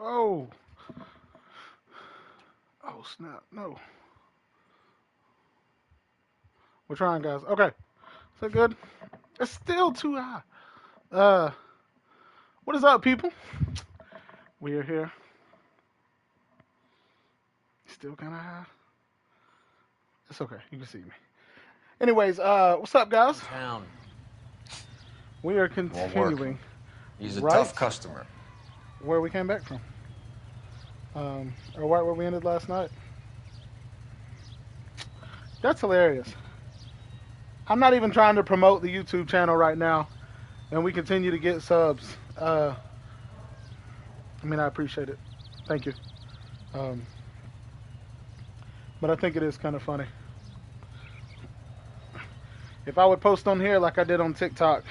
Oh. Oh, snap. No. We're trying, guys. Okay. Is that good? It's still too high. Uh, what is up, people? We are here. Still kind of high. It's okay. You can see me. Anyways, what's up, guys? Downtown. We are Won't work. continuing He's a right tough customer. where we came back from. Or right where we ended last night. That's hilarious. I'm not even trying to promote the YouTube channel right now, and we continue to get subs. I mean, I appreciate it. Thank you. Um, but I think it is kind of funny. If I would post on here like I did on TikTok,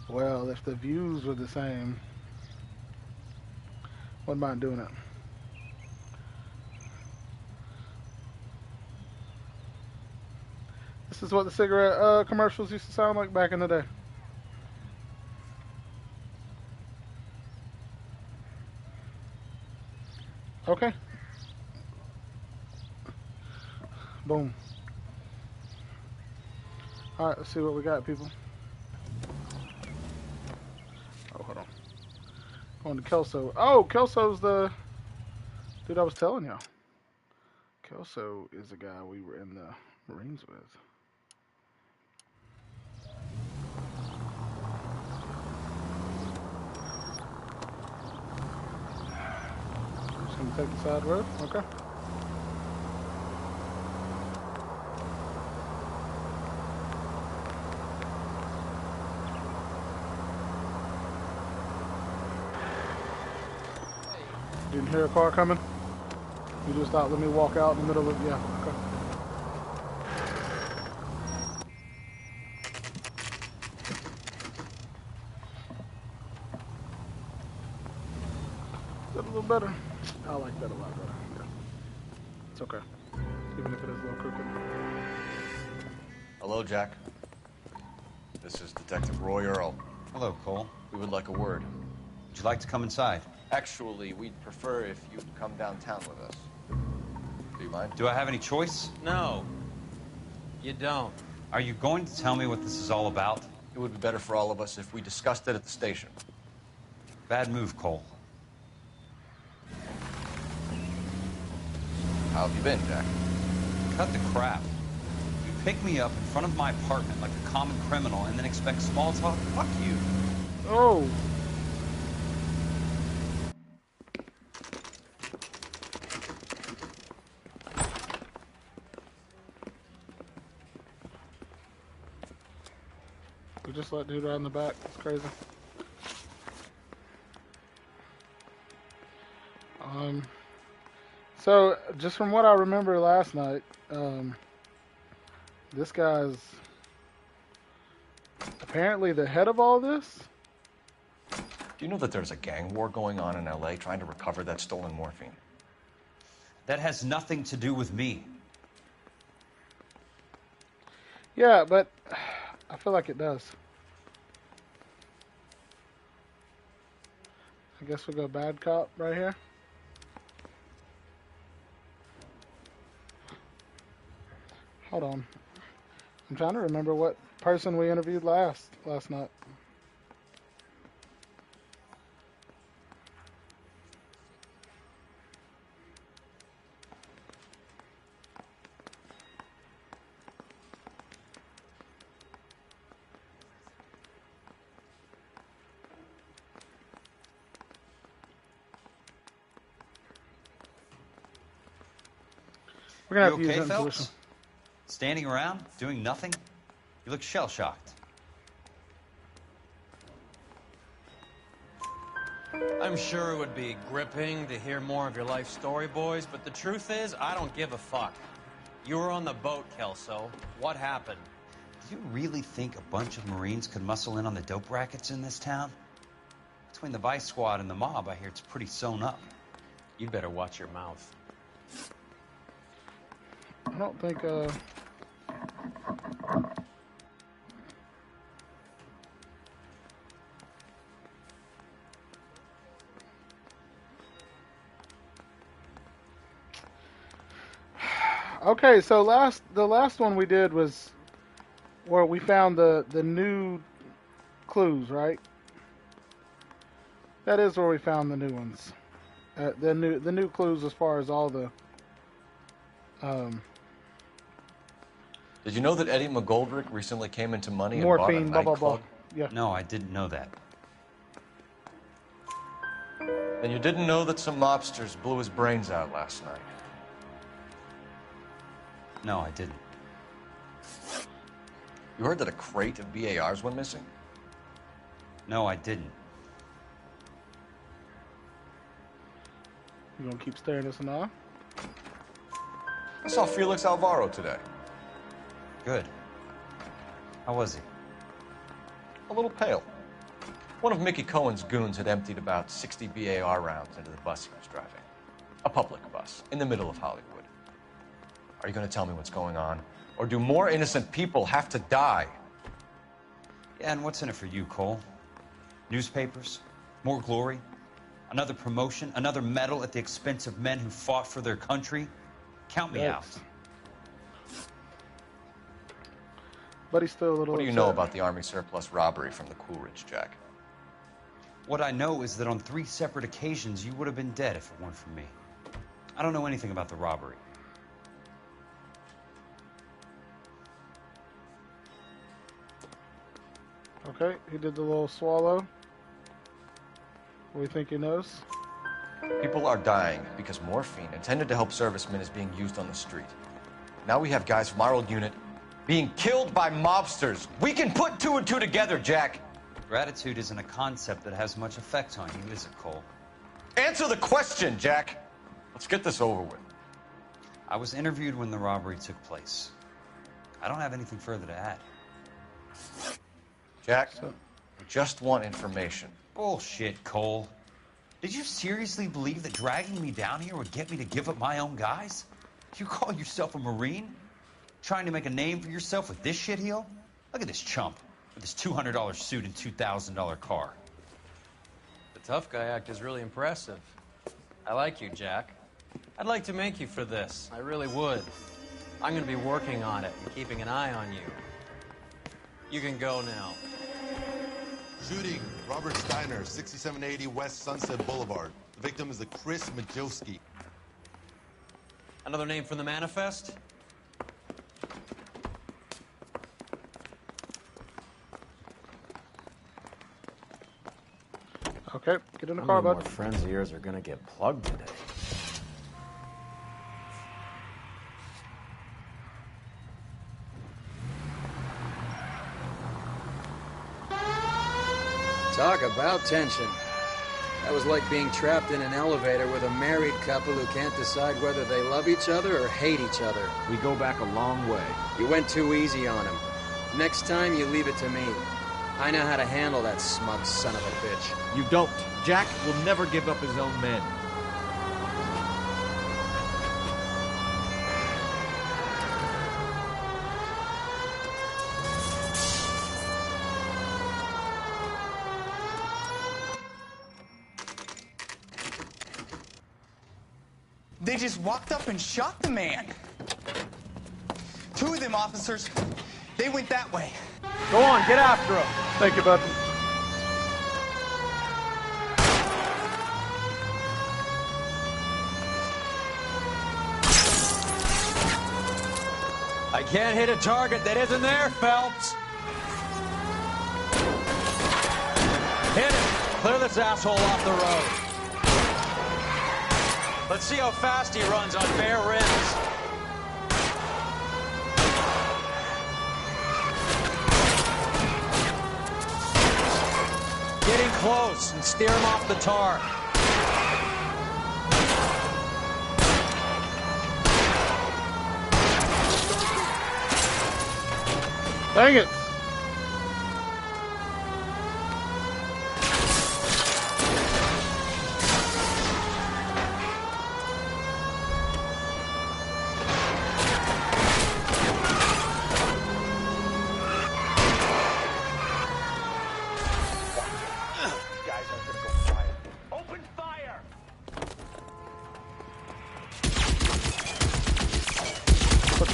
well, if the views were the same, wouldn't mind doing it. This is what the cigarette commercials used to sound like back in the day. Okay. Boom. All right, let's see what we got, people. Oh, hold on. Going to Kelso. Oh, Kelso's the dude I was telling y'all. Kelso is the guy we were in the Marines with. I'm just gonna take the side road. Okay. Didn't hear a car coming? You just thought, let me walk out in the middle of, yeah, okay. Is that a little better? I like that a lot better. Yeah. It's okay. Even if it is a little crooked. Hello, Jack. This is Detective Roy Earl. Hello, Cole. We would like a word. Would you like to come inside? Actually, we'd prefer if you'd come downtown with us. Do you mind? Do I have any choice? No, you don't. Are you going to tell me what this is all about? It would be better for all of us if we discussed it at the station. Bad move, Cole. How have you been, Jack? Cut the crap. You pick me up in front of my apartment like a common criminal and then expect small talk? Fuck you. Oh. We just let dude ride in the back. It's crazy. So just from what I remember last night, this guy's apparently the head of all this. Do you know that there's a gang war going on in L.A. trying to recover that stolen morphine? That has nothing to do with me. Yeah, but I feel like it does. I guess we'll go bad cop right here. Hold on. I'm trying to remember what person we interviewed last night. We're gonna have to You use okay, intuition. Phelps? Standing around, doing nothing? You look shell-shocked. I'm sure it would be gripping to hear more of your life story, boys, but the truth is, I don't give a fuck. You were on the boat, Kelso. What happened? Do you really think a bunch of Marines could muscle in on the dope rackets in this town? Between the Vice Squad and the mob, I hear it's pretty sewn up. You'd better watch your mouth. I don't think Okay, so the last one we did was where we found the new clues, right? That is where we found the new ones. The new clues as far as all the um, Did you know that Eddie McGoldrick recently came into money and bought a morphine, blah blah blah. nightclub? Yeah. No, I didn't know that. And you didn't know that some mobsters blew his brains out last night? No, I didn't. You heard that a crate of BARs went missing? No, I didn't. You gonna keep staring us in the eye? I saw Felix Alvaro today. Good. How was he? A little pale. One of Mickey Cohen's goons had emptied about 60 BAR rounds into the bus he was driving. A public bus, in the middle of Hollywood. Are you going to tell me what's going on? Or do more innocent people have to die? Yeah, and what's in it for you, Cole? Newspapers? More glory? Another promotion? Another medal at the expense of men who fought for their country? Count me out. But he's still a little What do you upset. know about the Army surplus robbery from the Coolidge, Jack? What I know is that on 3 separate occasions, you would have been dead if it weren't for me. I don't know anything about the robbery. Okay, he did the little swallow. What do you think he knows? People are dying because morphine intended to help servicemen is being used on the street. Now we have guys from our old unit being killed by mobsters. We can put 2 and 2 together, Jack. Gratitude isn't a concept that has much effect on you, is it, Cole? Answer the question, Jack. Let's get this over with. I was interviewed when the robbery took place. I don't have anything further to add. Jack, we just want information. Bullshit, Cole. Did you seriously believe that dragging me down here would get me to give up my own guys? You call yourself a Marine? Trying to make a name for yourself with this shitheel? Look at this chump with his $200 suit and $2,000 car. The tough guy act is really impressive. I like you, Jack. I'd like to make you for this. I really would. I'm going to be working on it and keeping an eye on you. You can go now. Shooting, Robert Steiner, 6780 West Sunset Boulevard. The victim is a Chris Majowski. Another name from the manifest? Okay, get in the How car, many bud. more friends of yours are gonna get plugged today? Talk about tension. That was like being trapped in an elevator with a married couple who can't decide whether they love each other or hate each other. We go back a long way. You went too easy on him. Next time, you leave it to me. I know how to handle that smug son of a bitch. You don't. Jack will never give up his own men. They just walked up and shot the man. 2 of them officers, they went that way. Go on, get after him. Thank you, bud. I can't hit a target that isn't there, Phelps. Hit him. Clear this asshole off the road. Let's see how fast he runs on bare rims. Get in close and steer him off the tar. Dang it.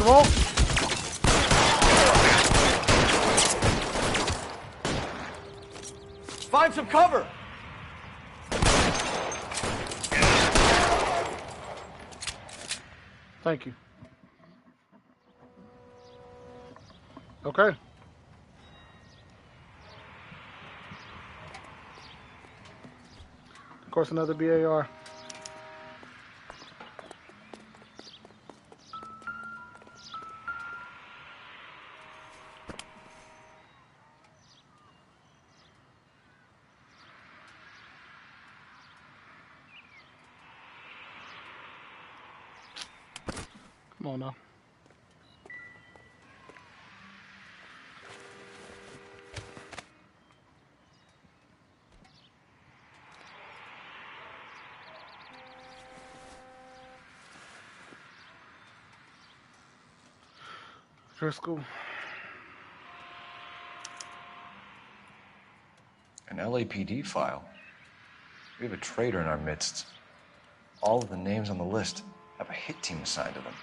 what you want. Find some cover! Thank you. Okay. Of course, another BAR. Come on now. Driscoll. An L.A.P.D. file. We have a traitor in our midst. All of the names on the list have a hit team assigned to them.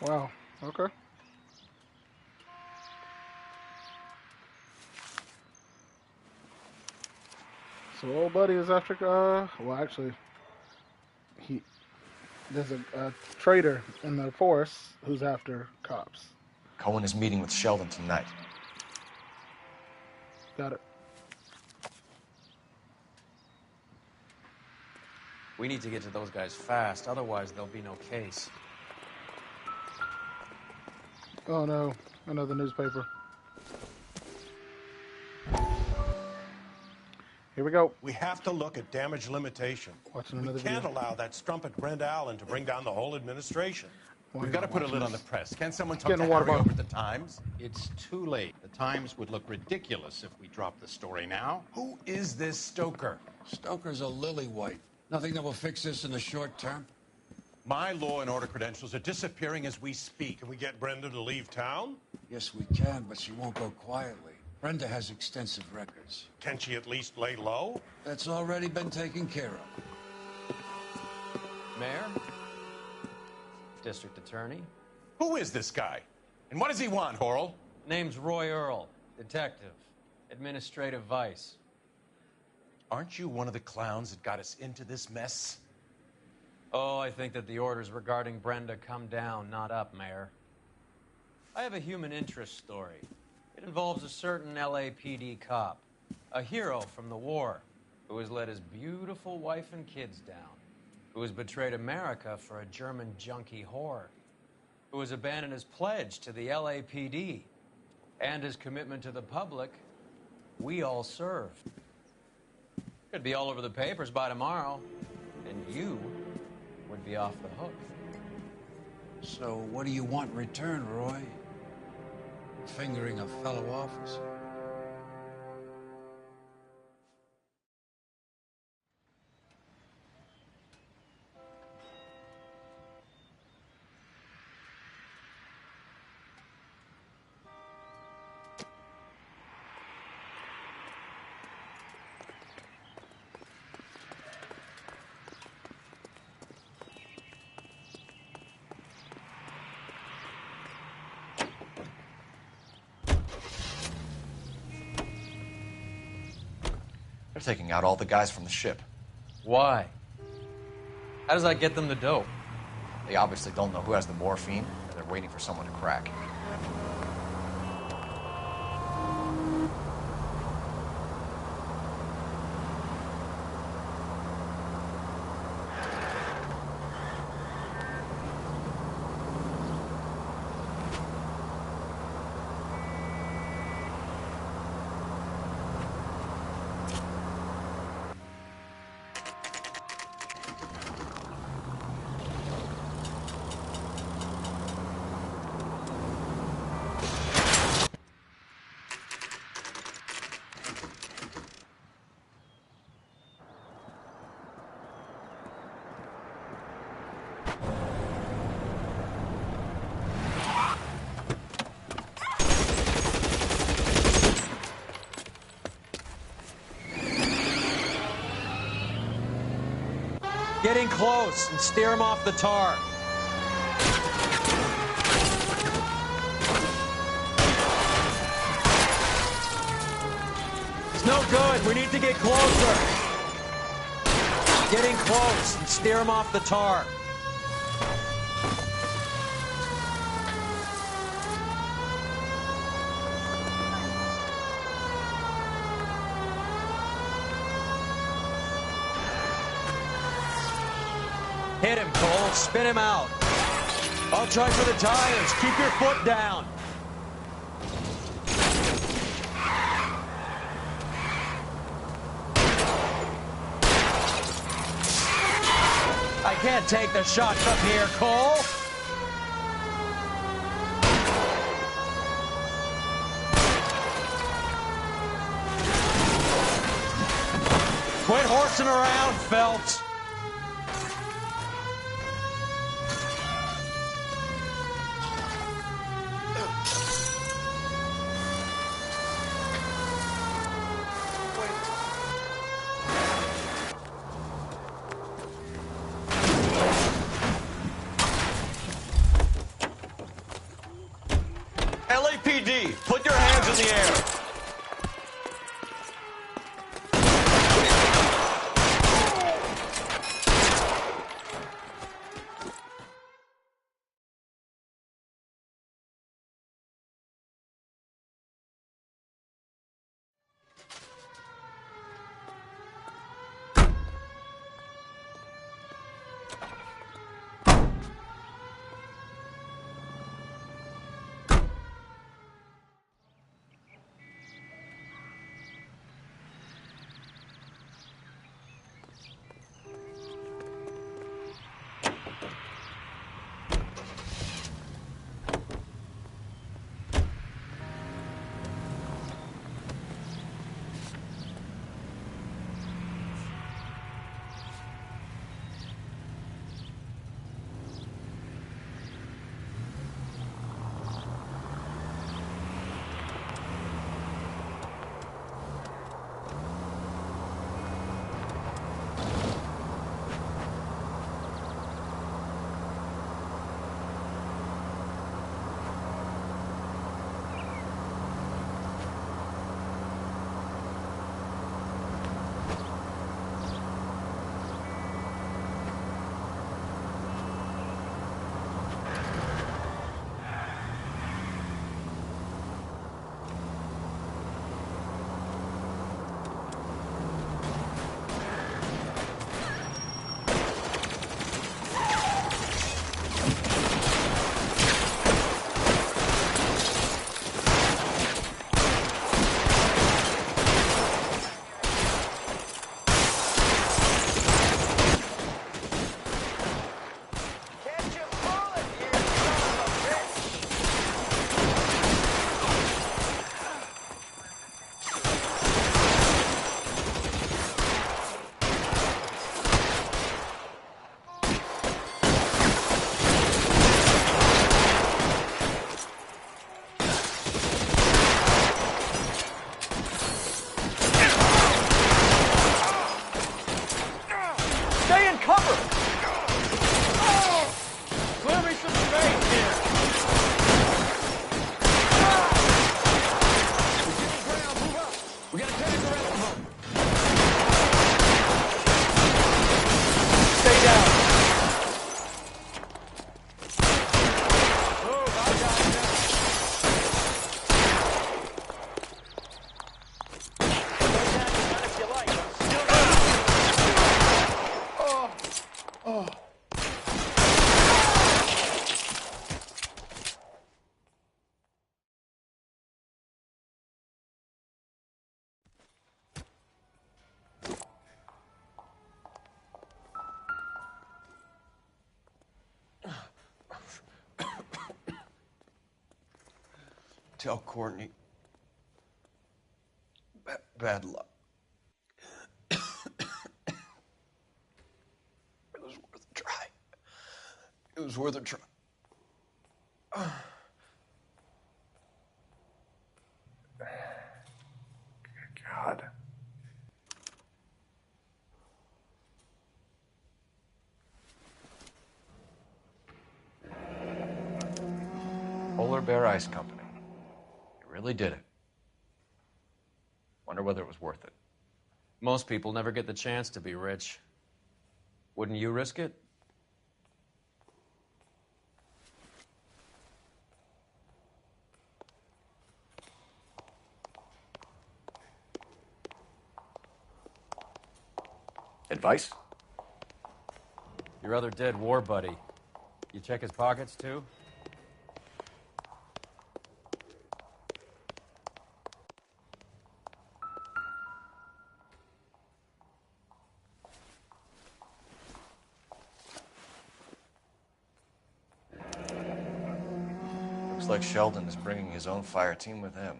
Wow. Okay. So old buddy is after. Well, actually, there's a traitor in the force who's after cops. Cohen is meeting with Sheldon tonight. Got it. We need to get to those guys fast, otherwise there'll be no case. Oh no, another newspaper. Here we go. We have to look at damage limitation. Watching We another can't video. allow that strumpet Brenda Allen to bring down the whole administration. Why We've are got to you put a watching lid on the this? press. Can someone talk Get to in the water Harry bottle. over at the Times? It's too late. The Times would look ridiculous if we dropped the story now. Who is this Stoker? Stoker's a lily-white. Nothing that will fix this in the short term. My law and order credentials are disappearing as we speak. Can we get Brenda to leave town? Yes, we can, but she won't go quietly. Brenda has extensive records. Can she at least lay low? That's already been taken care of. Mayor? District Attorney? Who is this guy? And what does he want, Horrell? Name's Roy Earl. Detective. Administrative vice. Aren't you one of the clowns that got us into this mess? Oh, I think that the orders regarding Brenda come down, not up, Mayor. I have a human interest story. It involves a certain L.A.P.D. cop, a hero from the war, who has let his beautiful wife and kids down, who has betrayed America for a German junkie whore, who has abandoned his pledge to the L.A.P.D. and his commitment to the public. We all serve. Could be all over the papers by tomorrow, and you would be off the hook. So what do you want in return, Roy? Fingering a fellow officer? They're taking out all the guys from the ship. Why? How does that get them the dope? They obviously don't know who has the morphine, and they're waiting for someone to crack. Get in close and steer him off the tar. no good. We need to get closer. Getting close and steer him off the tar. Hit him, Cole. Spin him out. I'll try for the tires. Keep your foot down. I can't take the shot from here, Cole. Quit horsing around, Phelps. L.A.T.B, put your hands in the air. Tell Courtney. Bad luck. It was worth a try. It was worth a try. God. Polar Bear Ice Company. You really did it. Wonder Wonder whether it was worth it. Most people never get the chance to be rich. Wouldn't you risk it? Advice? Your other dead war buddy. You check his pockets, too? Looks like Sheldon is bringing his own fire team with him.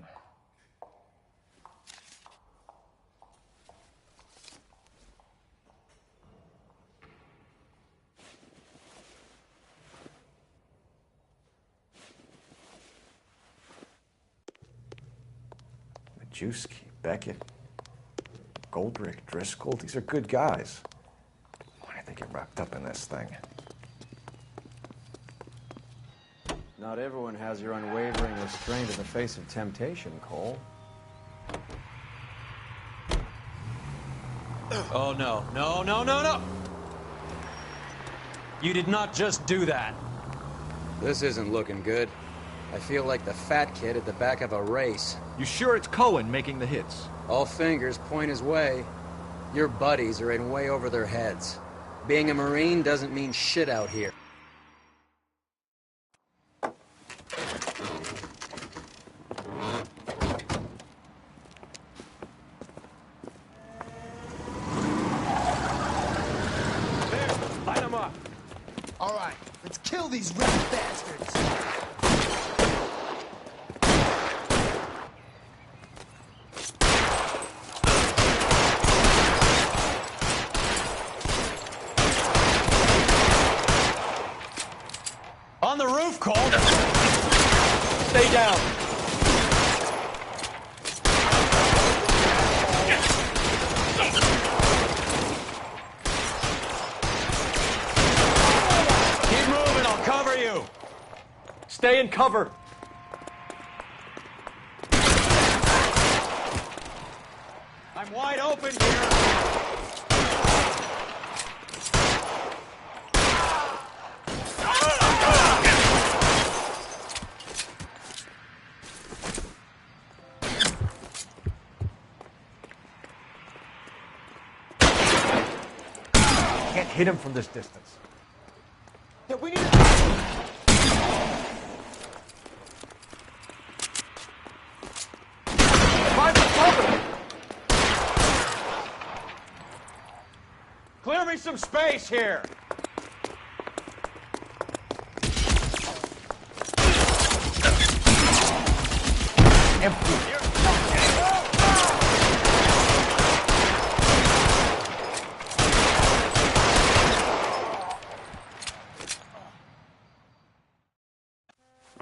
Majewski, Beckett, Goldrick, Driscoll, these are good guys. Why did they get wrapped up in this thing? Not everyone has your unwavering restraint in the face of temptation, Cole. Oh, no. No, no, no, no! You did not just do that. This isn't looking good. I feel like the fat kid at the back of a race. You sure it's Cohen making the hits? All fingers point his way. Your buddies are in way over their heads. Being a Marine doesn't mean shit out here. Light him up! All right, let's kill these rat bastards. On the roof, Cole! Stay down! Keep moving, I'll cover you! Stay in cover! I'm wide open here! Can't hit him from this distance. Yeah, we need to... Clear me some space here! Empty.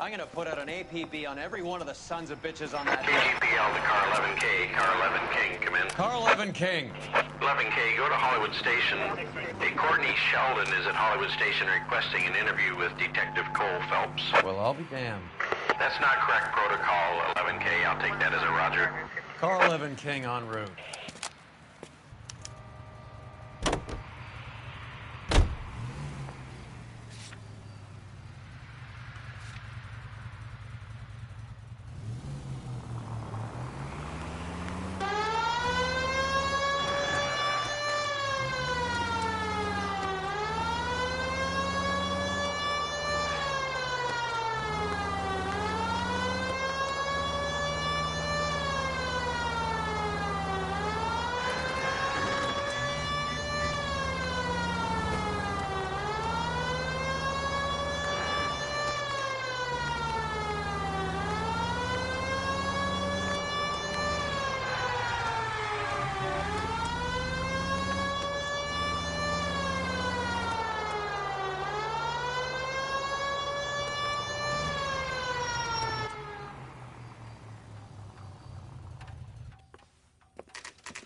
I'm gonna put out an A.P.B. on every one of the sons of bitches on that... KGPL to car 11K. Car 11 King, come in. Car 11 King. 11K, go to Hollywood Station. Hey, Courtney Sheldon is at Hollywood Station requesting an interview with Detective Cole Phelps. Well, I'll be damned. That's not correct protocol, 11K. I'll take that as a roger. Car 11 King en route.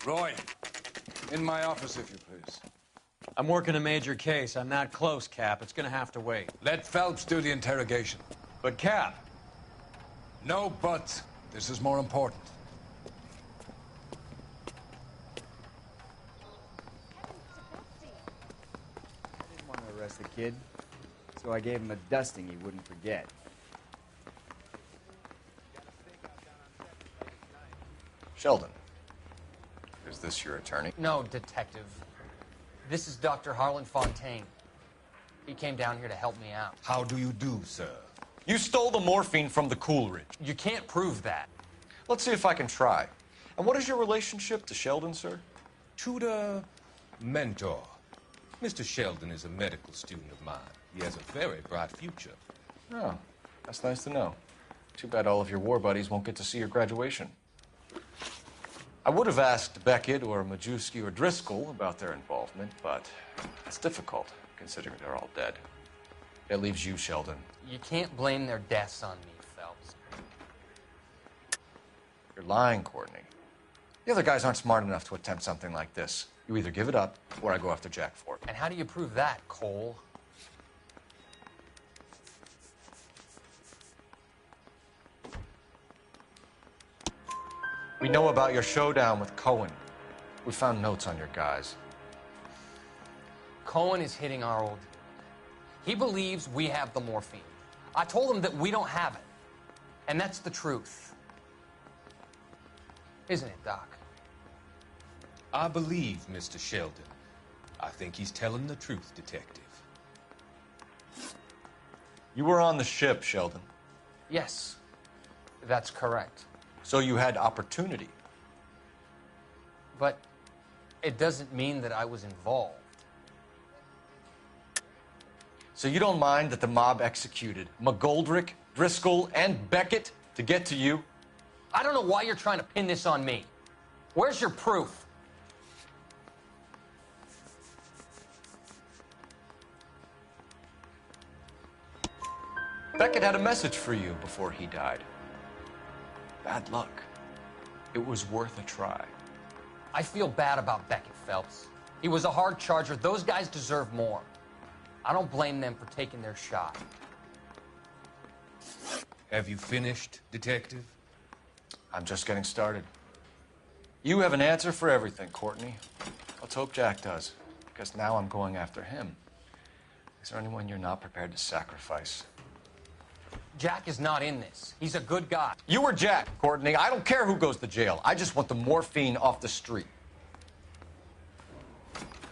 Roy, in my office, if you please. I'm working a major case. I'm that close, Cap. It's gonna have to wait. Let Phelps do the interrogation. But, Cap... No buts. This is more important. interested kid, so I gave him a dusting he wouldn't forget. Sheldon, is this your attorney? No, detective. This is Dr. Harlan Fontaine. He came down here to help me out. How do you do, sir? You stole the morphine from the Coolidge. You can't prove that. Let's see if I can try. And what is your relationship to Sheldon, sir? Tutor, mentor. Mr. Sheldon is a medical student of mine. He has a very bright future. Oh, that's nice to know. Too bad all of your war buddies won't get to see your graduation. I would have asked Beckett or Majewski or Driscoll about their involvement, but that's difficult, considering they're all dead. That leaves you, Sheldon. You can't blame their deaths on me, Phelps. You're lying, Courtney. The other guys aren't smart enough to attempt something like this. You either give it up, or I go after Jack for it. And how do you prove that, Cole? We know about your showdown with Cohen. We found notes on your guys. Cohen is hitting our old dude. He believes we have the morphine. I told him that we don't have it. And that's the truth. Isn't it, Doc? I believe Mr. Sheldon. I think he's telling the truth, detective. You were on the ship, Sheldon. Yes, that's correct. So you had opportunity. But it doesn't mean that I was involved. So you don't mind that the mob executed McGoldrick, Driscoll, and Beckett to get to you? I don't know why you're trying to pin this on me. Where's your proof? Beckett had a message for you before he died. Bad luck. It was worth a try. I feel bad about Beckett, Phelps. He was a hard charger. Those guys deserve more. I don't blame them for taking their shot. Have you finished, detective? I'm just getting started. You have an answer for everything, Courtney. Let's hope Jack does, because now I'm going after him. Is there anyone you're not prepared to sacrifice? Jack is not in this. He's a good guy. You were Jack, Courtney. I don't care who goes to jail. I just want the morphine off the street.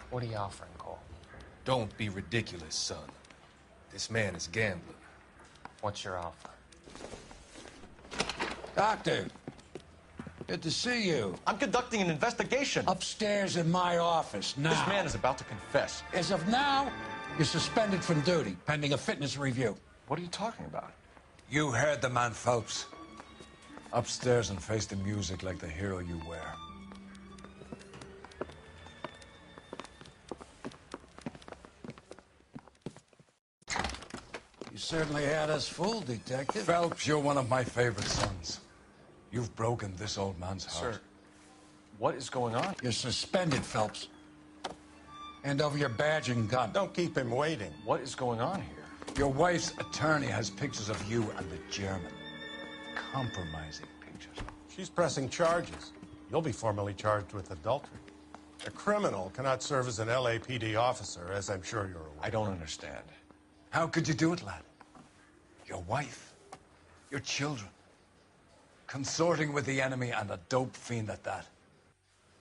What are you offering, Cole? Don't be ridiculous, son. This man is gambling. What's your offer? Doctor, good to see you. I'm conducting an investigation. Upstairs in my office now. This man is about to confess. As of now, you're suspended from duty, pending a fitness review. What are you talking about? You heard the man, Phelps. Upstairs and face the music like the hero you were. You certainly had us fooled, Detective. Phelps, you're one of my favorite sons. You've broken this old man's heart. Sir, what is going on? You're suspended, Phelps. Hand over your badge and gun. Don't keep him waiting. What is going on here? Your wife's attorney has pictures of you and the German. Compromising pictures. She's pressing charges. You'll be formally charged with adultery. A criminal cannot serve as an L.A.P.D. officer, as I'm sure you're aware. I don't understand. How could you do it, lad? Your wife, your children, consorting with the enemy and a dope fiend at that.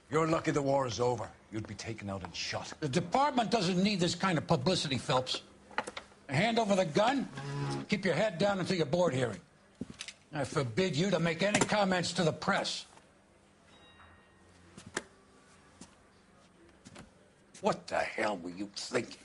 You're lucky the war is over. You'd be taken out and shot. The department doesn't need this kind of publicity, Phelps. Hand over the gun, keep your head down until your board hearing. I forbid you to make any comments to the press. What the hell were you thinking?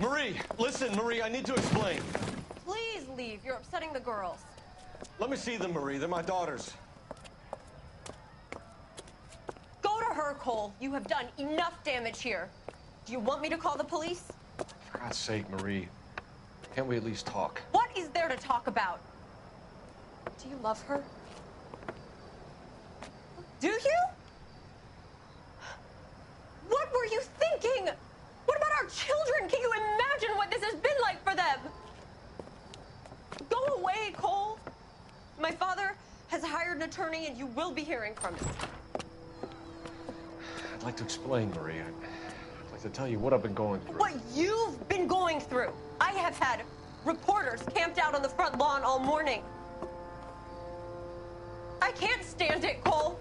Marie, listen, Marie, I need to explain. Please leave. You're upsetting the girls. Let me see them, Marie. They're my daughters. Go to her, Cole. You have done enough damage here. Do you want me to call the police? For God's sake, Marie, can't we at least talk? What is there to talk about? Do you love her? Do you? What were you thinking? What about our children? Can you imagine what this has been like for them? Go away, Cole. My father has hired an attorney, and you will be hearing from him. I'd like to explain, Marie. I'd like to tell you what I've been going through. What you've been going through. I have had reporters camped out on the front lawn all morning. I can't stand it, Cole.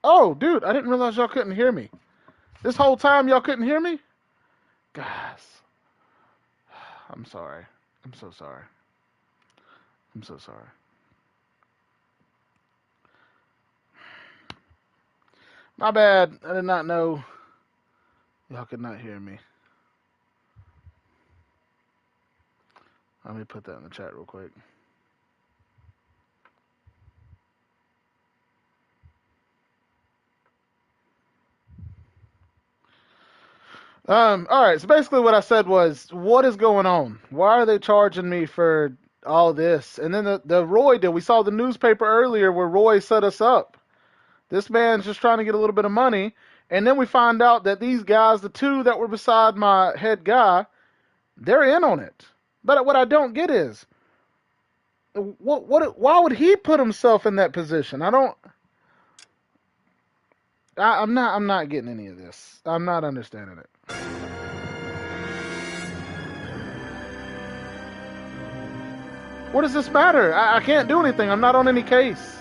Oh, dude, I didn't realize y'all couldn't hear me. This whole time y'all couldn't hear me? Guys, I'm sorry. I'm so sorry. I'm so sorry. My bad. I did not know y'all could not hear me. Let me put that in the chat real quick. All right. So basically, what I said was, what is going on? Why are they charging me for all this? And then the Roy deal. We saw the newspaper earlier where Roy set us up. This man's just trying to get a little bit of money, and then we find out that these guys, the two that were beside my head guy, they're in on it. But what I don't get is, why would he put himself in that position? I'm not getting any of this. I'm not understanding it. What does this matter? I can't do anything. I'm not on any case.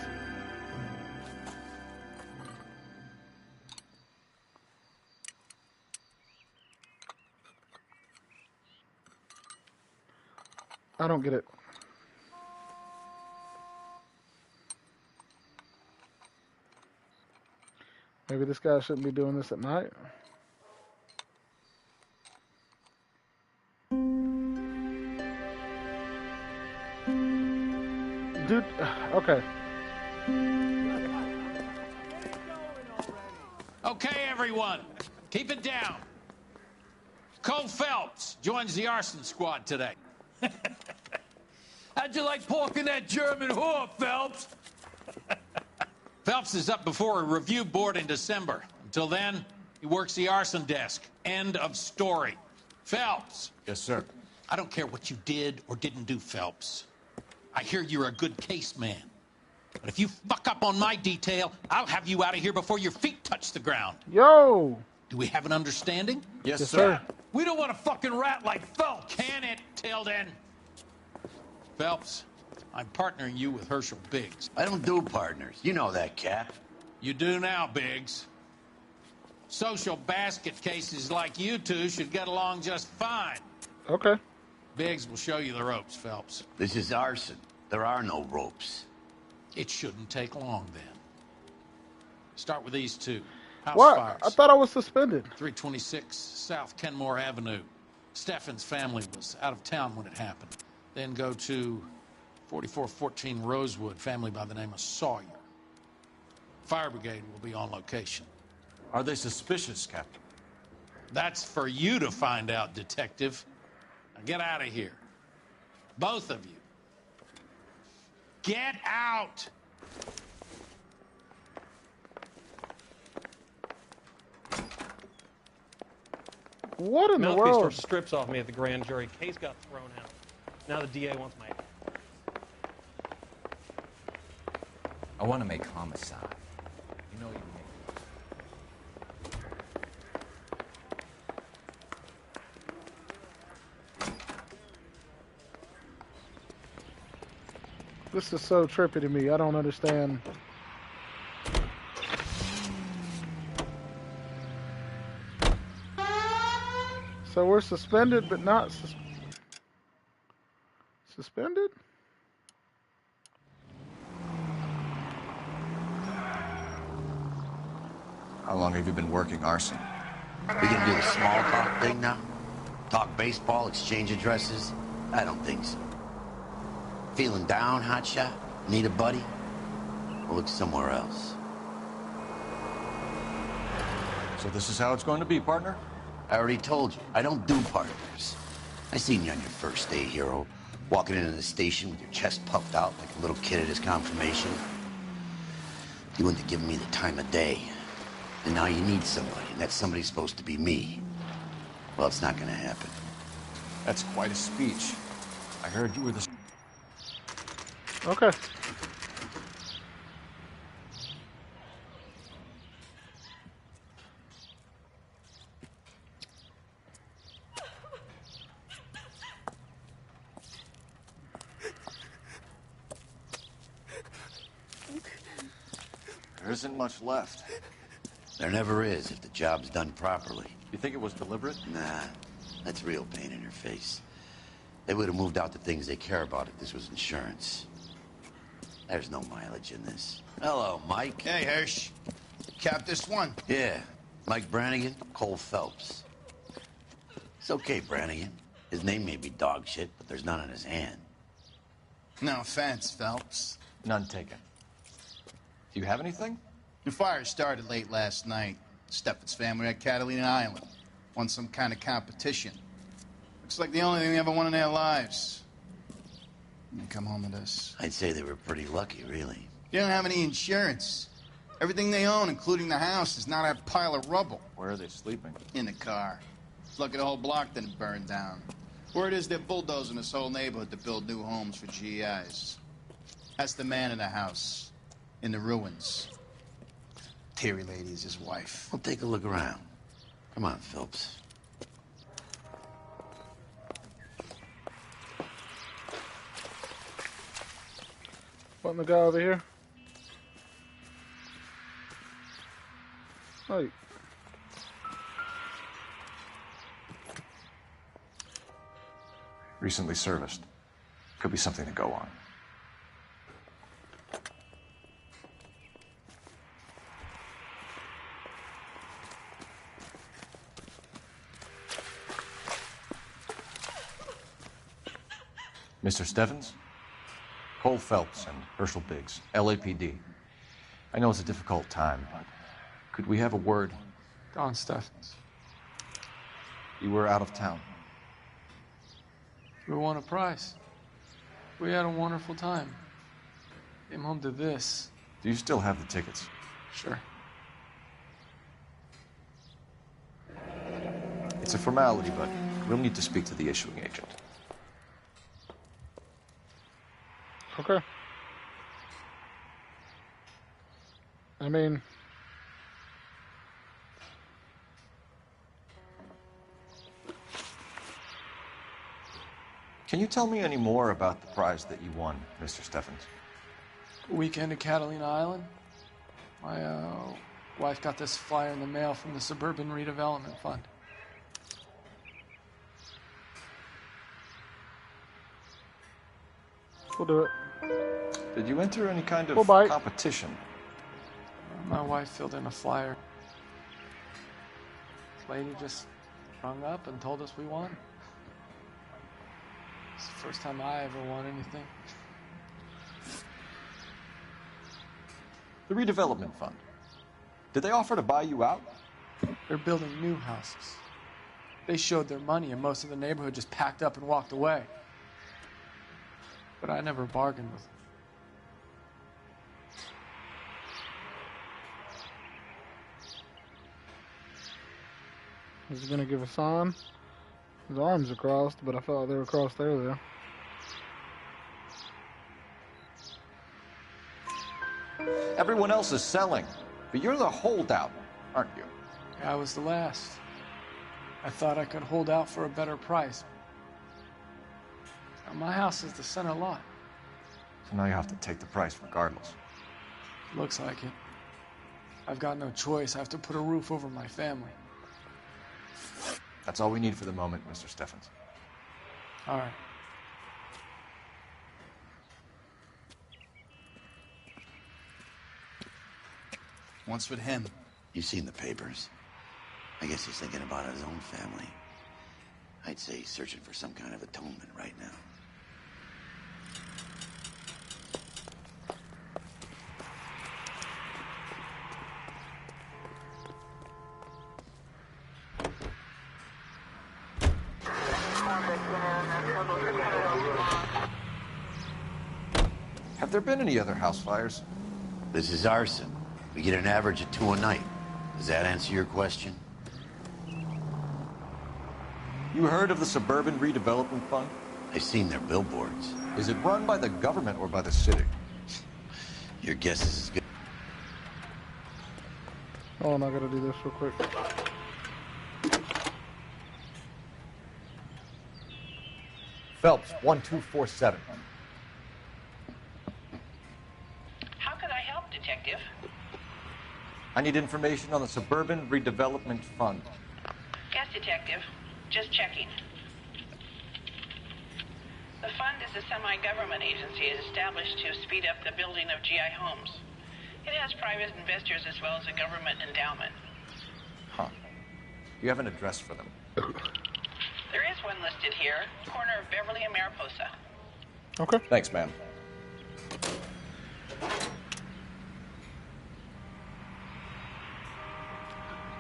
I don't get it. Maybe this guy shouldn't be doing this at night. Dude, okay. Okay, everyone, keep it down. Cole Phelps joins the arson squad today. How'd you like pork in that German whore, Phelps? Phelps is up before a review board in December. Until then, he works the arson desk. End of story. Phelps. Yes, sir. I don't care what you did or didn't do, Phelps. I hear you're a good case man. But if you fuck up on my detail, I'll have you out of here before your feet touch the ground. Yo! Do we have an understanding? Yes, sir. We don't want a fucking rat like Phelps. Can it, Tilden? Phelps, I'm partnering you with Herschel Biggs. I don't do partners. You know that, Cap. You do now, Biggs. Social basket cases like you two should get along just fine. Okay. Biggs will show you the ropes, Phelps. This is arson. There are no ropes. It shouldn't take long, then. Start with these two. House What? fires. I thought I was suspended. 326 South Kenmore Avenue. Steffen's family was out of town when it happened. Then go to 4414 Rosewood, family by the name of Sawyer. Fire brigade will be on location. Are they suspicious, Captain? That's for you to find out, detective. Now get out of here. Both of you. Get out! What in the Mouthpiece tore world? strips off me at the grand jury. Case got thrown out. Now the DA wants my head. I want to make homicide. You know you make. This is so trippy to me. I don't understand. So we're suspended, but not suspended? How long have you been working arson? We gonna do the small talk thing now? Talk baseball, exchange addresses? I don't think so. Feeling down, hotshot? Need a buddy? We'll look somewhere else. So this is how it's going to be, partner? I already told you, I don't do partners. I seen you on your first day, hero. Walking into the station with your chest puffed out like a little kid at his confirmation. You wouldn't have given me the time of day. And now you need somebody, and that somebody's supposed to be me. Well, it's not gonna happen. That's quite a speech. I heard you were the... Okay. There isn't much left. There never is if the job's done properly. You think it was deliberate? Nah, that's real pain in your face. They would have moved out the things they care about if this was insurance. There's no mileage in this. Hello, Mike. Hey, Hirsch. Cap this one. Yeah, Mike Brannigan, Cole Phelps. It's okay, Brannigan. His name may be dog shit, but there's none in his hand. No offense, Phelps. None taken. Do you have anything? The fire started late last night. Steffen's family at Catalina Island. Won some kind of competition. Looks like the only thing they ever won in their lives. And come home with us. I'd say they were pretty lucky, really. You don't have any insurance. Everything they own, including the house, is not a pile of rubble. Where are they sleeping? In the car. Lucky the whole block didn't burn down. Word is they're bulldozing this whole neighborhood to build new homes for GIs. That's the man in the house. In the ruins. Terry lady is his wife. Well, take a look around. Come on, Phelps. Wanting the guy over here? Hey. Recently serviced. Could be something to go on. Mr. Steffens? Cole Phelps and Herschel Biggs, L.A.P.D. I know it's a difficult time, but could we have a word? Don Steffens. You were out of town. We won a prize. We had a wonderful time. Came home to this. Do you still have the tickets? Sure. It's a formality, but we'll need to speak to the issuing agent. Okay. I mean, can you tell me any more about the prize that you won, Mr. Steffens? Weekend at Catalina Island. My wife got this flyer in the mail from the Suburban Redevelopment Fund. we'll do it. Did you enter any kind of We'll bite. competition? My wife filled in a flyer. This lady just rung up and told us we won. It's the first time I ever won anything. The redevelopment fund. Did they offer to buy you out? They're building new houses. They showed their money and most of the neighborhood just packed up and walked away. But I never bargained with them. Is he gonna give a sign? His arms are crossed, but I felt like they were crossed earlier. Everyone else is selling, but you're the holdout, aren't you? I was the last. I thought I could hold out for a better price. Now, my house is the center lot. So now you have to take the price regardless. Looks like it. I've got no choice. I have to put a roof over my family. That's all we need for the moment, Mr. Steffens. All right. What's with him? You've seen the papers. I guess he's thinking about his own family. I'd say he's searching for some kind of atonement right now. Have there been any other house fires? This is arson. We get an average of 2 a night. Does that answer your question? You heard of the Suburban Redevelopment Fund? I've seen their billboards. Is it run by the government or by the city? Your guess is as good. Oh, and I gotta do this real quick. Phelps, 1247. How can I help, Detective? I need information on the Suburban Redevelopment Fund. Yes, Detective. Just checking. The fund is a semi-government agency established to speed up the building of GI homes. It has private investors as well as a government endowment. Huh. You have an address for them? There is one listed here, corner of Beverly and Mariposa. Okay. Thanks, ma'am.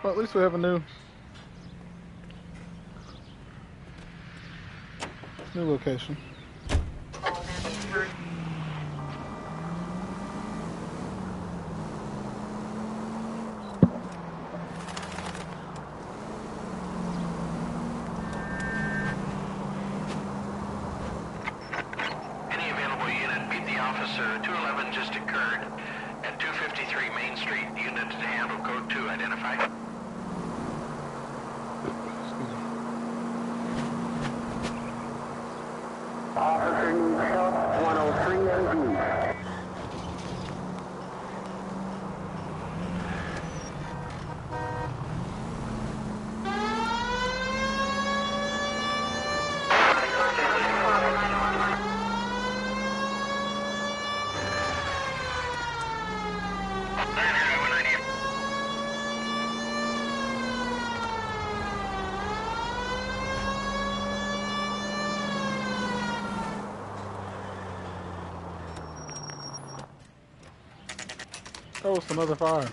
Well, at least we have a new location. Any available unit, meet the officer. 211 just occurred at 253 Main Street. Unit to handle code 2 identified. Officer needs help, 103 AD. Oh, it's another fire.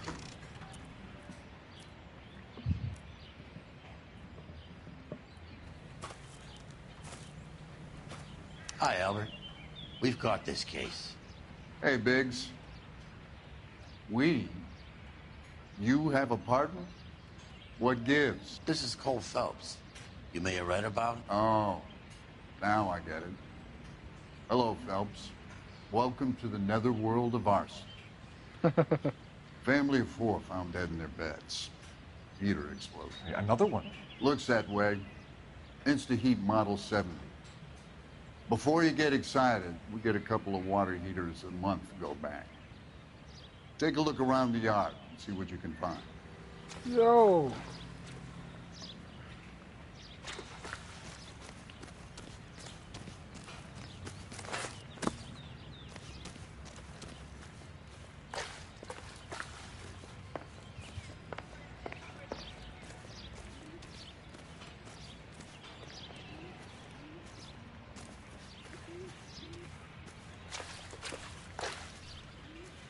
Hi, Albert. We've caught this case. Hey, Biggs. We? You have a partner? What gives? This is Cole Phelps. You may have read about him. Oh, now I get it. Hello, Phelps. Welcome to the netherworld of arson. Family of 4 found dead in their beds. Heater exploded. Another one? Looks that way. Insta-Heat Model 70. Before you get excited, we get a couple of water heaters a month go back. Take a look around the yard and see what you can find. Yo.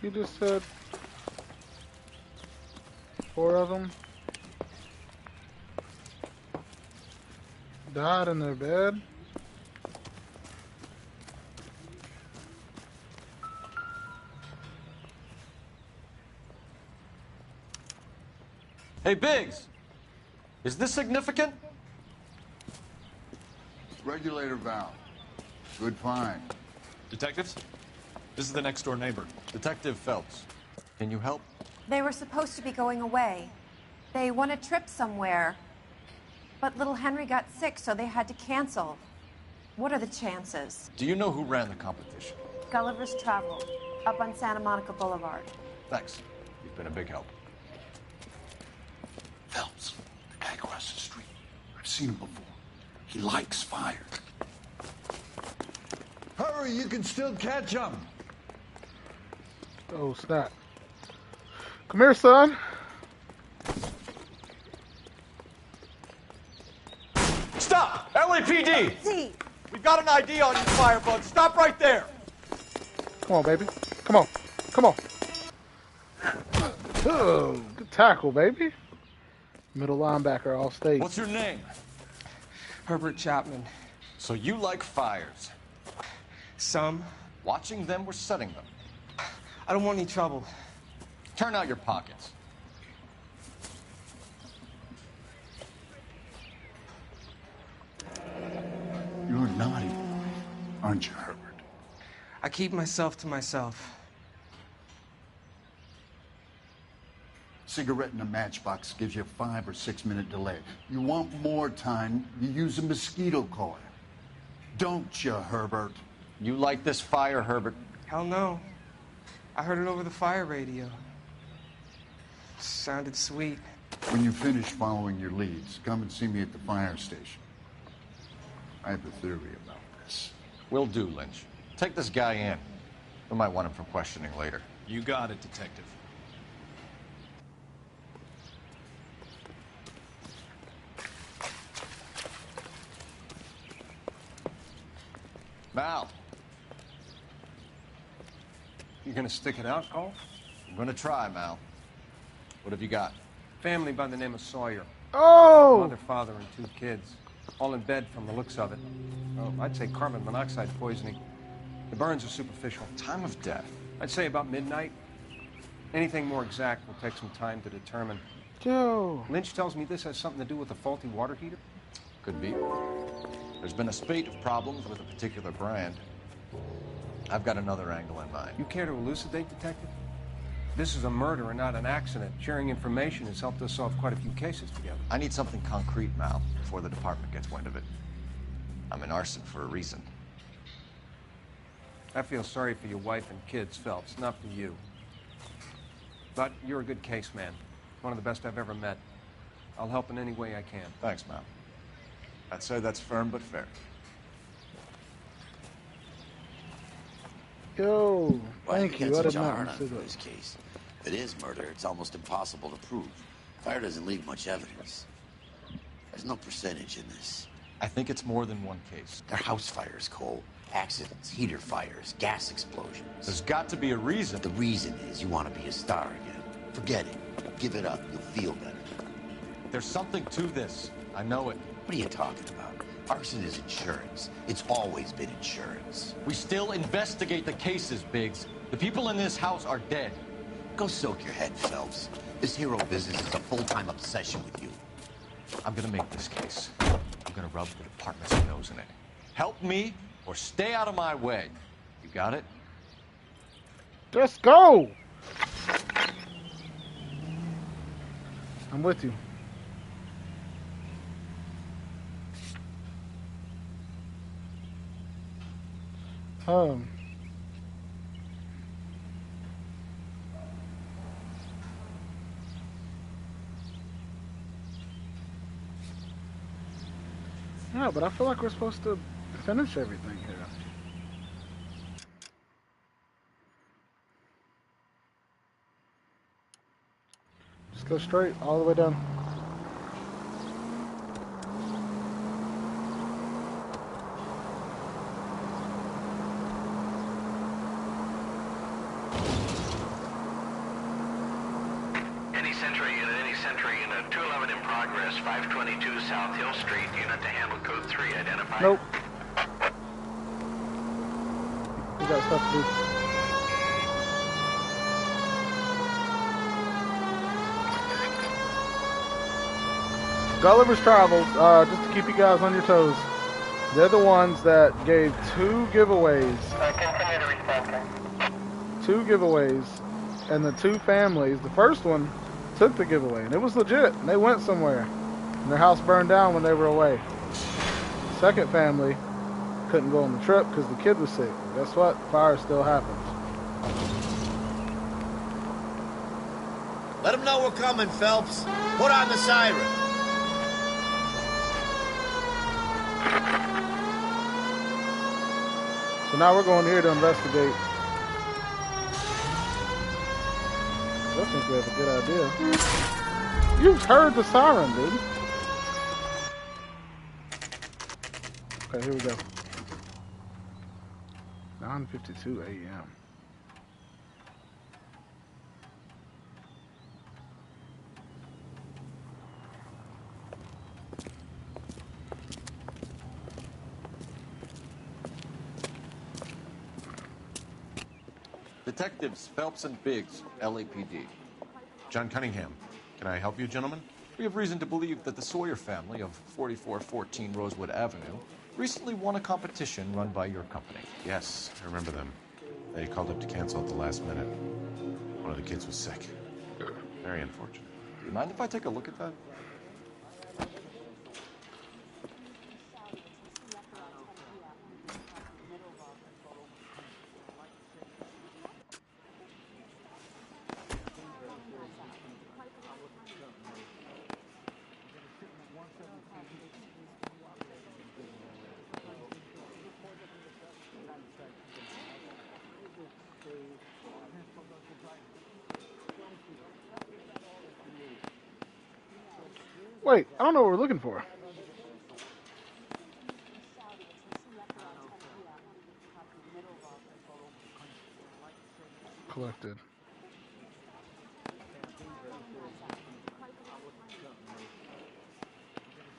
You just said 4 of them? died in their bed. Hey, Biggs! Is this significant? Regulator valve. Good find. Detectives? This is the next door neighbor, Detective Phelps. Can you help? They were supposed to be going away. They won a trip somewhere. But little Henry got sick, so they had to cancel. What are the chances? Do you know who ran the competition? Gulliver's Travel, up on Santa Monica Boulevard. Thanks. You've been a big help. Phelps, the guy across the street. I've seen him before. He likes fire. Hurry, you can still catch him. Oh, snap. Come here, son. Stop! L.A.P.D. We've got an ID on you, Firebug. Stop right there! Come on, baby. Come on. Come on. Oh, good tackle, baby. Middle linebacker, all state. What's your name? Herbert Chapman. So you like fires? Some. Watching them or setting them? I don't want any trouble. Turn out your pockets. You're a naughty boy, aren't you, Herbert? I keep myself to myself. Cigarette in a matchbox gives you a 5 or 6 minute delay. You want more time, you use a mosquito coil. Don't you, Herbert? You like this fire, Herbert? Hell no. I heard it over the fire radio. Sounded sweet. When you finish following your leads, come and see me at the fire station. I have a theory about this. Will do, Lynch. Take this guy in. We might want him for questioning later. You got it, Detective. Mal. You gonna stick it out, Cole? I'm gonna try, Mal. What have you got? Family by the name of Sawyer. Oh! Mother, father, and 2 kids. All in bed from the looks of it. Well, I'd say carbon monoxide poisoning. The burns are superficial. Time of death? I'd say about midnight. Anything more exact will take some time to determine. Joe. Lynch tells me this has something to do with a faulty water heater. Could be. There's been a spate of problems with a particular brand. I've got another angle in mind. You care to elucidate, Detective? This is a murder and not an accident. Sharing information has helped us solve quite a few cases together. I need something concrete, Mal, before the department gets wind of it. I'm in arson for a reason. I feel sorry for your wife and kids, Phelps, not for you. But you're a good case man. One of the best I've ever met. I'll help in any way I can. Thanks, Mal. I'd say that's firm but fair. Yo, thank you. I Such did a not hard on consider for it. this case. If it is murder, it's almost impossible to prove. Fire doesn't leave much evidence. There's no percentage in this. I think it's more than one case. They're house fires, Cole. Accidents, heater fires, gas explosions. There's got to be a reason. The reason is you want to be a star again. Forget it. Give it up. You'll feel better. There's something to this. I know it. What are you talking about? Arson is insurance. It's always been insurance. We still investigate the cases, Biggs. The people in this house are dead. Go soak your head, Phelps. This hero business is a full-time obsession with you. I'm gonna make this case. I'm gonna rub the department's nose in it. Help me or stay out of my way. You got it? Let's go! I'm with you. Yeah, but I feel like we're supposed to finish everything here. Just go straight all the way down. Any Sentry unit, any Sentry unit, 211 in progress. progress. 522 South Hill Street. Unit to handle code 3. Identify. Nope. We got stuff to do. Gulliver's Travels, just to keep you guys on your toes, they're the ones that gave 2 giveaways. Continue to respond. 2 giveaways, and the 2 families, the first one took the giveaway, and it was legit, and they went somewhere, and their house burned down when they were away. The second family couldn't go on the trip because the kid was sick. Guess what? Fire still happens. Let them know we're coming, Phelps. Put on the siren. So now we're going here to investigate. I think we have a good idea. You've heard the siren, dude. Okay, here we go. 9:52 a.m. Detectives Phelps and Biggs, L.A.P.D. John Cunningham. Can I help you, gentlemen? We have reason to believe that the Sawyer family of 4414 Rosewood Avenue recently won a competition run by your company. Yes, I remember them. They called up to cancel at the last minute. One of the kids was sick. Very unfortunate. Do you mind if I take a look at that? Wait, I don't know what we're looking for. Collected.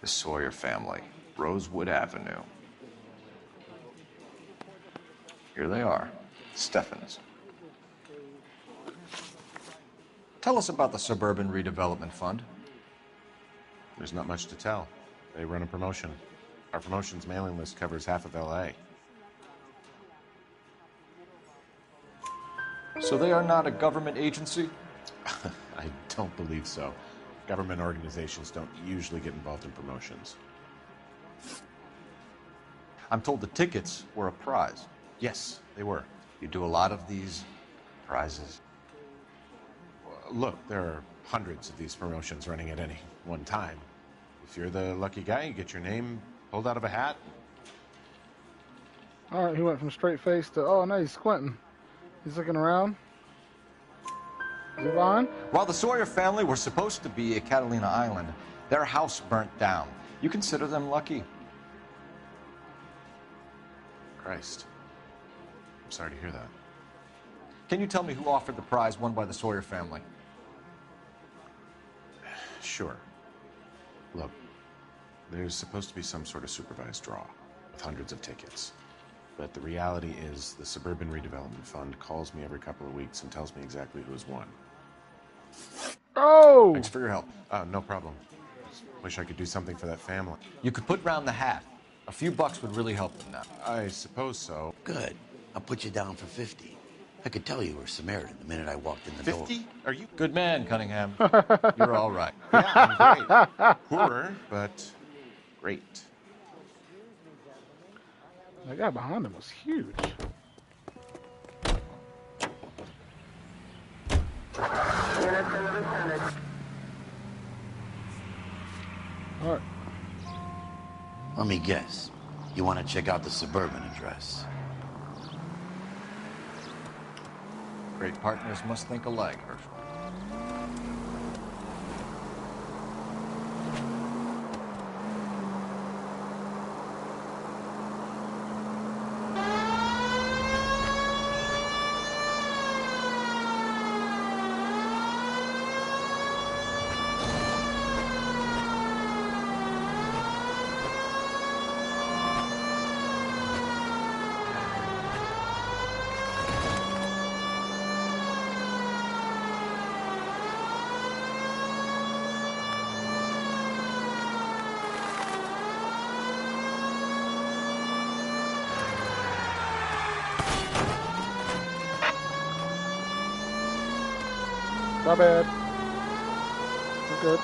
The Sawyer family, Rosewood Avenue. Here they are, Steffens. Tell us about the Suburban Redevelopment Fund. There's not much to tell. They run a promotion. Our promotion's mailing list covers half of L.A. So they are not a government agency? I don't believe so. Government organizations don't usually get involved in promotions. I'm told the tickets were a prize. Yes, they were. You do a lot of these prizes. Look, there are hundreds of these promotions running at any one time. If you're the lucky guy, you get your name pulled out of a hat. All right, he went from straight face to, oh, no, he's squinting. He's looking around. Is he lying? While the Sawyer family were supposed to be at Catalina Island, their house burnt down. You consider them lucky? Christ. I'm sorry to hear that. Can you tell me who offered the prize won by the Sawyer family? Sure. Look, there's supposed to be some sort of supervised draw with hundreds of tickets. But the reality is the Suburban Redevelopment Fund calls me every couple of weeks and tells me exactly who has won. Oh! Thanks for your help. No problem. Just wish I could do something for that family. You could put round the hat. A few bucks would really help them now. I suppose so. Good. I'll put you down for 50. I could tell you were Samaritan the minute I walked in the door. 50? Are you? Good man, Cunningham. You're all right. Yeah, I'm great. Poorer, but great. That guy behind him was huge. All right. Let me guess. You want to check out the Suburban address? Great partners must think alike, Herschel. My bad. We're good.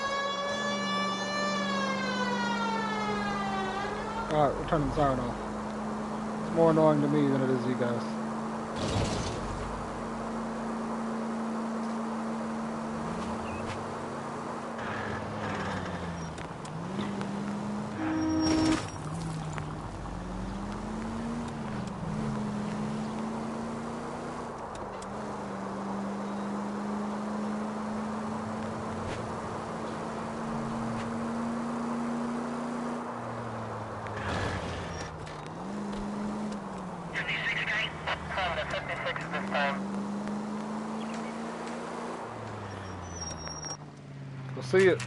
Alright, we're turning the siren off. It's more annoying to me than it is to you guys. We'll see it.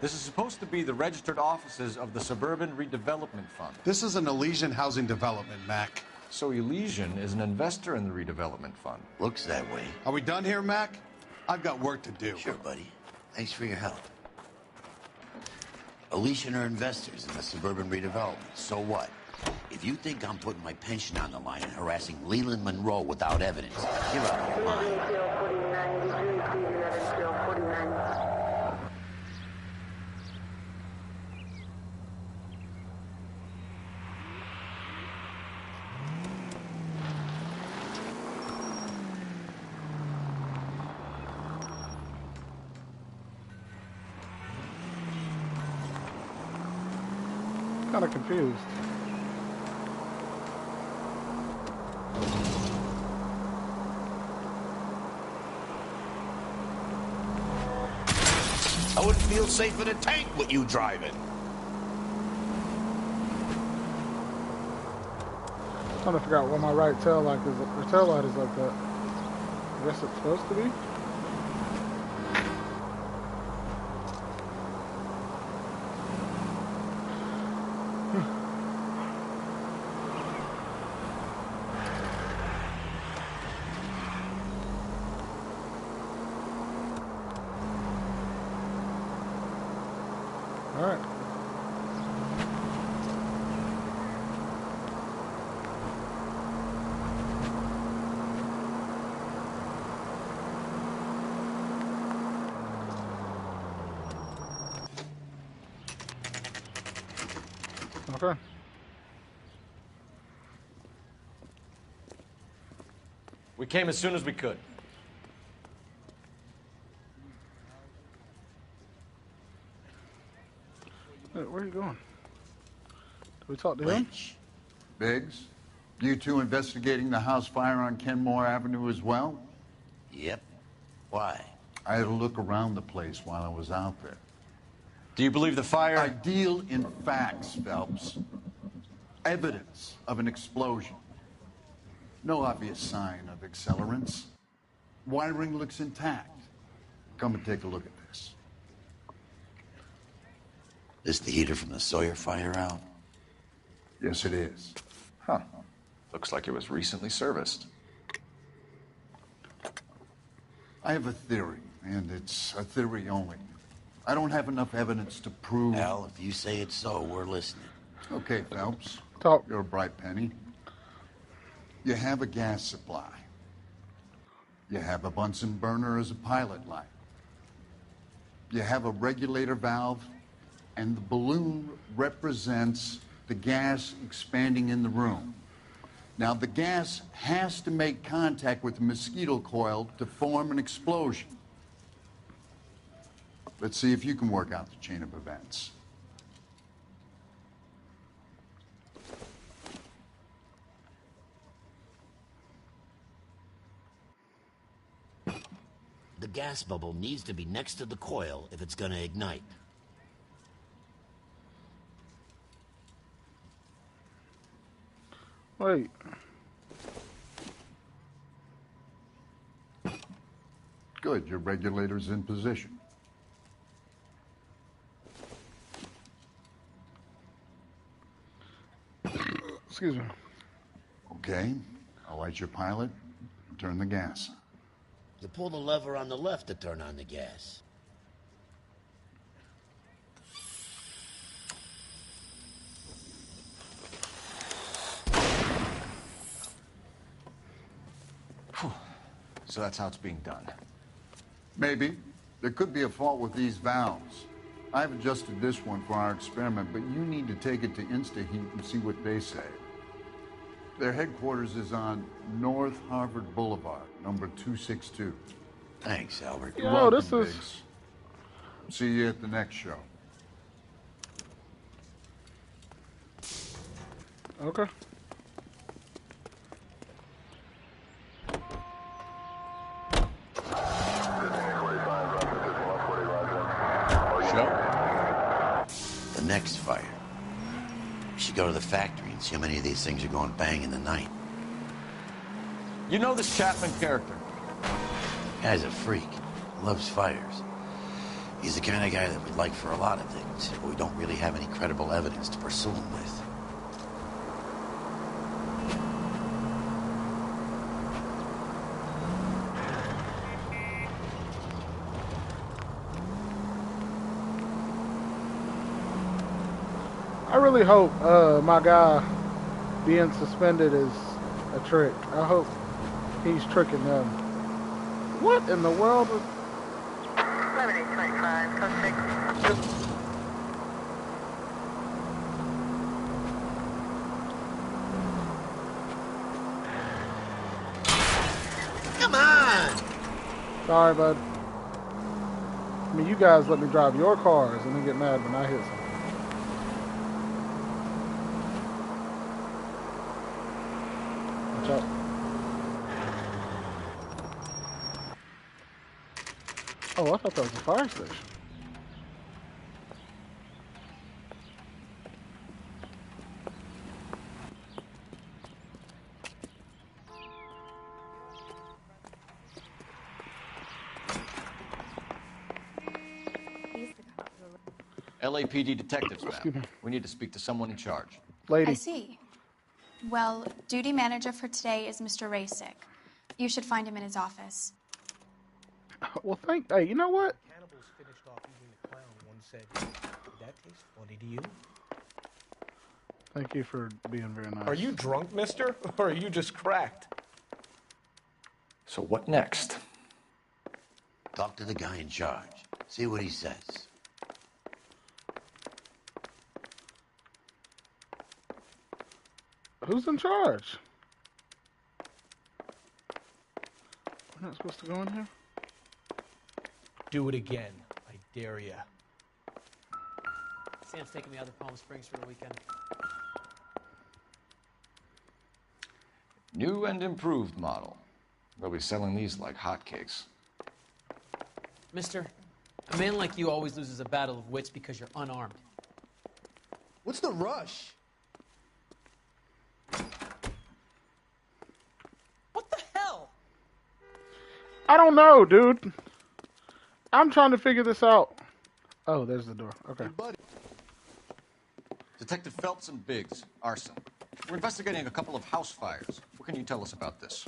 This is supposed to be the registered offices of the Suburban Redevelopment Fund. This is an Elysian housing development, Mac. So Elysian is an investor in the redevelopment fund. Looks that way. Are we done here, Mac? I've got work to do. Sure, buddy. Thanks for your help. Elysian are investors in the Suburban Redevelopment. So what? If you think I'm putting my pension on the line and harassing Leland Monroe without evidence, you're out of your mind. Kind of confused. I wouldn't feel safe in a tank with you driving. I'm trying to figure out why my right tail light is like that. I guess it's supposed to be. All right. Okay. We came as soon as we could. Wait, where are you going? Did we talk to him? Lynch. Biggs, you two investigating the house fire on Kenmore Avenue as well? Yep. Why? I had a look around the place while I was out there. Do you believe the fire? I deal in facts, Phelps. Evidence of an explosion. No obvious sign of accelerants. Wiring looks intact. Come and take a look at this. This the heater from the Sawyer fire out? Yes, it is. Huh. Looks like it was recently serviced. I have a theory, and it's a theory only. I don't have enough evidence to prove... Al, if you say it's so, we're listening. Okay, Phelps. Talk. You're a bright penny. You have a gas supply. You have a Bunsen burner as a pilot light. You have a regulator valve, and the balloon represents the gas expanding in the room. Now, the gas has to make contact with the mosquito coil to form an explosion. Let's see if you can work out the chain of events. The gas bubble needs to be next to the coil if it's gonna ignite. Wait. Good, your regulator's in position. Excuse me. Okay, I'll light your pilot and turn the gas on. You pull the lever on the left to turn on the gas. So that's how it's being done. Maybe. There could be a fault with these valves. I've adjusted this one for our experiment, but you need to take it to InstaHeat and see what they say. Their headquarters is on North Harvard Boulevard, number 262. Thanks, Albert. You're Yo, welcome, this is... Biggs. See you at the next show. Okay. Show? The next fire. We should go to the factory and see how many of these things are going bang in the night. You know this Chapman character? Guy's a freak. Loves fires. He's the kind of guy that we'd like for a lot of things, but we don't really have any credible evidence to pursue him with. I really hope my guy being suspended is a trick. I hope he's tricking them. What in the world? 7825, code 6. Come on! Sorry, bud. I mean, you guys let me drive your cars and then get mad when I hit something. Watch out. Oh, I thought that was a fire station. L.A.P.D. detectives, Excuse ma'am. me. We need to speak to someone in charge. Lady. I see. Well, duty manager for today is Mr. Rasick. You should find him in his office. Well, hey, you know what? Cannibals finished off eating the clown. One said, "Did that taste funny to you?" Thank you for being very nice. Are you drunk, mister? Or are you just cracked? So what next? Talk to the guy in charge. See what he says. Who's in charge? We're not supposed to go in here? Do it again. I dare ya. Sam's taking me out to Palm Springs for the weekend. New and improved model. They'll be selling these like hotcakes. Mister, a man like you always loses a battle of wits because you're unarmed. What's the rush? What the hell? I don't know, dude. I'm trying to figure this out. Oh, there's the door. Okay. Detective Phelps and Biggs, arson. We're investigating a couple of house fires. What can you tell us about this?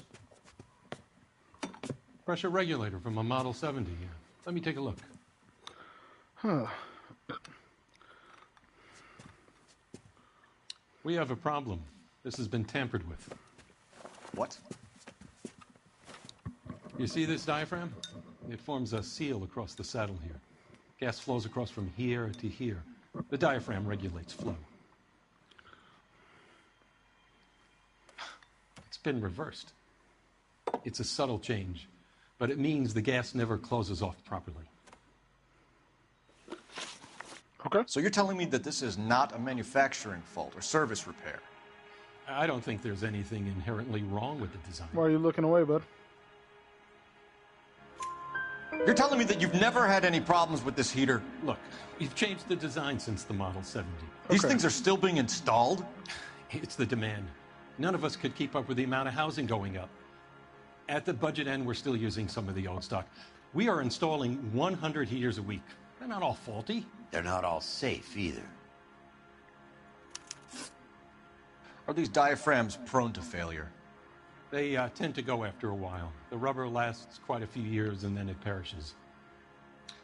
Pressure regulator from a Model 70. Let me take a look. Huh. We have a problem. This has been tampered with. What? You see this diaphragm? It forms a seal across the saddle here. Gas flows across from here to here. The diaphragm regulates flow. It's been reversed. It's a subtle change, but it means the gas never closes off properly. Okay. So you're telling me that this is not a manufacturing fault or service repair? I don't think there's anything inherently wrong with the design. Why are you looking away, bud? You're telling me that you've never had any problems with this heater? Look, we've changed the design since the Model 70. These things are still being installed? It's the demand. None of us could keep up with the amount of housing going up. At the budget end, we're still using some of the old stock. We are installing 100 heaters a week. They're not all faulty. They're not all safe either. Are these diaphragms prone to failure? They tend to go after a while. The rubber lasts quite a few years and then it perishes.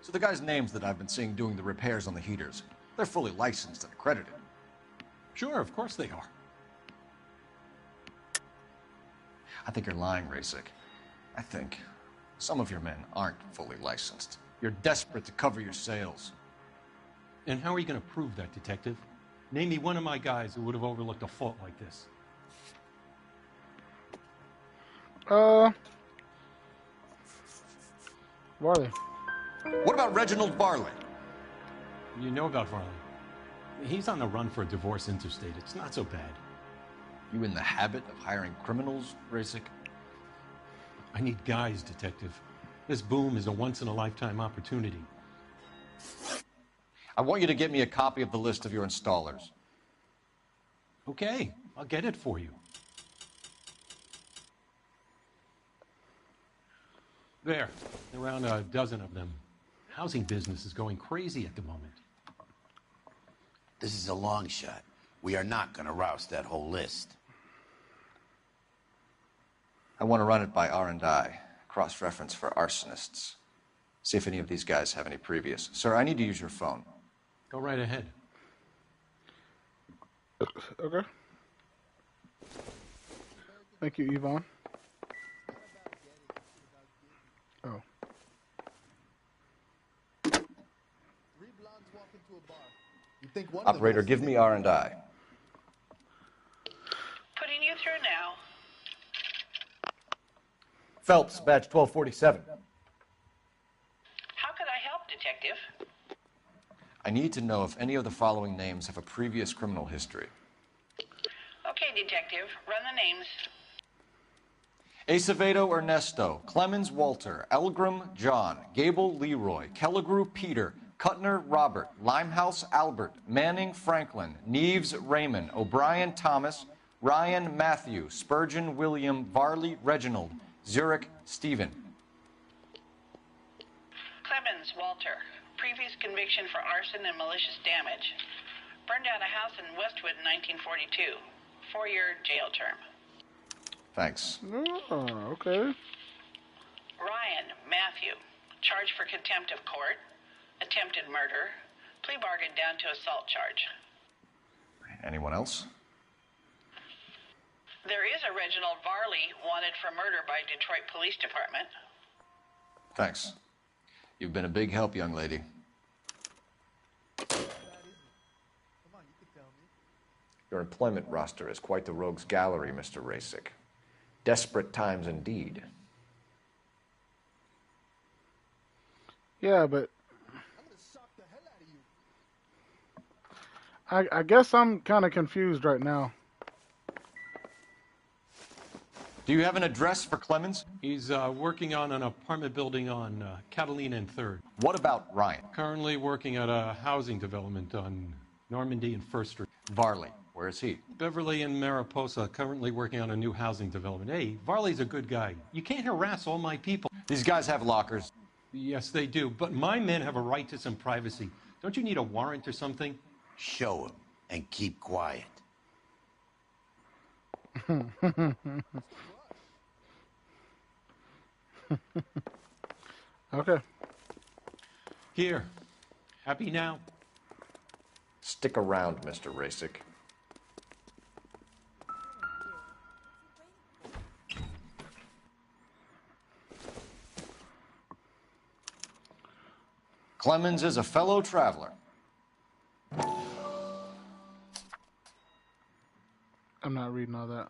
So the guys' names that I've been seeing doing the repairs on the heaters, they're fully licensed and accredited. Sure, of course they are. I think you're lying, Rasick. I think some of your men aren't fully licensed. You're desperate to cover your sales. And how are you going to prove that, Detective? Name me one of my guys who would have overlooked a fault like this. Varley. What about Reginald Varley? You know about Varley. He's on the run for a divorce interstate. It's not so bad. You in the habit of hiring criminals, Rasic? I need guys, Detective. This boom is a once-in-a-lifetime opportunity. I want you to get me a copy of the list of your installers. Okay, I'll get it for you. There, around a dozen of them. Housing business is going crazy at the moment. This is a long shot. We are not going to rouse that whole list. I want to run it by R&I, cross-reference for arsonists. See if any of these guys have any previous. Sir, I need to use your phone. Go right ahead. Okay. Thank you, Yvonne. Oh. Operator, give me R&I. Putting you through now. Phelps, badge 1247. How could I help, Detective? I need to know if any of the following names have a previous criminal history. Okay, Detective, run the names. Acevedo Ernesto, Clemens Walter, Elgram John, Gable Leroy, Kelligrew Peter, Cutner Robert, Limehouse Albert, Manning Franklin, Neves Raymond, O'Brien Thomas, Ryan Matthew, Spurgeon William, Varley Reginald, Zurich Stephen. Clemens Walter, previous conviction for arson and malicious damage. Burned down a house in Westwood in 1942. 4-year jail term. Thanks. Oh, okay. Ryan Matthew, charged for contempt of court, attempted murder, plea bargain down to assault charge. Anyone else? There is a Reginald Varley wanted for murder by Detroit Police Department. Thanks. You've been a big help, young lady. Your employment roster is quite the rogues gallery, Mr. Rasic. Desperate times indeed. Yeah, but I guess I'm kind of confused right now. Do you have an address for Clemens? He's working on an apartment building on Catalina and 3rd. What about Ryan? Currently working at a housing development on Normandy and 1st Street. Varley, where is he? Beverly and Mariposa, currently working on a new housing development. Hey, Varley's a good guy. You can't harass all my people. These guys have lockers. Yes, they do, but my men have a right to some privacy. Don't you need a warrant or something? Show him and keep quiet. Okay. Here. Happy now? Stick around, Mr. Rasic. Clemens is a fellow traveler. I'm not reading all that.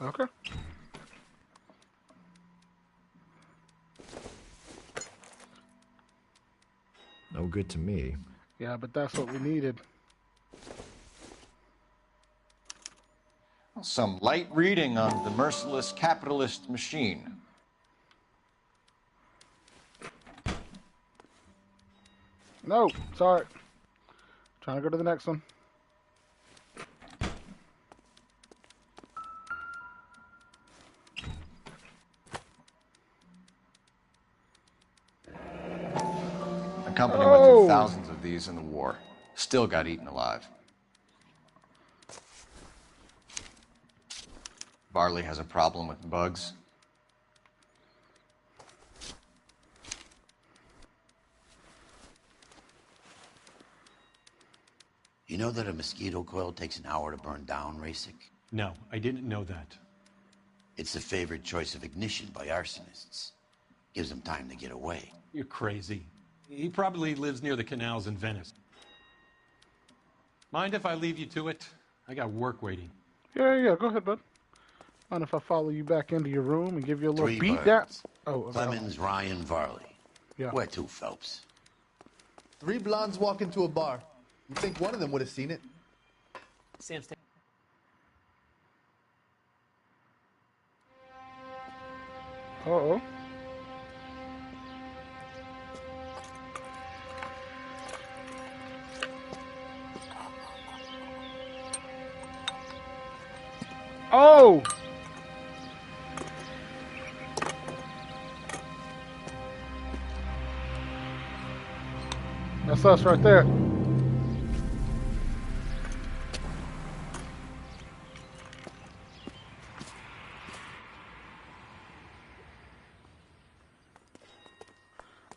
Okay. No good to me. Yeah, but that's what we needed. Some light reading on the merciless capitalist machine. No, sorry. Trying to go to the next one. The company went through thousands of these in the war. Still got eaten alive. Varley has a problem with bugs. You know that a mosquito coil takes an hour to burn down, Rasic? No, I didn't know that. It's the favorite choice of ignition by arsonists. Gives them time to get away. You're crazy. He probably lives near the canals in Venice. Mind if I leave you to it? I got work waiting. Yeah, go ahead, bud. Mind if I follow you back into your room and give you a little 3 beat down? birds. Oh, Clemens, Ryan, Varley. Yeah. Where to, Phelps? 3 blondes walk into a bar. You think one of them would have seen it? Sam's taking. Uh-oh. Oh! That's us right there.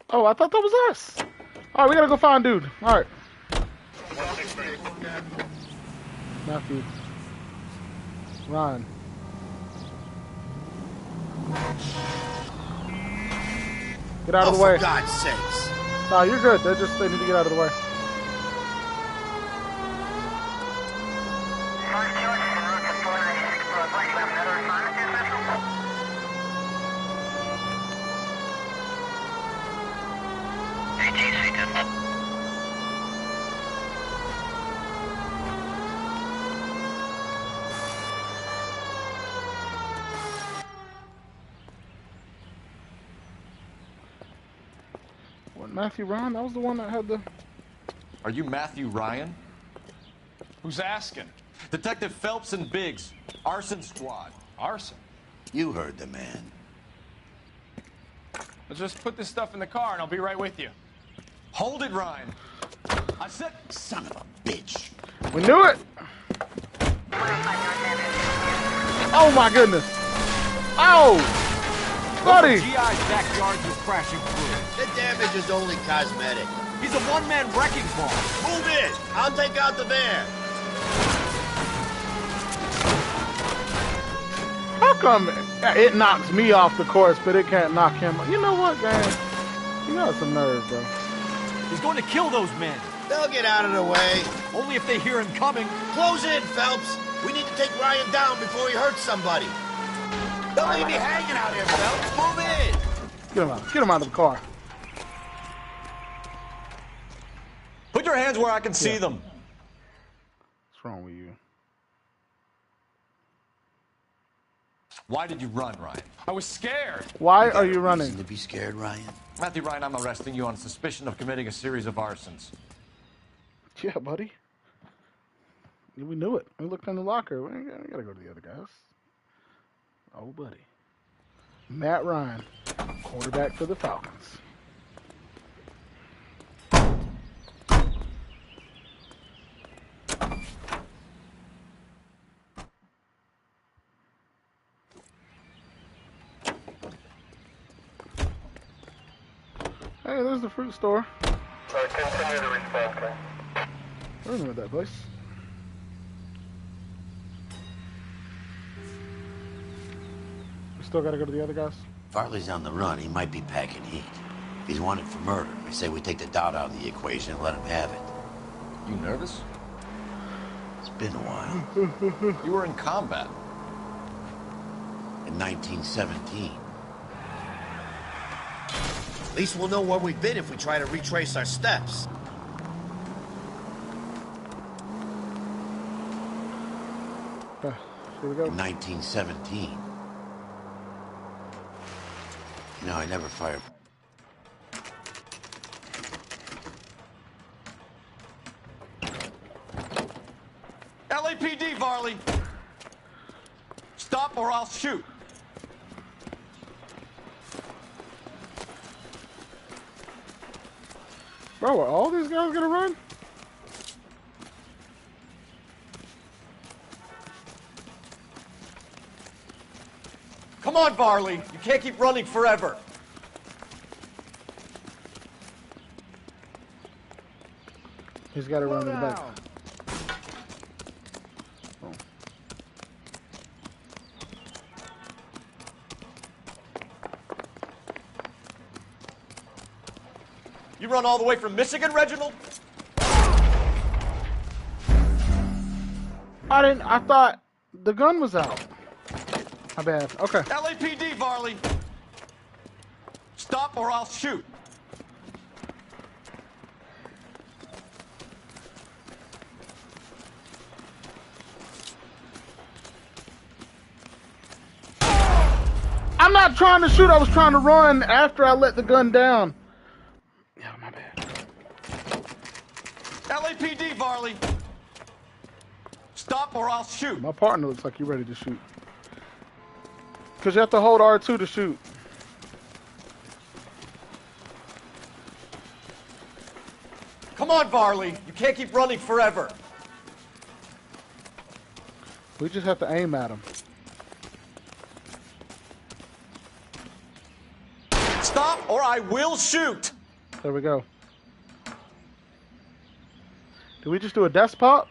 Oh, I thought that was us. All right, we gotta go find dude. All right. Matthew. Ryan. Get out of the way. For God's sakes. No, you're good. They need to get out of the way. What, Matthew Ryan? That was the one that had the... Are you Matthew Ryan? Who's asking? Detective Phelps and Biggs. Arson squad. Arson? You heard the man. Let's just put this stuff in the car and I'll be right with you. Hold it, Ryan. I said, son of a bitch. We knew it! Oh my goodness! Oh! Buddy! GI's backyard was crashing through. The damage is only cosmetic. He's a one-man wrecking ball. Move in! I'll take out the van. How come it knocks me off the course, but it can't knock him? You know what, gang? You got some nerve, bro. He's going to kill those men. They'll get out of the way. Only if they hear him coming. Close in, Phelps. We need to take Ryan down before he hurts somebody. Don't leave me hanging out here, Phelps. Move in. Get him out. Get him out of the car. Put your hands where I can see them. What's wrong with you? Why did you run, Ryan? I was scared. Why are you running? To be scared, Ryan? Matthew Ryan, I'm arresting you on suspicion of committing a series of arsons. Yeah, buddy. We knew it. We looked in the locker. We gotta go to the other guys. Oh, buddy. Matt Ryan, quarterback for the Falcons. Hey, there's the fruit store. Continue the response, okay? I remember that place. We still gotta go to the other guys? Farley's on the run. He might be packing heat. If he's wanted for murder, I say we take the doubt out of the equation and let him have it. You nervous? It's been a while. You were in combat. In 1917. At least we'll know where we've been if we try to retrace our steps. Here we go. In 1917. You know, I never fired. L.A.T.B, Varley. Stop or I'll shoot. Bro, are all these guys gonna run? Come on, Varley. You can't keep running forever. He's gotta run to the back. You run all the way from Michigan, Reginald? I thought the gun was out. My bad. Okay. L.A.T.B, Varley. Stop or I'll shoot. I'm not trying to shoot. I was trying to run after I let the gun down. Yeah, my bad. L.A.T.B, Varley. Stop or I'll shoot. My partner looks like you're ready to shoot. Because you have to hold R2 to shoot. Come on, Varley. You can't keep running forever. We just have to aim at him. Stop or I will shoot. There we go. Did we just do a desk pop?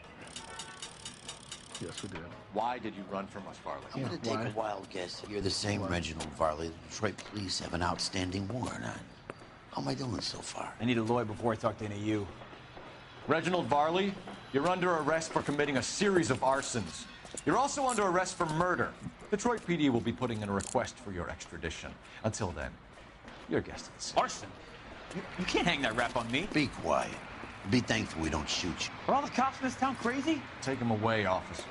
Yes, we did. Why did you run from us, Varley? I'm gonna take a wild guess that you're the same Reginald Varley the Detroit police have an outstanding warrant on. How am I doing so far? I need a lawyer before I talk to any of you. Reginald Varley, you're under arrest for committing a series of arsons. You're also under arrest for murder. Detroit PD will be putting in a request for your extradition. Until then, you're a guest of the scene. Arson? You can't hang that rap on me. Be quiet. Be thankful we don't shoot you. Are all the cops in this town crazy? Take him away, officer.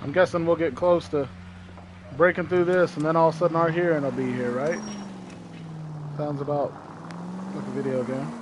I'm guessing we'll get close to breaking through this, and then all of a sudden our hearing will be here, right? Sounds about like a video game.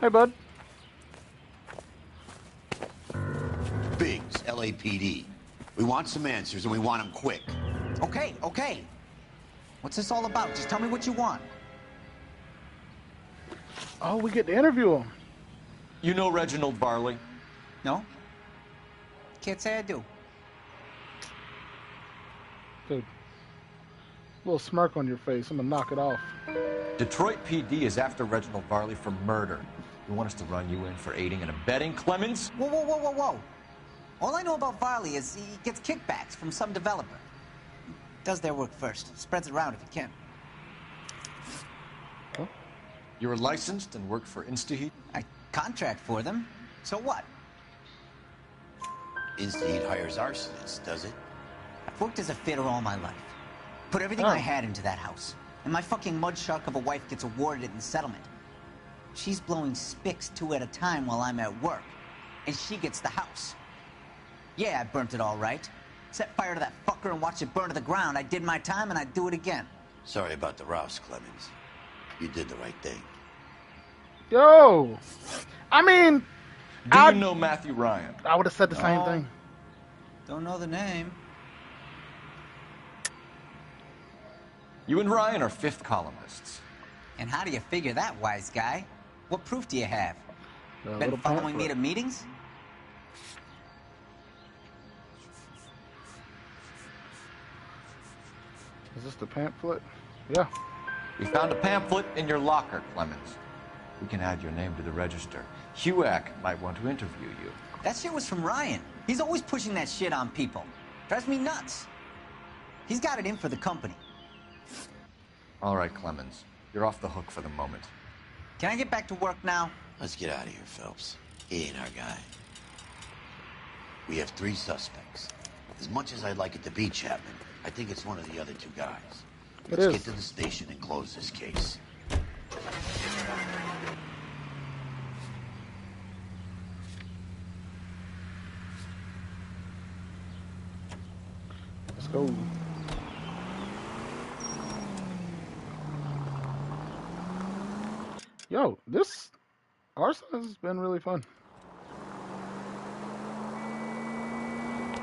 Hey, bud. Biggs, L.A.T.B. We want some answers, and we want them quick. Okay, okay. What's this all about? Just tell me what you want. Oh, we get to interview him. You know Reginald Varley? No? Can't say I do. Dude. Little smirk on your face. I'm gonna knock it off. Detroit PD is after Reginald Varley for murder. You want us to run you in for aiding and abetting, Clemens? Whoa, whoa, whoa, whoa, whoa. All I know about Varley is he gets kickbacks from some developer. Does their work first. Spreads it around if he can. Huh? You're licensed and work for InstaHeat? I contract for them. So what? InstaHeat hires arsonists, does it? I've worked as a fitter all my life. Put everything I had into that house. And my fucking mudshark of a wife gets awarded it in settlement. She's blowing spics 2 at a time while I'm at work. And she gets the house. Yeah, I burnt it all right. Set fire to that fucker and watched it burn to the ground. I did my time and I'd do it again. Sorry about the rouse, Clemens. You did the right thing. Yo! I mean... Do you know Matthew Ryan? I would have said the same thing. Don't know the name. You and Ryan are fifth columnists. And how do you figure that, wise guy? What proof do you have? Been following me to meetings? Is this the pamphlet? Yeah. We found a pamphlet in your locker, Clemens. We can add your name to the register. HUAC might want to interview you. That shit was from Ryan. He's always pushing that shit on people. Drives me nuts. He's got it in for the company. All right, Clemens. You're off the hook for the moment. Can I get back to work now? Let's get out of here, Phelps. He ain't our guy. We have 3 suspects. As much as I'd like it to be Chapman, I think it's one of the other 2 guys. Let's get to the station and close this case. go. Yo, this arson has been really fun.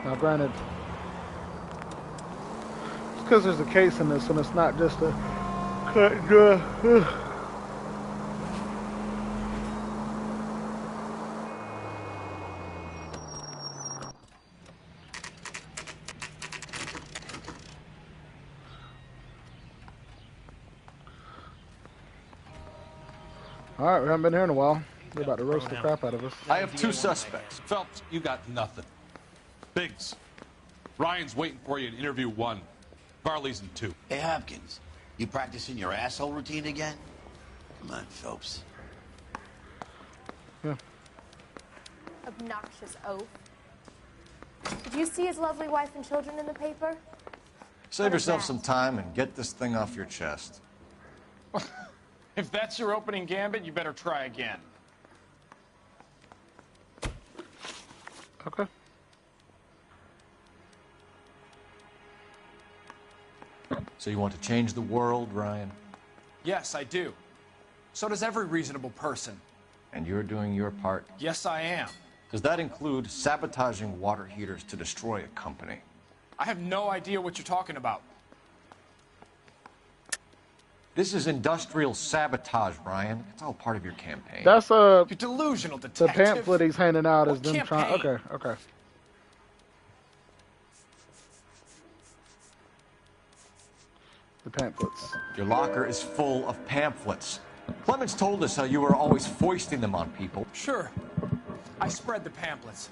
Now, granted, it's because there's a case in this one. It's not just a cut and dry. All right, we haven't been here in a while. They're about to roast the crap out of us. I have two suspects. Phelps, you got nothing. Biggs, Ryan's waiting for you in interview 1. Varley's in 2. Hey, Hopkins, you practicing your asshole routine again? Come on, Phelps. Yeah. Obnoxious oaf. Did you see his lovely wife and children in the paper? Save yourself some time and get this thing off your chest. If that's your opening gambit, you better try again. Okay. So you want to change the world, Ryan? Yes, I do. So does every reasonable person. And you're doing your part? Yes, I am. Does that include sabotaging water heaters to destroy a company? I have no idea what you're talking about. This is industrial sabotage, Ryan. It's all part of your campaign. That's You're delusional, the detective. pamphlet he's handing out is What them trying. campaign? Okay. The pamphlets. Your locker is full of pamphlets. Clemens told us how you were always foisting them on people. Sure. I spread the pamphlets.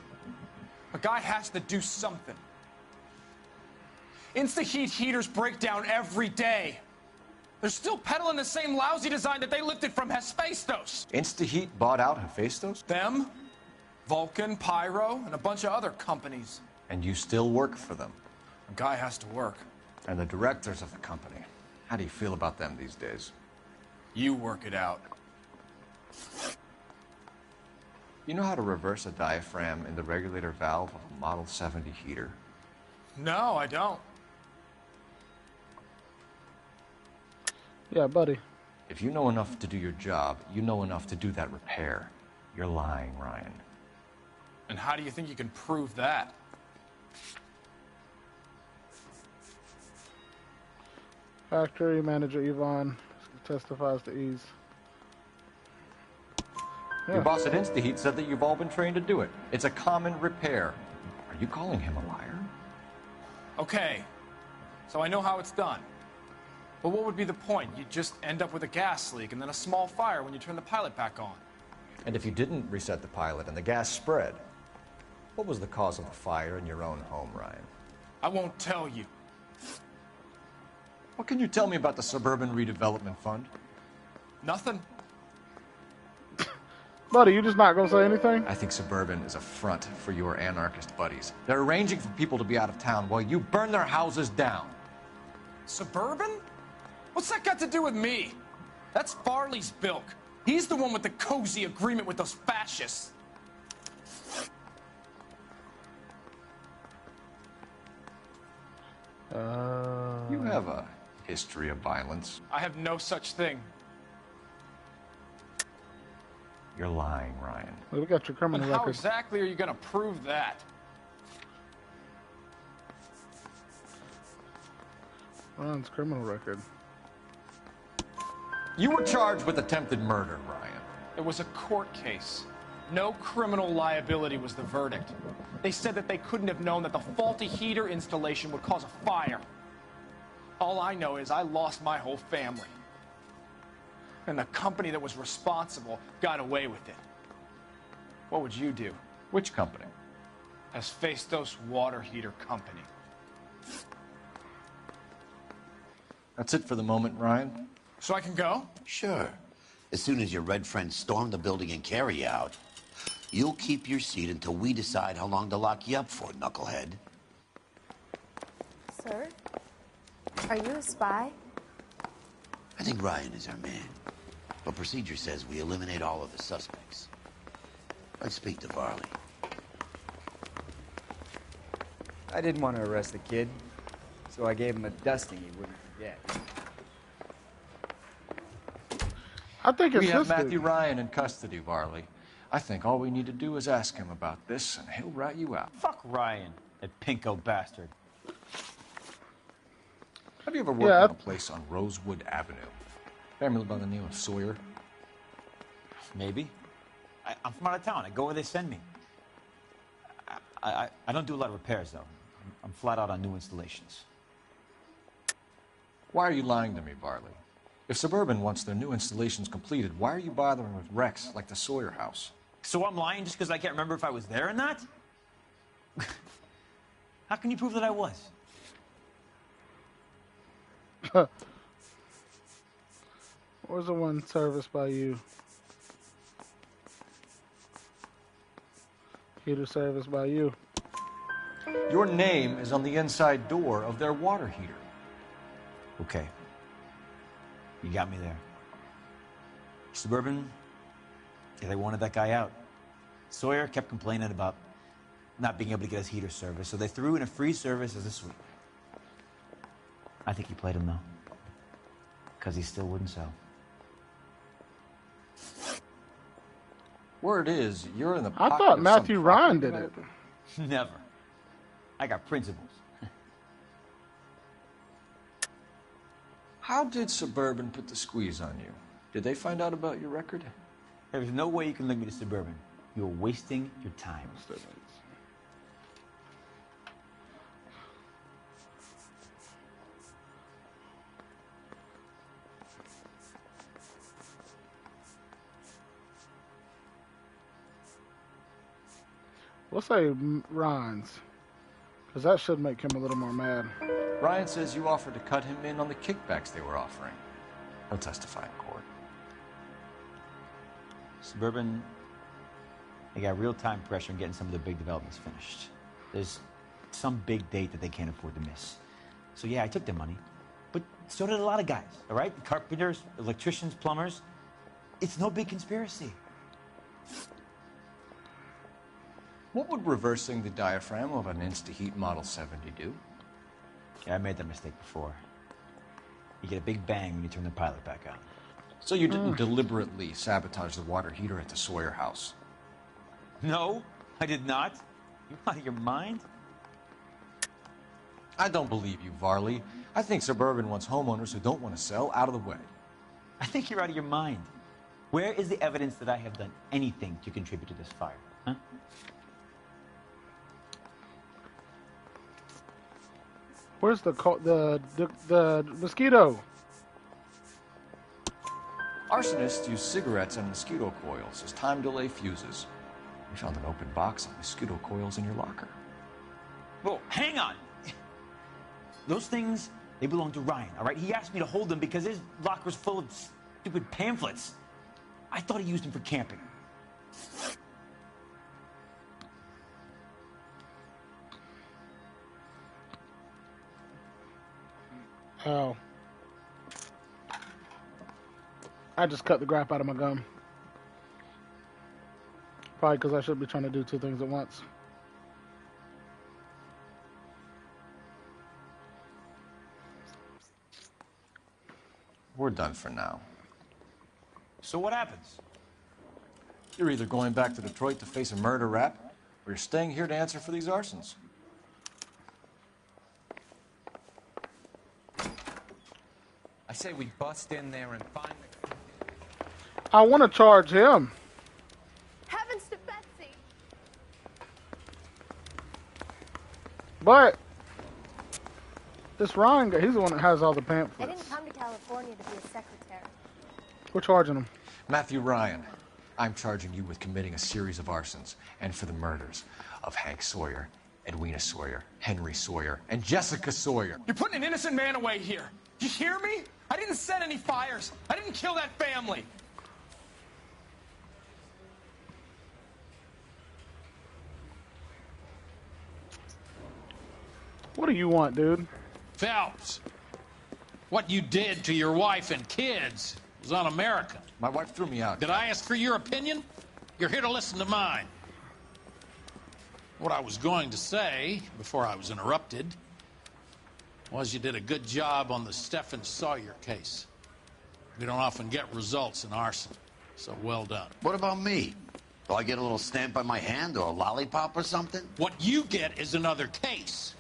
A guy has to do something. Insta-heat heaters break down every day. They're still peddling the same lousy design that they lifted from Hephaestus. Instaheat bought out Hephaestus? Them, Vulcan, Pyro, and a bunch of other companies. And you still work for them. A guy has to work. And the directors of the company. How do you feel about them these days? You work it out. You know how to reverse a diaphragm in the regulator valve of a Model 70 heater? No, I don't. Yeah, buddy. If you know enough to do your job, you know enough to do that repair. You're lying, Ryan. And how do you think you can prove that? Factory manager Yvonne testifies to ease. Your boss at Instaheat said that you've all been trained to do it. It's a common repair. Are you calling him a liar? Okay, so I know how it's done. But what would be the point? You'd just end up with a gas leak and then a small fire when you turn the pilot back on. And if you didn't reset the pilot and the gas spread, what was the cause of the fire in your own home, Ryan? I won't tell you. What can you tell me about the Suburban Redevelopment Fund? Nothing. Buddy, you just not gonna say anything? I think Suburban is a front for your anarchist buddies. They're arranging for people to be out of town while you burn their houses down. Suburban? What's that got to do with me? That's Farley's bilk. He's the one with the cozy agreement with those fascists. You have a history of violence. I have no such thing. You're lying, Ryan. Well, we got your criminal How record. exactly are you going to prove that? Ryan's criminal record. You were charged with attempted murder, Ryan. It was a court case. No criminal liability was the verdict. They said that they couldn't have known that the faulty heater installation would cause a fire. All I know is I lost my whole family. And the company that was responsible got away with it. What would you do? Which company? Hephaestus Water Heater Company. That's it for the moment, Ryan. So I can go? Sure. As soon as your red friends storm the building and carry you out, you'll keep your seat until we decide how long to lock you up for, knucklehead. Sir? Are you a spy? I think Ryan is our man. But procedure says we eliminate all of the suspects. Let's speak to Varley. I didn't want to arrest the kid. So I gave him a dusting he wouldn't forget. I think it's We have this Matthew dude. Ryan in custody, Varley. I think all we need to do is ask him about this, and he'll rat you out. Fuck Ryan, that pinko bastard. Have you ever worked on a place on Rosewood Avenue? Family by the name of Sawyer? Maybe. I'm from out of town. I go where they send me. I don't do a lot of repairs, though. I'm flat out on new installations. Why are you lying to me, Varley? If Suburban wants their new installations completed, why are you bothering with wrecks like the Sawyer house? So I'm lying just because I can't remember if I was there or not? How can you prove that I was? Where's the one serviced by you? Heater serviced by you. Your name is on the inside door of their water heater. Okay. You got me there. Suburban, yeah, they wanted that guy out. Sawyer kept complaining about not being able to get his heater service, so they threw in a free service as a sweep. I think he played him, though. Because he still wouldn't sell. Word is, you're in the I pocket thought of Matthew some Ryan property did it. Never. I got principles. How did Suburban put the squeeze on you? Did they find out about your record? There's no way you can link me to Suburban. You're wasting your time. We'll say Ryan's, because that should make him a little more mad. Ryan says you offered to cut him in on the kickbacks they were offering. He'll testify in court. Suburban, they got real-time pressure on getting some of the big developments finished. There's some big date that they can't afford to miss. So yeah, I took their money, but so did a lot of guys, all right? Carpenters, electricians, plumbers. It's no big conspiracy. What would reversing the diaphragm of an Insta-Heat Model 70 do? Yeah, I made that mistake before. You get a big bang when you turn the pilot back on. So you didn't deliberately sabotage the water heater at the Sawyer house? No, I did not. You out of your mind? I don't believe you, Varley. I think Suburban wants homeowners who don't want to sell out of the way. I think you're out of your mind. Where is the evidence that I have done anything to contribute to this fire, huh? Where's the mosquito? Arsonists use cigarettes and mosquito coils as time delay fuses. We found an open box of mosquito coils in your locker. Whoa, hang on. Those things, they belong to Ryan, all right? He asked me to hold them because his locker's full of stupid pamphlets. I thought he used them for camping. Oh. I just cut the crap out of my gum. Probably because I should be trying to do two things at once. We're done for now. So what happens? You're either going back to Detroit to face a murder rap, or you're staying here to answer for these arsons. I say we bust in there and find the... I want to charge him. Heavens to Betsy! But this Ryan guy, he's the one that has all the I pamphlets. didn't come to California to be a secretary. We're charging him. Matthew Ryan, I'm charging you with committing a series of arsons and for the murders of Hank Sawyer, Edwina Sawyer, Henry Sawyer, and Jessica Sawyer. You're putting an innocent man away here. You hear me? I didn't set any fires. I didn't kill that family. What do you want, dude? Phelps, what you did to your wife and kids was un-American. My wife threw me out. Did I ask for your opinion? You're here to listen to mine. What I was going to say, before I was interrupted, was you did a good job on the Stephen Sawyer case. We don't often get results in arson, so well done. What about me? Do I get a little stamp by my hand or a lollipop or something? What you get is another case.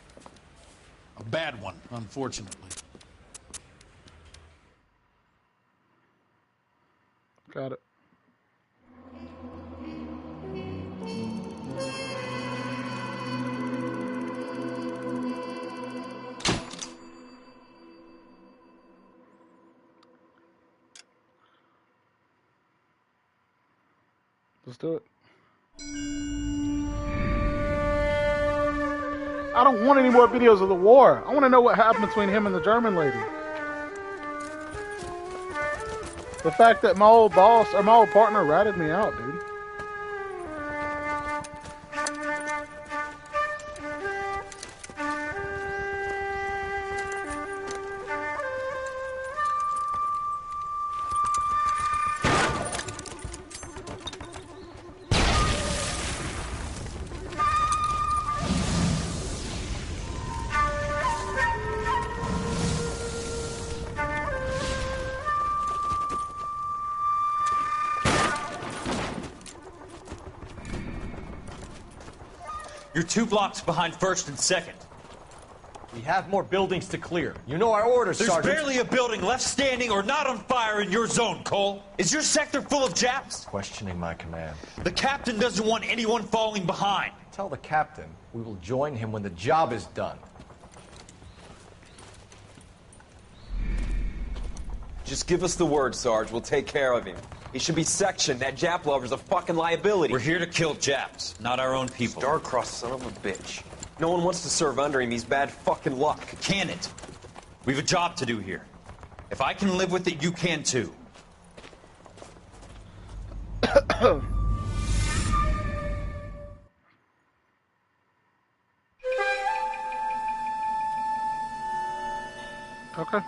A bad one, unfortunately. Got it. Let's do it. I don't want any more videos of the war. I want to know what happened between him and the German lady. The fact that my old boss or my old partner ratted me out, dude. You're 2 blocks behind 1st and 2nd. We have more buildings to clear. You know our orders, There's Sergeant. barely a building left standing or not on fire in your zone, Cole. Is your sector full of Japs? Questioning my command. The captain doesn't want anyone falling behind. Tell the captain we will join him when the job is done. Just give us the word, Sarge. We'll take care of him. He should be sectioned. That Jap lover's a fucking liability. We're here to kill Japs, not our own people. Star-crossed son of a bitch. No one wants to serve under him. He's bad fucking luck. Can it? We've a job to do here. If I can live with it, you can too. Okay.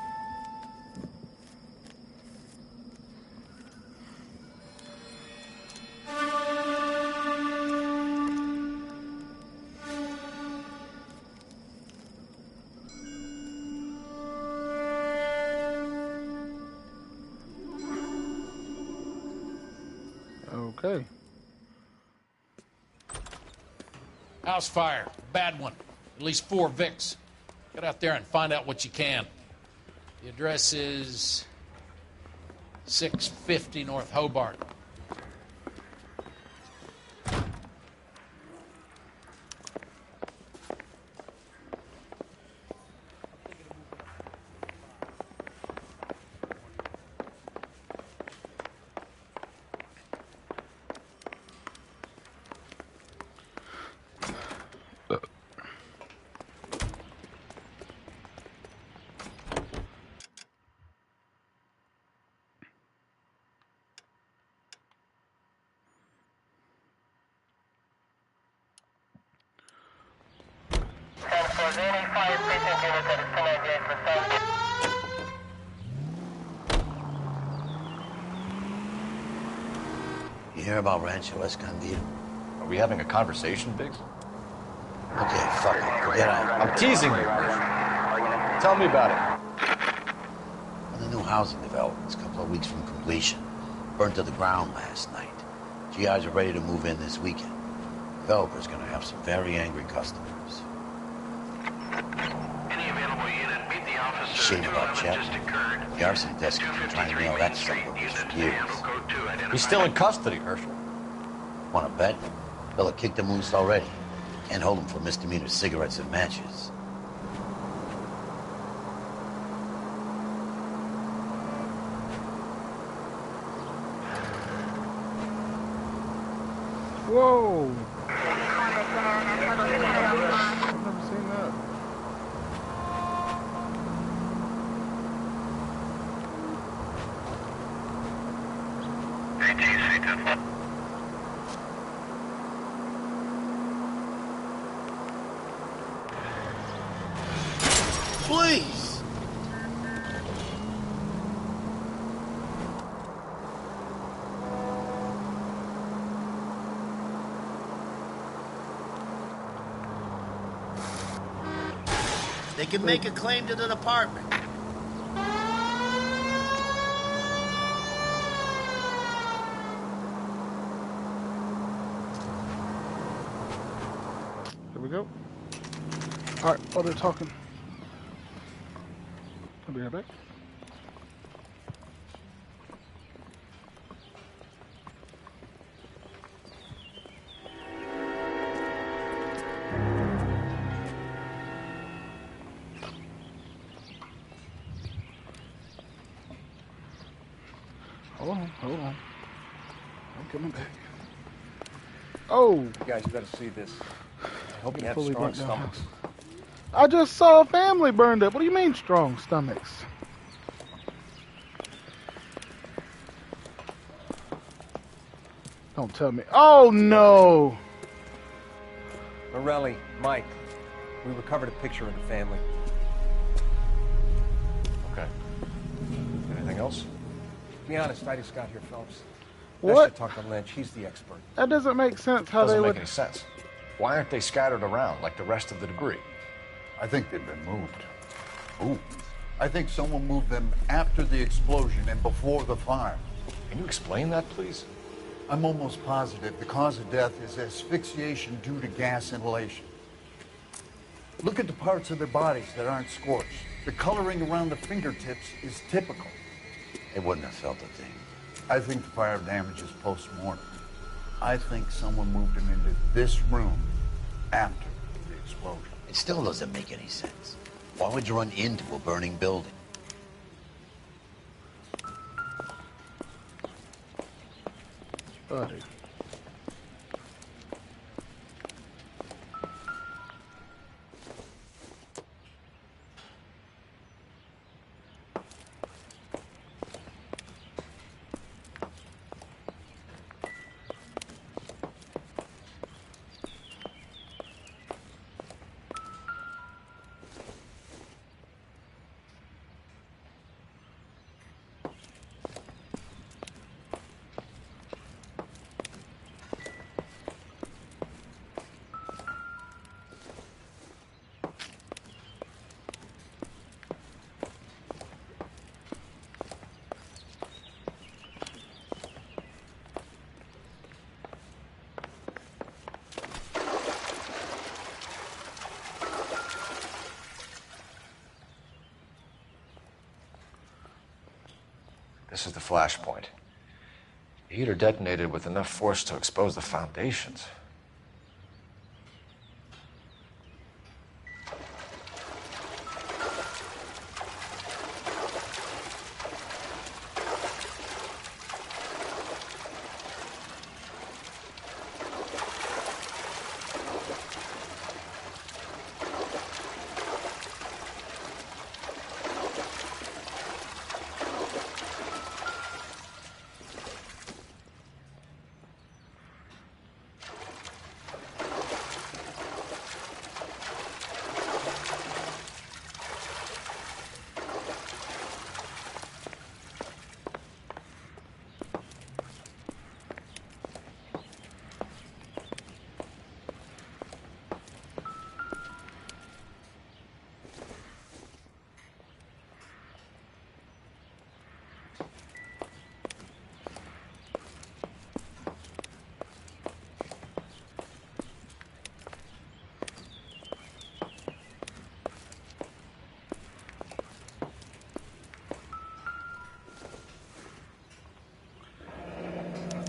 Okay. House fire. Bad one. At least 4 Vicks. Get out there and find out what you can. The address is 650 North Hobart. You hear about Rancho Escondido? Are we having a conversation, Biggs? Okay, fuck it. Forget out. I'm teasing you. Tell me about it. Well, the new housing development's a couple of weeks from completion. Burnt to the ground last night. GIs are ready to move in this weekend. Developer's gonna have some very angry customers. Any available unit, meet the officer. Shame about Chet. The arson desk has been trying to nail that son of a bitch for years. He's still in custody, Herschel. Wanna bet? Bella kicked him loose already. Can't hold him for misdemeanor cigarettes and matches. Whoa. I've never seen that. Please! They can make a claim to the department. Here we go. All right, oh, they're talking. I'll be right back. Hold on. I'm coming back. Oh! You guys, you gotta see this. I hope you have Fully strong burnt down stomachs. house. I just saw a family burned up. What do you mean strong stomachs? Don't tell me. Oh no! Morelli, Mike, we recovered a picture of the family. Okay. Anything else? To be honest, I just got here, Phelps. I What? should talk to Lynch. He's the expert. That doesn't make sense how Doesn't they make would... any sense. Why aren't they scattered around like the rest of the debris? I think they've been moved. Ooh. I think someone moved them after the explosion and before the fire. Can you explain that, please? I'm almost positive the cause of death is asphyxiation due to gas inhalation. Look at the parts of their bodies that aren't scorched. The coloring around the fingertips is typical. They wouldn't have felt a thing. I think the fire damage is post-mortem. I think someone moved them into this room after the explosion. It still doesn't make any sense. Why would you run into a burning building? Buddy. This is the flashpoint. The heater detonated with enough force to expose the foundations.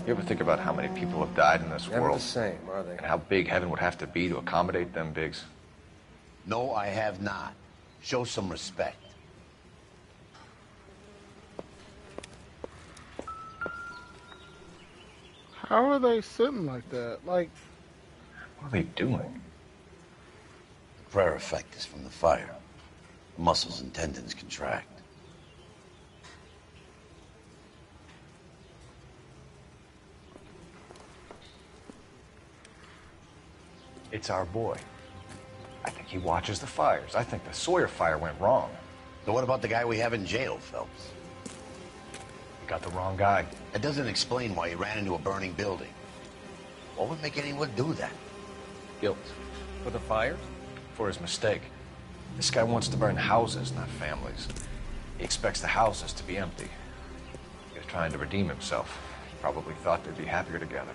You ever think about how many people have died in this Never world? the same, are they? And how big heaven would have to be to accommodate them bigs? No, I have not. Show some respect. How are they sitting like that? Like, what are they doing? The prayer effect is from the fire. The muscles and tendons contract. It's our boy. I think he watches the fires. I think the Sawyer fire went wrong. So what about the guy we have in jail, Phelps? Got the wrong guy. That doesn't explain why he ran into a burning building. What would make anyone do that? Guilt. For the fires? For his mistake. This guy wants to burn houses, not families. He expects the houses to be empty. He was trying to redeem himself. He probably thought they'd be happier together.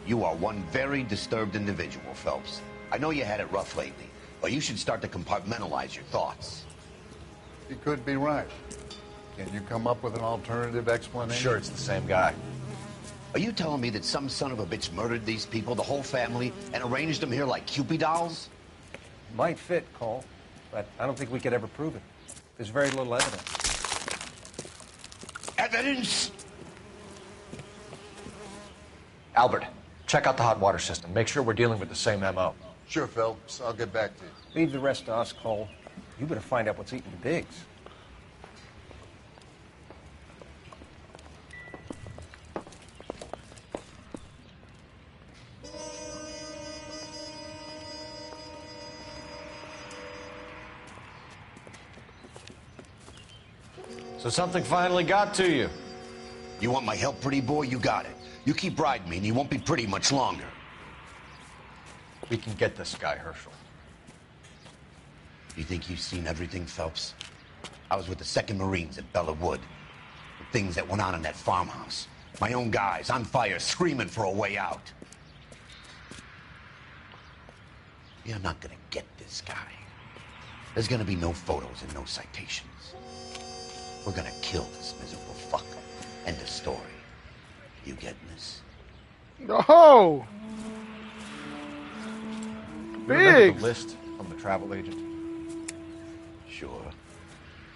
You are one very disturbed individual, Phelps. I know you had it rough lately, but you should start to compartmentalize your thoughts. He could be right. Can you come up with an alternative explanation? I'm sure it's the same guy. Are you telling me that some son of a bitch murdered these people, the whole family, and arranged them here like Cupid dolls? Might fit, Cole, but I don't think we could ever prove it. There's very little evidence. Evidence? Albert, check out the hot water system. Make sure we're dealing with the same MO. Sure, Phelps. I'll get back to you. Leave the rest to us, Cole. You better find out what's eating the Biggs. So something finally got to you. You want my help, pretty boy? You got it. You keep riding me, and you won't be pretty much longer. We can get this guy, Herschel. You think you've seen everything, Phelps? I was with the 2nd Marines at Bella Wood. The things that went on in that farmhouse. My own guys on fire, screaming for a way out. You're not gonna get this guy. There's gonna be no photos and no citations. We're gonna kill this miserable fuck. End of story. You getting this? Oh! Remember Biggs! the list from the travel agent? Sure.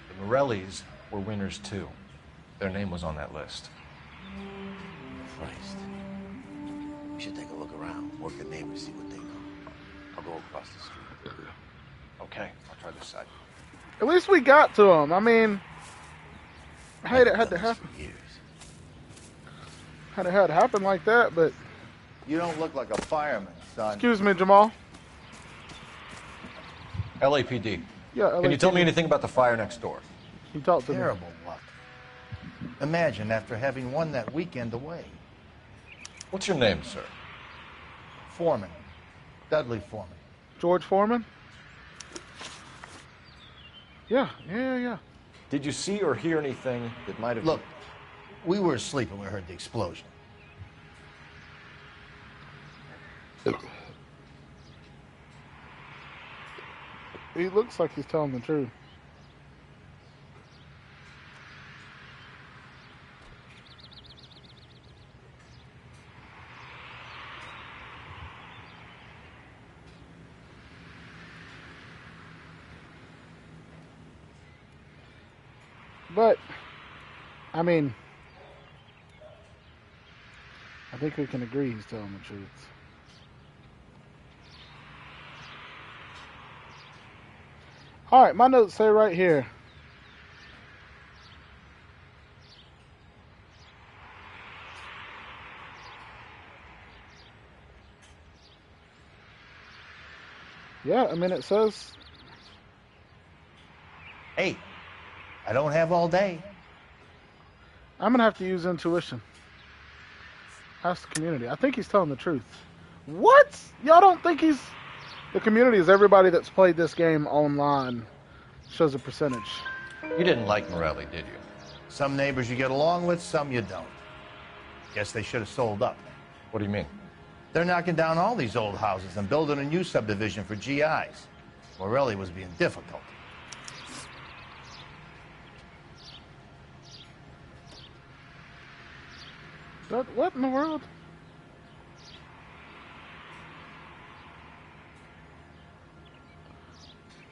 The Morellis were winners too. Their name was on that list. Christ. We should take a look around, work the neighbors, see what they know. I'll go across the street. Okay, I'll try this side. At least we got to him. I mean, I hate it had to happen. Had it had to happen like that, but... You don't look like a fireman, son. Excuse me, Jamal. L.A.P.D. Yeah, Can you tell me anything about the fire next door? You talked to me. Terrible luck. Imagine after having won that weekend away. What's your name, sir? Foreman. Dudley Foreman. George Foreman? Yeah. Did you see or hear anything that might have... Look, we were asleep when we heard the explosion. He looks like he's telling the truth. But, I mean, I think we can agree he's telling the truth. All right, my notes say right here. Yeah, I mean, it says... Hey, I don't have all day. I'm going to have to use intuition. Ask the community. I think he's telling the truth. What? Y'all don't think he's... The community is everybody that's played this game online. Shows a percentage. You didn't like Morelli, did you? Some neighbors you get along with, some you don't. Guess they should have sold up. What do you mean? They're knocking down all these old houses and building a new subdivision for GIs. Morelli was being difficult. What in the world?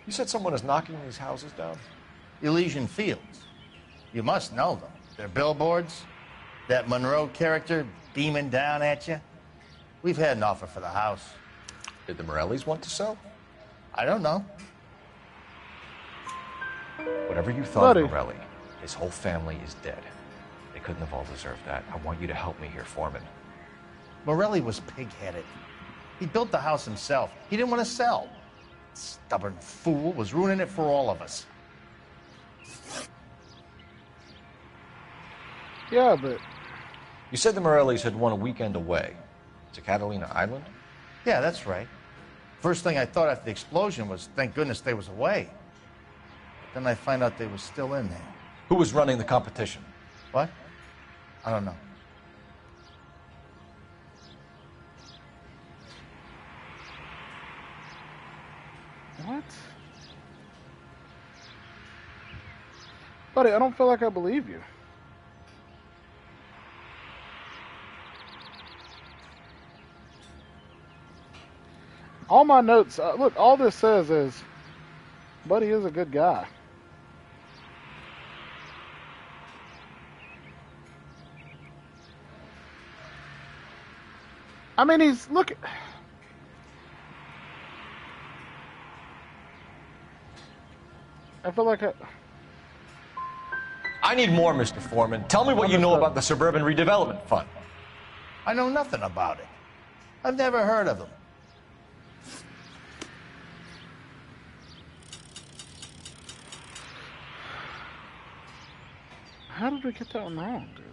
You said someone is knocking these houses down? Elysian Fields. You must know them. They're billboards. That Monroe character beaming down at you. We've had an offer for the house. Did the Morellis want to sell? I don't know. Whatever you thought of Morelli, his whole family is dead. They couldn't have all deserved that. I want you to help me here, Foreman. Morelli was pig-headed. He built the house himself. He didn't want to sell. Stubborn fool was ruining it for all of us. Yeah, but... You said the Morellis had won a weekend away to Catalina Island? Yeah, that's right. First thing I thought after the explosion was, thank goodness they was away. Then I find out they was still in there. Who was running the competition? What? I don't know. What? Buddy, I don't feel like I believe you. All my notes, look, all this says is, Buddy is a good guy. I mean, he's, look. I feel like I need more, Mr. Foreman. Tell me what you know about the Suburban Redevelopment Fund. I know nothing about it. I've never heard of them. How did we get that one wrong, dude?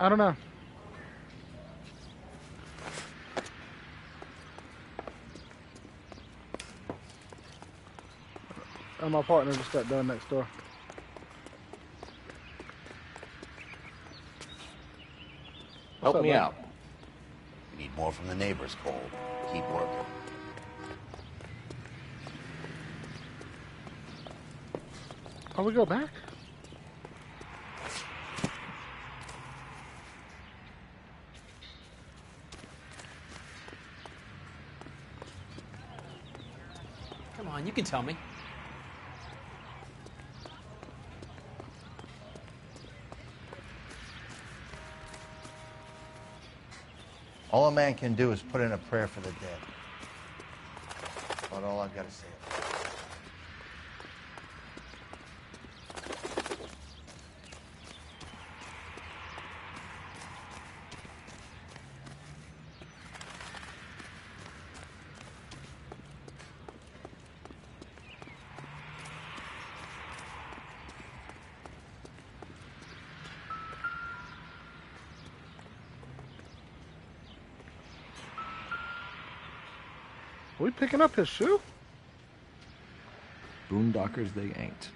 I don't know. And my partner just got done next door. Help me out. We need more from the neighbors, Cole. Keep working. Oh, we go back? Come on, you can tell me. All a man can do is put in a prayer for the dead. That's about all I've got to say. Are we picking up his shoe? Boondockers, they ain't.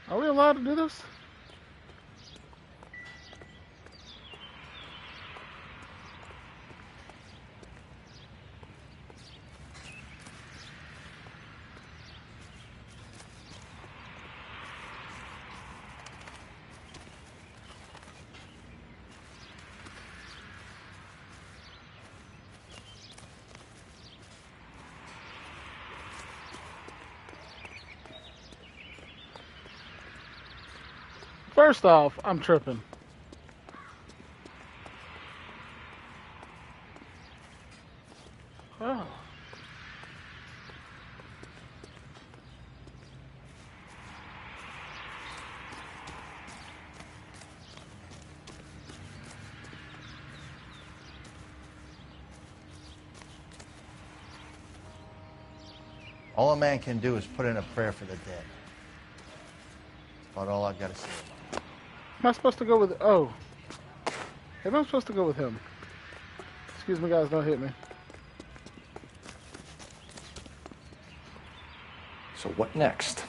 Are we allowed to do this? First off, I'm tripping. Oh. All a man can do is put in a prayer for the dead. That's about all I've got to say. Am I supposed to go with... Oh. Maybe I'm supposed to go with him. Excuse me, guys. Don't hit me. So what next?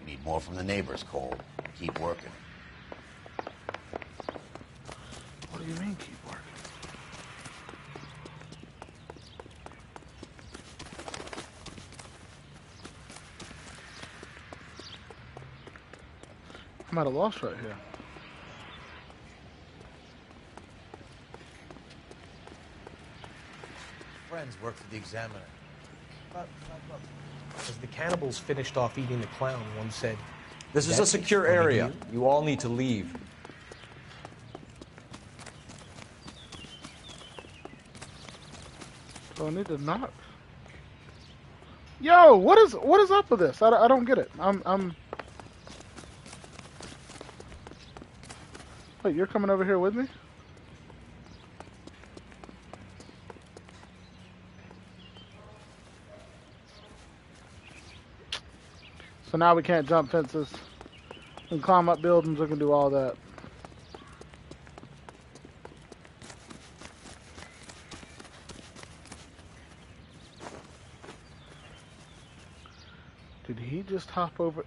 We need more from the neighbors, Cole. Keep working. What do you mean, keep working? I'm at a loss right here. Friends work for the Examiner. As the cannibals finished off eating the clown, one said, This is a secure area. You all need to leave. So I need to knock. Yo, what is up with this? I don't get it. I'm. Wait, you're coming over here with me? So now we can't jump fences. We can climb up buildings. We can do all that. Did he just hop over?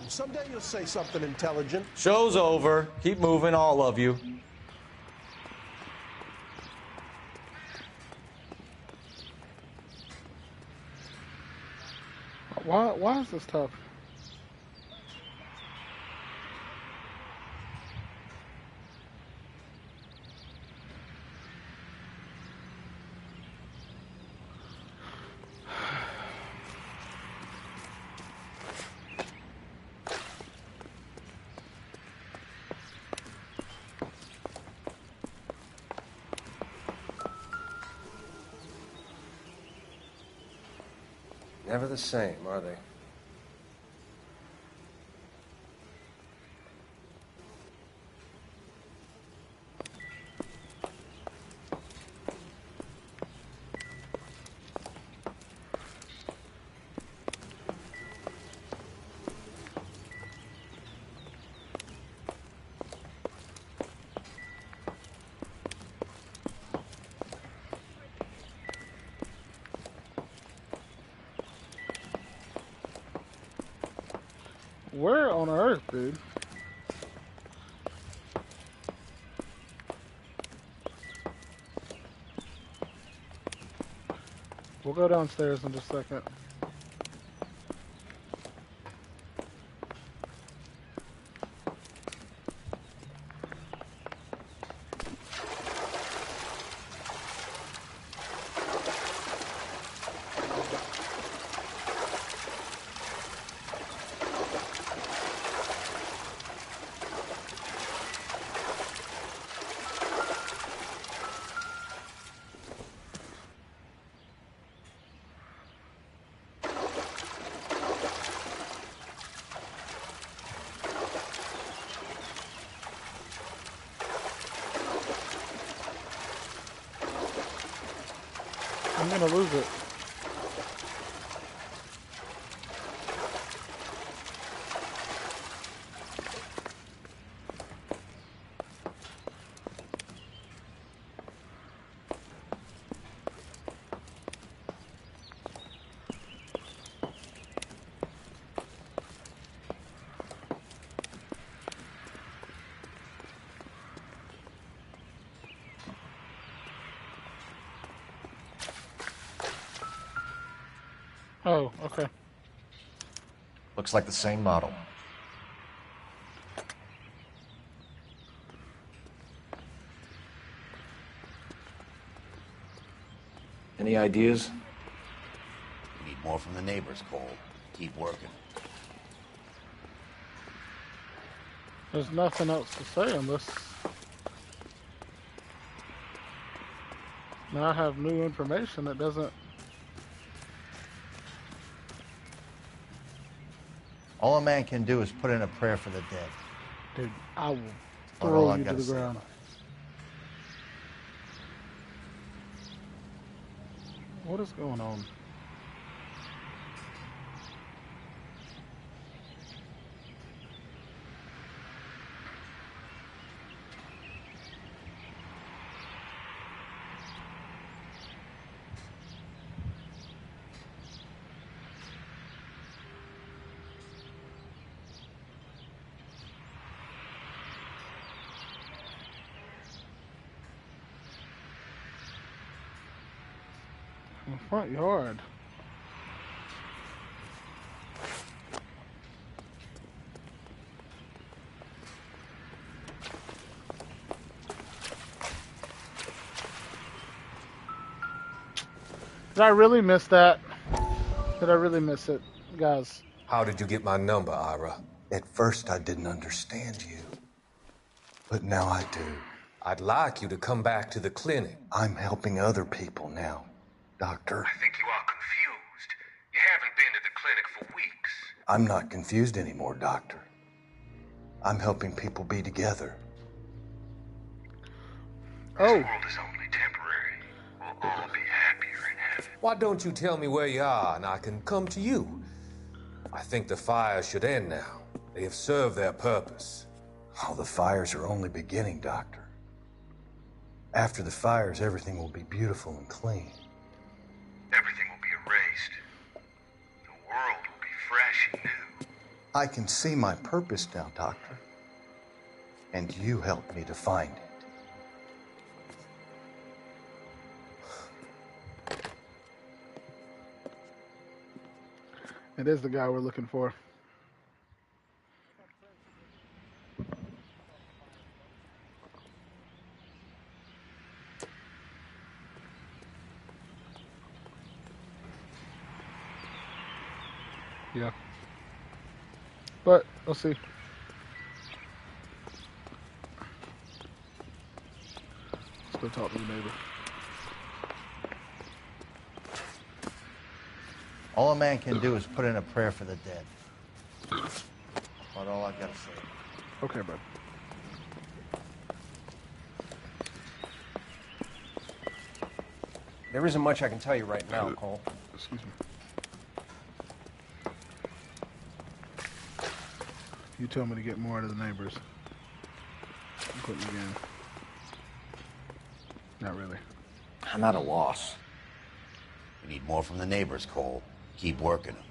Someday you'll say something intelligent. Show's over. Keep moving, all of you. Why is this tough? Never the same, are they? Where on earth, dude? We'll go downstairs in just a second. I'm gonna lose it. Oh, okay. Looks like the same model. Any ideas? Need more from the neighbors, Cole. Keep working. There's nothing else to say on this. Now I have new information that doesn't... All a man can do is put in a prayer for the dead. Dude, I will Or all throw I've you to gotta the say. ground. What is going on? The front yard. Did I really miss that? Did I really miss it, guys? How did you get my number, Ira? At first, I didn't understand you. But now I do. I'd like you to come back to the clinic. I'm helping other people now, Doctor. I think you are confused. You haven't been to the clinic for weeks. I'm not confused anymore, Doctor. I'm helping people be together. This world is only temporary. We'll all be happier in heaven. Why don't you tell me where you are and I can come to you? I think the fires should end now. They have served their purpose. Oh, the fires are only beginning, Doctor. After the fires, everything will be beautiful and clean. Everything will be erased. The world will be fresh and new. I can see my purpose now, Doctor. And you helped me to find it. It is the guy we're looking for. Yeah. But, we'll see. Let's go talk to the neighbor. All a man can do is put in a prayer for the dead. That's about all I gotta say. Okay, bud. There isn't much I can tell you right now, Cole. Excuse me. You tell me to get more out of the neighbors. I'm quitting again. Not really. I'm at a loss. We need more from the neighbors, Cole. Keep working them.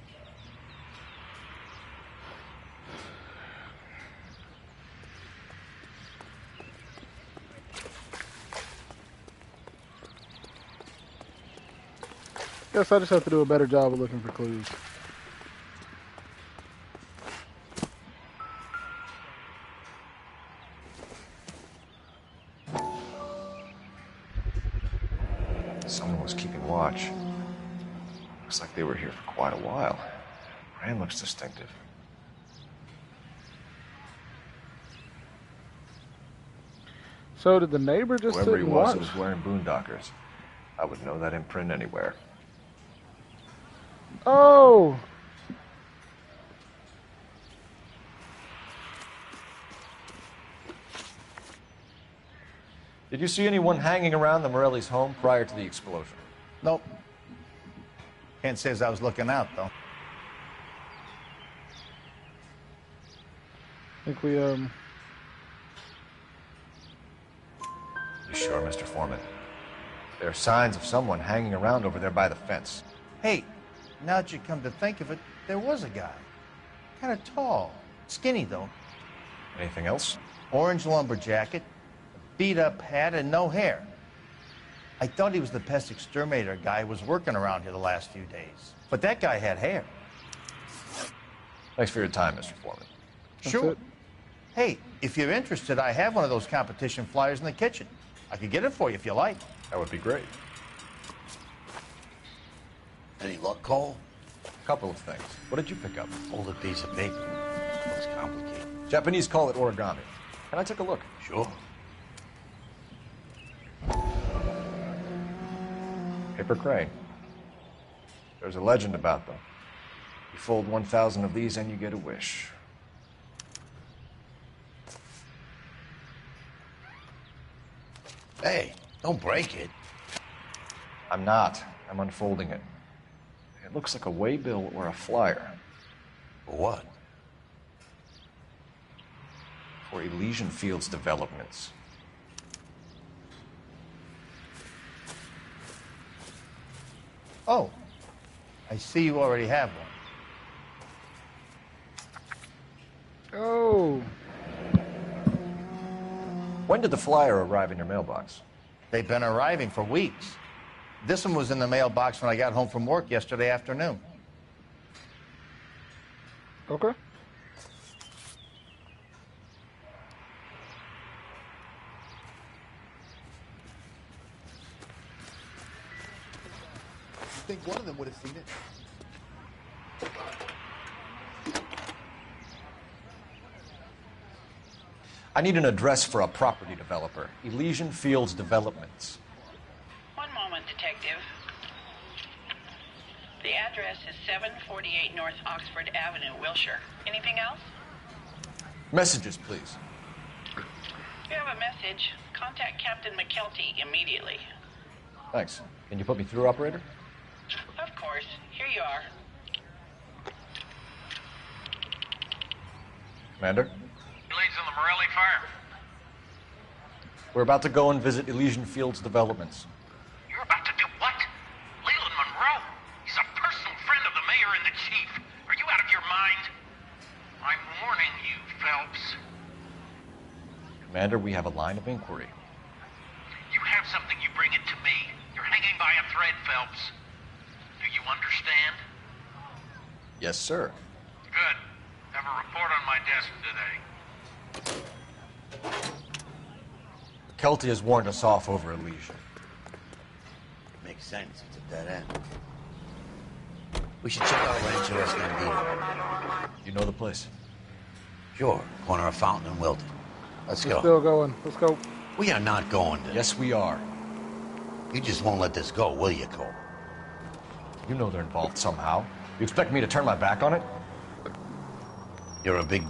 Guess I just have to do a better job of looking for clues. Someone was keeping watch. Looks like they were here for quite a while. Brand looks distinctive. So did the neighbor just Whoever sit he and was, watch? it was wearing boondockers. I would know that imprint anywhere. Oh! Did you see anyone hanging around the Morelli's home prior to the explosion? Nope. Can't say as I was looking out, though. I think we, You sure, Mr. Foreman? There are signs of someone hanging around over there by the fence. Hey, now that you come to think of it, there was a guy. Kind of tall. Skinny, though. Anything else? Orange lumber jacket, beat-up hat, and no hair. I thought he was the pest exterminator guy who was working around here the last few days. But that guy had hair. Thanks for your time, Mr. Foreman. Sure. Hey, if you're interested, I have one of those competition flyers in the kitchen. I could get it for you if you like. That would be great. Any luck, Cole? A couple of things. What did you pick up? Folded piece of paper. Looks complicated. Japanese call it origami. Can I take a look? Sure. Paper crane. There's a legend about them. You fold 1,000 of these and you get a wish. Hey, don't break it. I'm not. I'm unfolding it. It looks like a waybill or a flyer. For what? For Elysian Fields developments. Oh, I see you already have one. Oh. When did the flyer arrive in your mailbox? They've been arriving for weeks. This one was in the mailbox when I got home from work yesterday afternoon. Okay. I think one of them would have seen it. I need an address for a property developer. Elysian Fields Developments. One moment, Detective. The address is 748 North Oxford Avenue, Wilshire. Anything else? Messages, please. If you have a message, contact Captain McKelty immediately. Thanks. Can you put me through, operator? Of course. Here you are. Commander? Leads on the Morelli fire. We're about to go and visit Elysian Fields Developments. You're about to do what? Leland Monroe? He's a personal friend of the mayor and the chief. Are you out of your mind? I'm warning you, Phelps. Commander, we have a line of inquiry. You have something, you bring it to me. You're hanging by a thread, Phelps. Do you understand? Yes, sir. Good. Have a report on my desk today. Kelty has warned us off over Elysian. Makes sense. It's a dead end. We should check out Rancho Escondido. You know the place? Sure. Corner of Fountain and Wilton. Let's We're go. still going. Let's go. We are not going to. Yes, we are. You just won't let this go, will you, Cole? You know they're involved somehow. You expect me to turn my back on it? You're a big...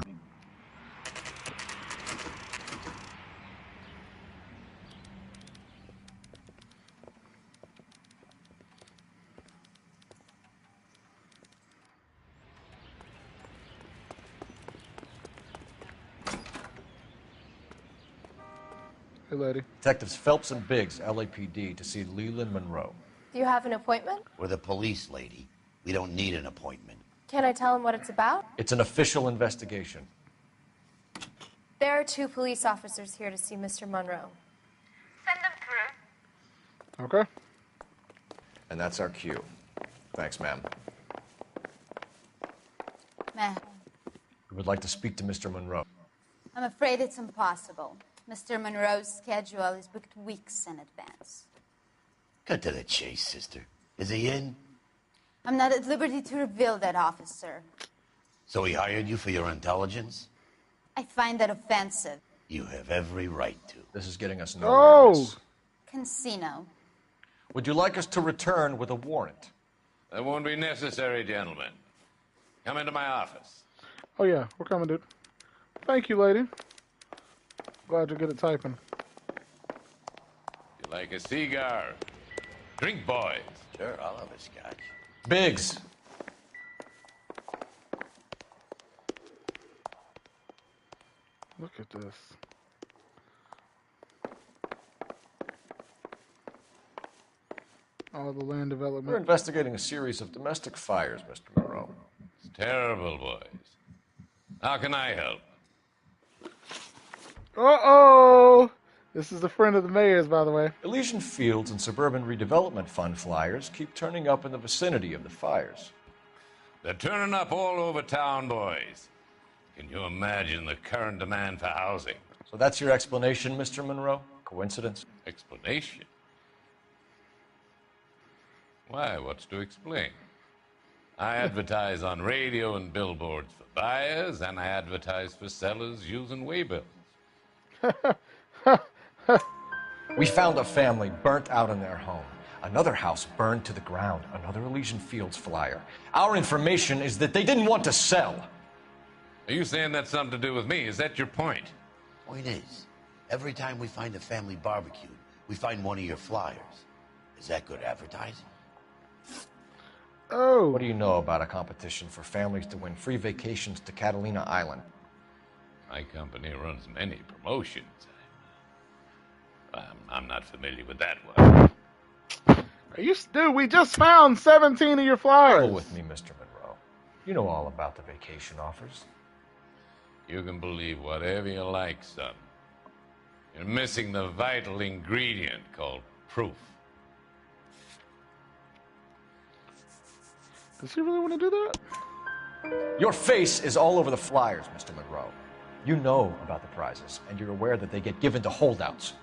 Hey, lady. Detectives Phelps and Biggs, L.A.P.D., to see Leland Monroe. Do you have an appointment? We're the police, lady. We don't need an appointment. Can I tell him what it's about? It's an official investigation. There are 2 police officers here to see Mr. Monroe. Send them through. Okay. And that's our cue. Thanks, ma'am. Ma'am, We would like to speak to Mr. Monroe. I'm afraid it's impossible. Mr. Monroe's schedule is booked weeks in advance. Cut to the chase, sister. Is he in? I'm not at liberty to reveal that, officer. So he hired you for your intelligence? I find that offensive. You have every right to. This is getting us nowhere. miss. Casino. Would you like us to return with a warrant? That won't be necessary, gentlemen. Come into my office. Oh, yeah. We're coming, dude. Thank you, lady. Glad you're good at typing. You like a cigar? Drink, boys. Sure, I'll have a scotch. Biggs. Look at this. All the land We're development. investigating a series of domestic fires, Mr. Monroe. It's terrible, boys. How can I help? Uh-oh! This is a friend of the mayor's, by the way. Elysian Fields and Suburban Redevelopment Fund flyers keep turning up in the vicinity of the fires. They're turning up all over town, boys. Can you imagine the current demand for housing? So that's your explanation, Mr. Monroe? Coincidence? Explanation? Why, what's to explain? I advertise on radio and billboards for buyers, and I advertise for sellers using waybills. We found a family burnt out in their home. Another house burned to the ground. Another Elysian Fields flyer. Our information is that they didn't want to sell. Are you saying that's something to do with me? Is that your point? Point is, every time we find a family barbecue, we find one of your flyers. Is that good advertising? Oh. What do you know about a competition for families to win free vacations to Catalina Island? My company runs many promotions. I'm not familiar with that one. Are you, dude, we just found 17 of your flyers. Go with me, Mr. Monroe. You know all about the vacation offers. You can believe whatever you like, son. You're missing the vital ingredient called proof. Does he really want to do that? Your face is all over the flyers, Mr. Monroe. You know about the prizes, and you're aware that they get given to holdouts.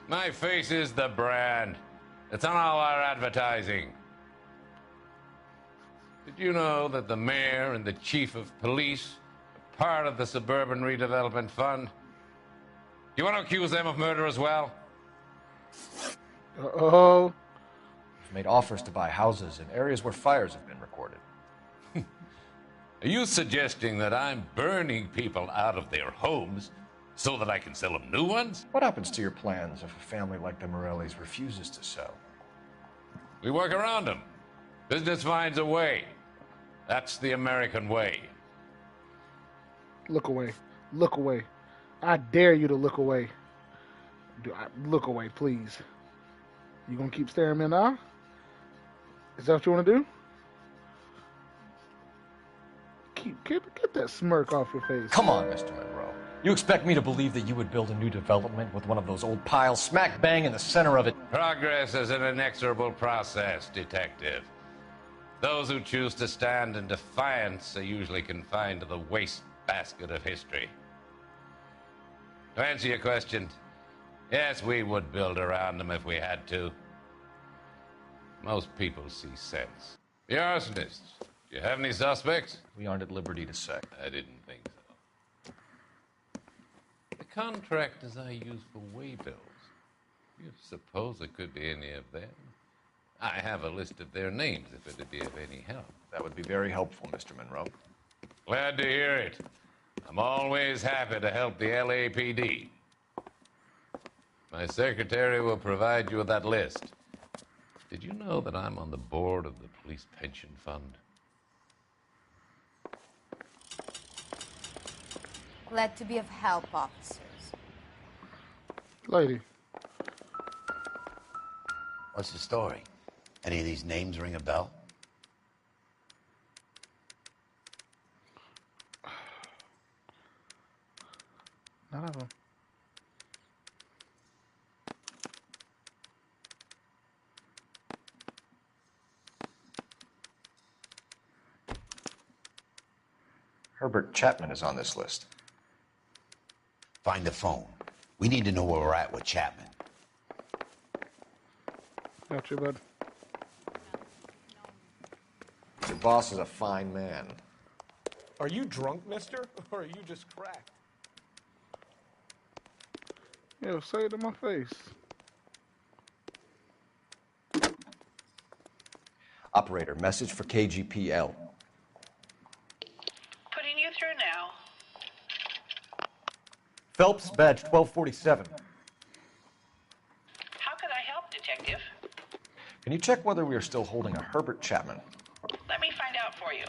My face is the brand. It's on all our advertising. Did you know that the mayor and the chief of police are part of the Suburban Redevelopment Fund? Do you want to accuse them of murder as well? Uh-oh. We've made offers to buy houses in areas where fires have been recorded. Are you suggesting that I'm burning people out of their homes so that I can sell them new ones? What happens to your plans if a family like the Morellis refuses to sell? We work around them. Business finds a way. That's the American way. Look away. Look away. I dare you to look away. Look away, please. You gonna keep staring me in the eye? Is that what you want to do? Get that smirk off your face. Come on, Mr. Monroe. You expect me to believe that you would build a new development with one of those old piles smack bang in the center of it? Progress is an inexorable process, Detective. Those who choose to stand in defiance are usually confined to the wastebasket of history. To answer your question, yes, we would build around them if we had to. Most people see sense. The arsonists, do you have any suspects? We aren't at liberty to say. I didn't think so. The contractors I use for waybills, you suppose it could be any of them? I have a list of their names if it would be of any help. That would be very helpful, Mr. Monroe. Glad to hear it. I'm always happy to help the L.A.P.D. My secretary will provide you with that list. Did you know that I'm on the board of the police pension fund? Glad to be of help, officers. Lady. What's the story? Any of these names ring a bell? None of them. Herbert Chapman is on this list. Find the phone. We need to know where we're at with Chapman. Got you, bud. Your boss is a fine man. Are you drunk, mister? Or are you just cracked? Yeah, say it to my face. Operator, message for KGPL. Putting you through now. Phelps, badge 1247. How could I help, Detective? Can you check whether we are still holding a Herbert Chapman? Let me find out for you.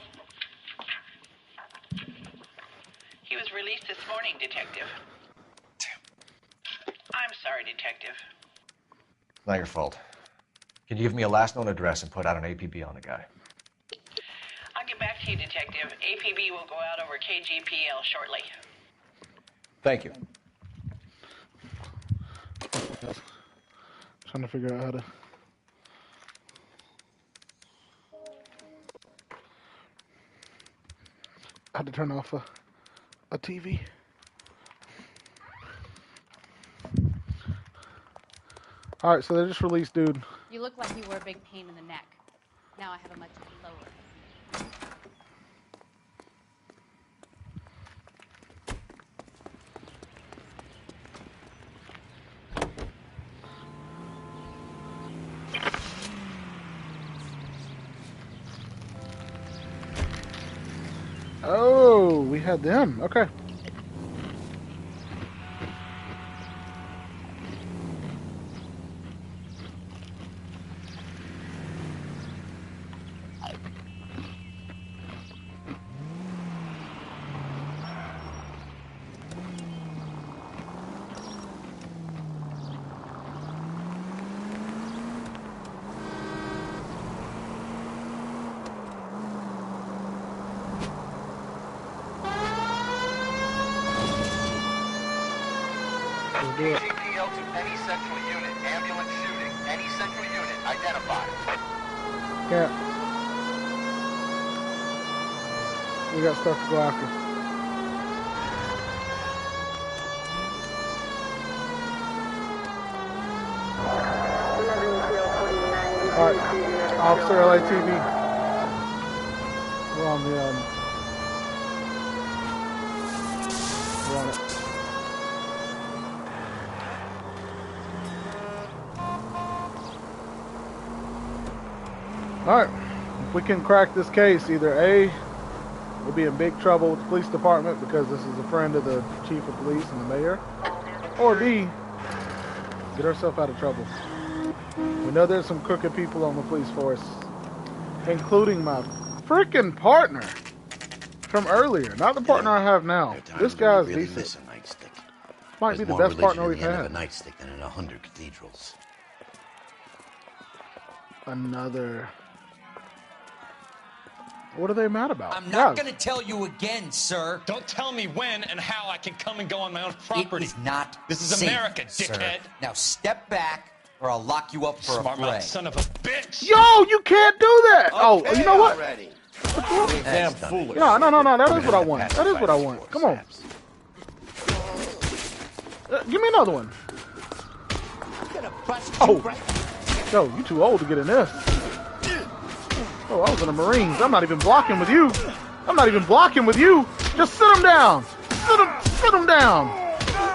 He was released this morning, Detective. I'm sorry, Detective. Not your fault. Can you give me a last known address and put out an APB on the guy? I'll get back to you, Detective. APB will go out over KGPL shortly. Thank you. Trying to figure out how to... I had to turn off a TV. All right, so they just released dude. You look like you were a big pain in the neck. Now I have a much lower. Oh, we had them. Okay. KGPL to any central unit. Ambulance shooting. Any central unit identified. Can't. We got stuff to go after. Alright, Officer L.A.T.B. We're on the, we're on it. Alright, if we can crack this case, either A, we'll be in big trouble with the police department because this is a friend of the chief of police and the mayor, or B, get ourselves out of trouble. We know there's some crooked people on the police force, including my freaking partner from earlier. Not the partner I have now. This guy's really decent. miss a nightstick. Might There's be the more best religion partner in we've the end had. of a nightstick than in 100 cathedrals. Another. What are they mad about? I'm not Guys, going to tell you again, sir. Don't tell me when and how I can come and go on my own property. It is not This is safe, America, sir. dickhead. Now step back, or I'll lock you up for a Smart fray. mouth son of a bitch. Yo, you can't do that. Oh, you know what? Already. Damn foolish. No. That is what I want. That is what I want. Come on. Give me another one. Oh. Yo, you too old to get in this. Oh, I was in the Marines. I'm not even blocking with you. Just sit him down. Sit him down.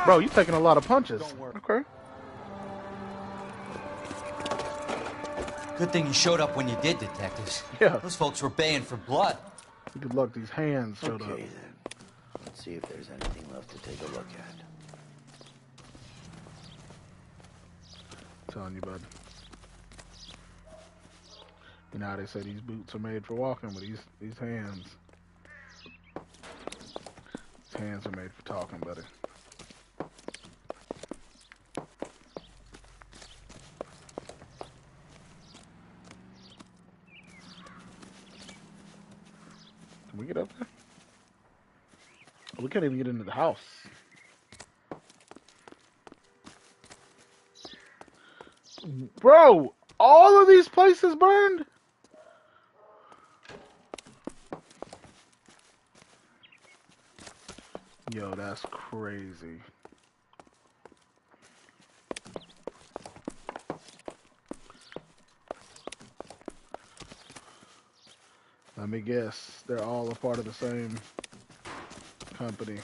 Bro, you taking a lot of punches. Okay. Good thing you showed up when you did, detectives. Yeah. Those folks were baying for blood. Good luck these hands showed up. Okay, then. Let's see if there's anything left to take a look at. I'm telling you, bud. You know how they say these boots are made for walking, but these hands. These hands are made for talking, buddy. Can we get up there? We can't even get into the house. Bro, all of these places burned? Yo, that's crazy. Let me guess, they're all a part of the same company.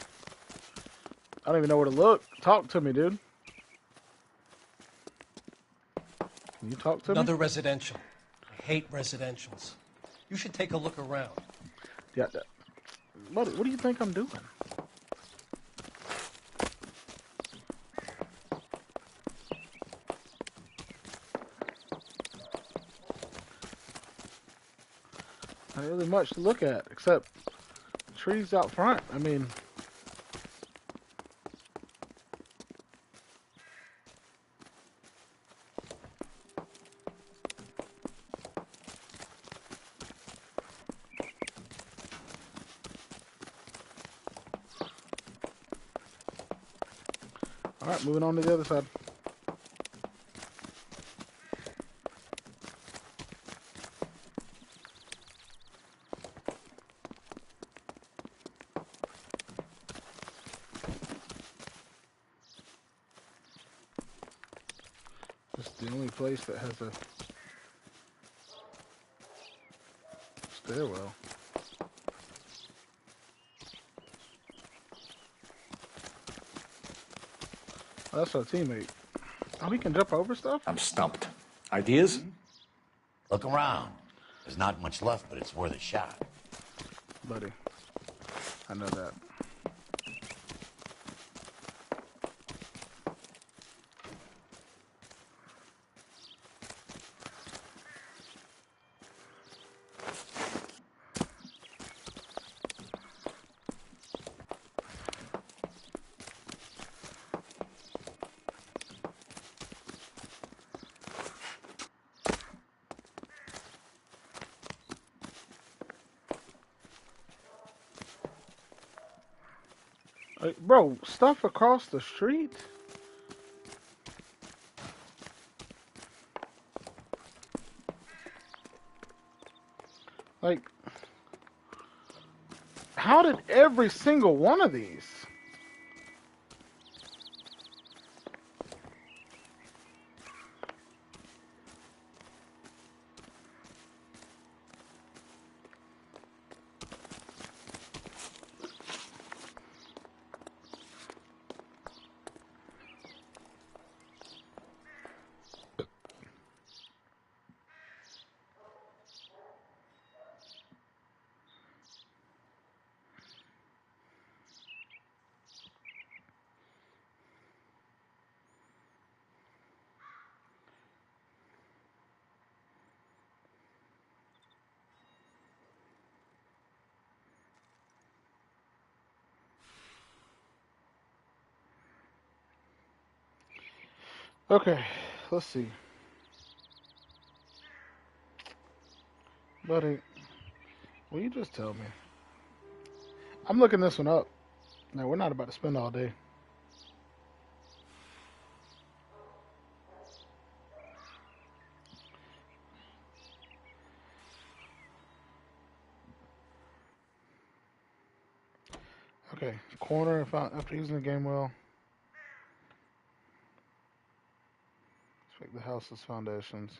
I don't even know where to look. Talk to me, dude. Can you talk to me? Another residential. I hate residentials. You should take a look around. Yeah. What do you think I'm doing? Not really much to look at, except trees out front. I mean, all right, moving on to the other side. This is the only place that has a stairwell. Oh, that's our teammate. Oh, we can jump over stuff? I'm stumped. Ideas? Look around. There's not much left, but it's worth a shot. Buddy, I know that. Bro, stuff across the street? Like, how did every single one of these? Okay, let's see. Buddy, will you just tell me? I'm looking this one up. Now, we're not about to spend all day. Okay, corner after using the game well. Inspect the house's foundations.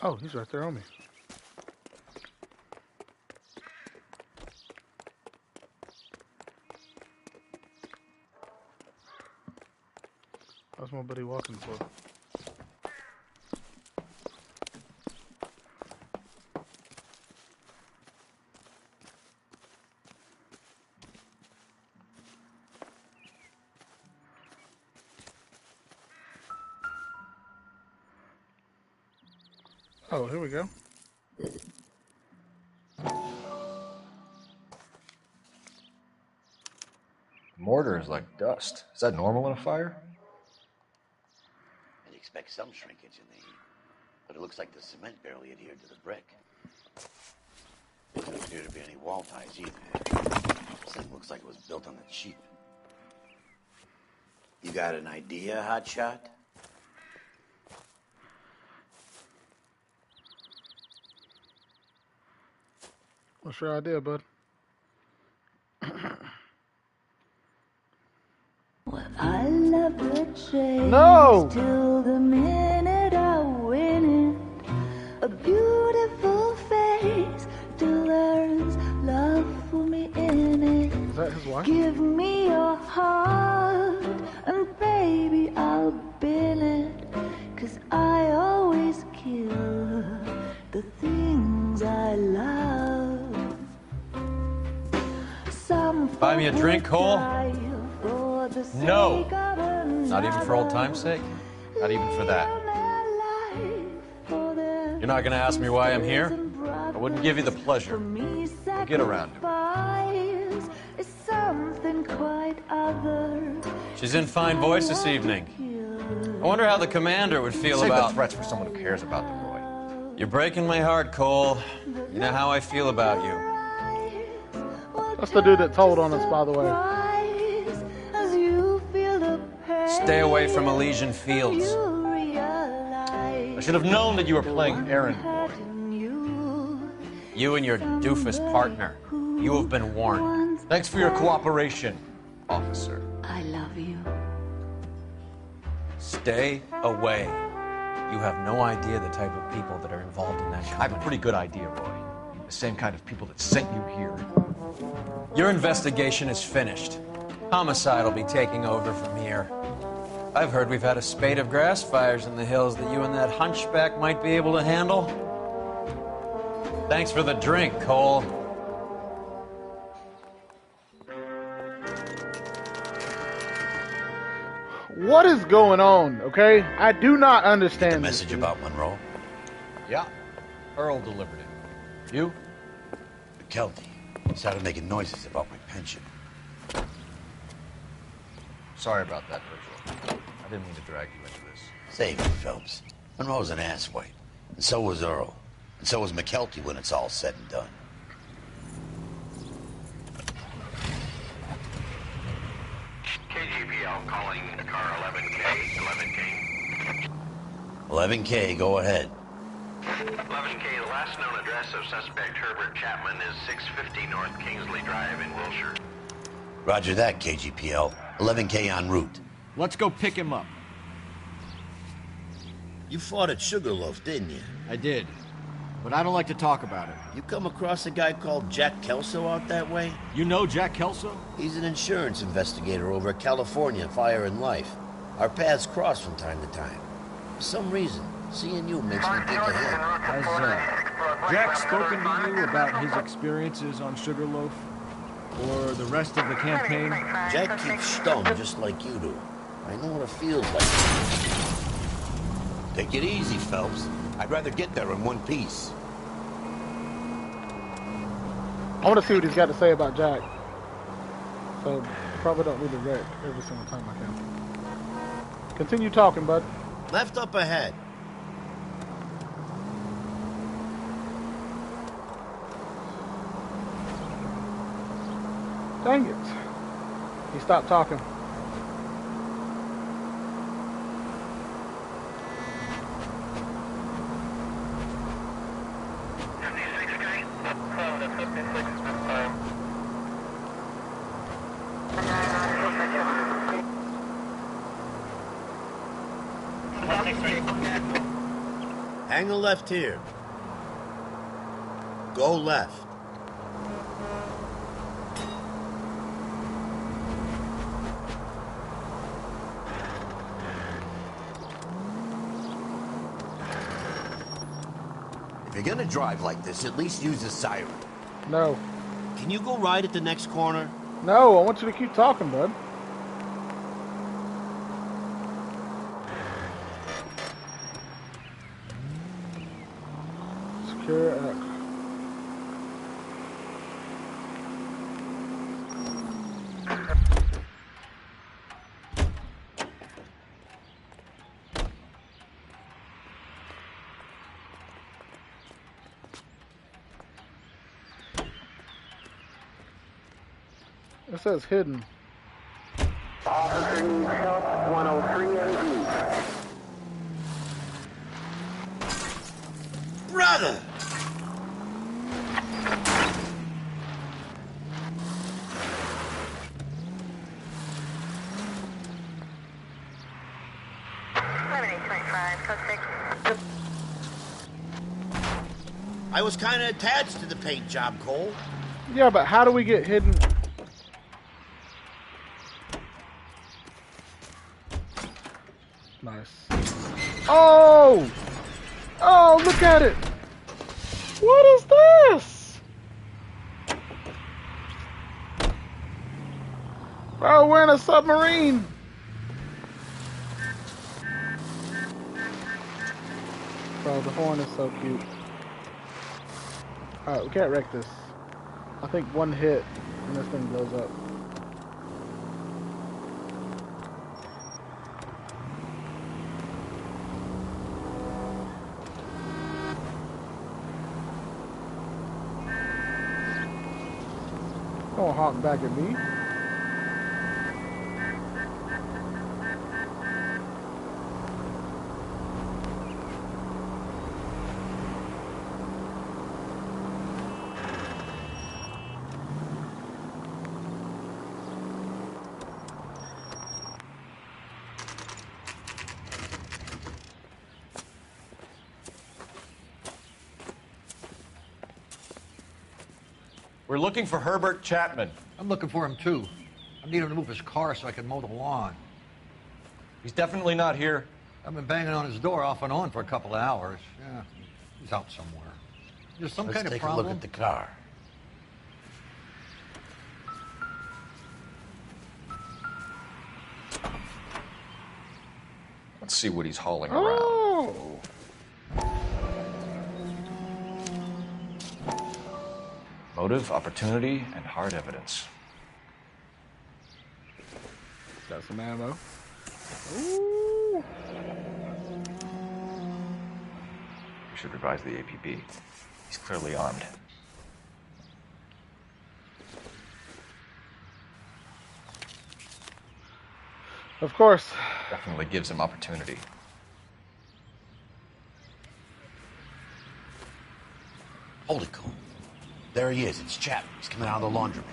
Oh, he's right there on me. How's my buddy walking for? Oh, here we go. Mortar is like dust. Is that normal in a fire? I'd expect some shrinkage in the heat, but it looks like the cement barely adhered to the brick. Doesn't appear to be any wall ties either. This thing looks like it was built on the cheap. You got an idea, Hotshot? What's your idea, bud? I love the chase No! till the minute I win it. A beautiful face till there's love for me in it. Is that his wife? Give me your heart and baby I'll bin it. 'Cause I always kill the things I love. Some Buy me a drink, Cole? No. Not Not even for old time's sake? Not even for that. You're not going to ask me why I'm here? I wouldn't give you the pleasure. We'll get around to it. She's in fine voice this evening. I wonder how the commander would feel Save about... the threats for someone who cares about them, Roy. You're breaking my heart, Cole. You know how I feel about you. That's the dude that told on us, by the way. Stay away from Elysian Fields. I should have known that you were playing errand boy. You and your doofus partner. You have been warned. Thanks for your cooperation, officer. I love you. Stay away. You have no idea the type of people that are involved in that company. I have a pretty good idea, Roy. The same kind of people that sent you here. Your investigation is finished. Homicide will be taking over from here. I've heard we've had a spate of grass fires in the hills that you and that hunchback might be able to handle. Thanks for the drink, Cole. What is going on, okay? I do not understand The message about Monroe? Yeah. Earl delivered it. You? McKelty started making noises about my pension. Sorry about that, Virgil. I didn't mean to drag you into this. Save it, Phelps. Monroe's an asswipe. And so was Earl. And so was McKelty when it's all said and done. KGPL KGPL calling car 11K. 11K. 11K, go ahead. 11K, the last known address of suspect Herbert Chapman is 650 North Kingsley Drive in Wilshire. Roger that, KGPL. 11K en route. Let's go pick him up. You fought at Sugarloaf, didn't you? I did. But I don't like to talk about it. You come across a guy called Jack Kelso out that way? You know Jack Kelso? He's an insurance investigator over at California Fire and Life. Our paths cross from time to time. For some reason, seeing you makes me think of him. Has Jack spoken to you about his experiences on Sugarloaf? Or the rest of the campaign? Jack keeps stoned just like you do. I know what it feels like. Take it easy, Phelps. I'd rather get there in one piece. I want to see what he's got to say about Jack. So, probably don't need to wreck every single time I can. Continue talking, bud. Left up ahead. Dang it. He stopped talking. Hang a left here. Go left. If you're gonna drive like this, at least use a siren. No. Can you go right at the next corner? No, I want you to keep talking, bud. Secure X. It says hidden. Officer needs help, 103 AD. Brother! I was kind of attached to the paint job, Cole. Yeah, but how do we get hidden? Nice. Oh! Oh, look at it! What is this? Bro, we're in a submarine! Bro, the horn is so cute. Alright, we can't wreck this. I think one hit and this thing blows up. Don't honk back at me. We're looking for Herbert Chapman. I'm looking for him, too. I need him to move his car so I can mow the lawn. He's definitely not here. I've been banging on his door off and on for a couple of hours. Yeah, he's out somewhere. There's some kind of Let's take problem. a look at the car. Let's see what he's hauling around. Oh! Motive, opportunity, and hard evidence. Got some ammo. Ooh. We should revise the A.P.B. He's clearly armed. Of course. Definitely gives him opportunity. Hold it, Cole. There he is. It's Chapman. He's coming out of the laundromat.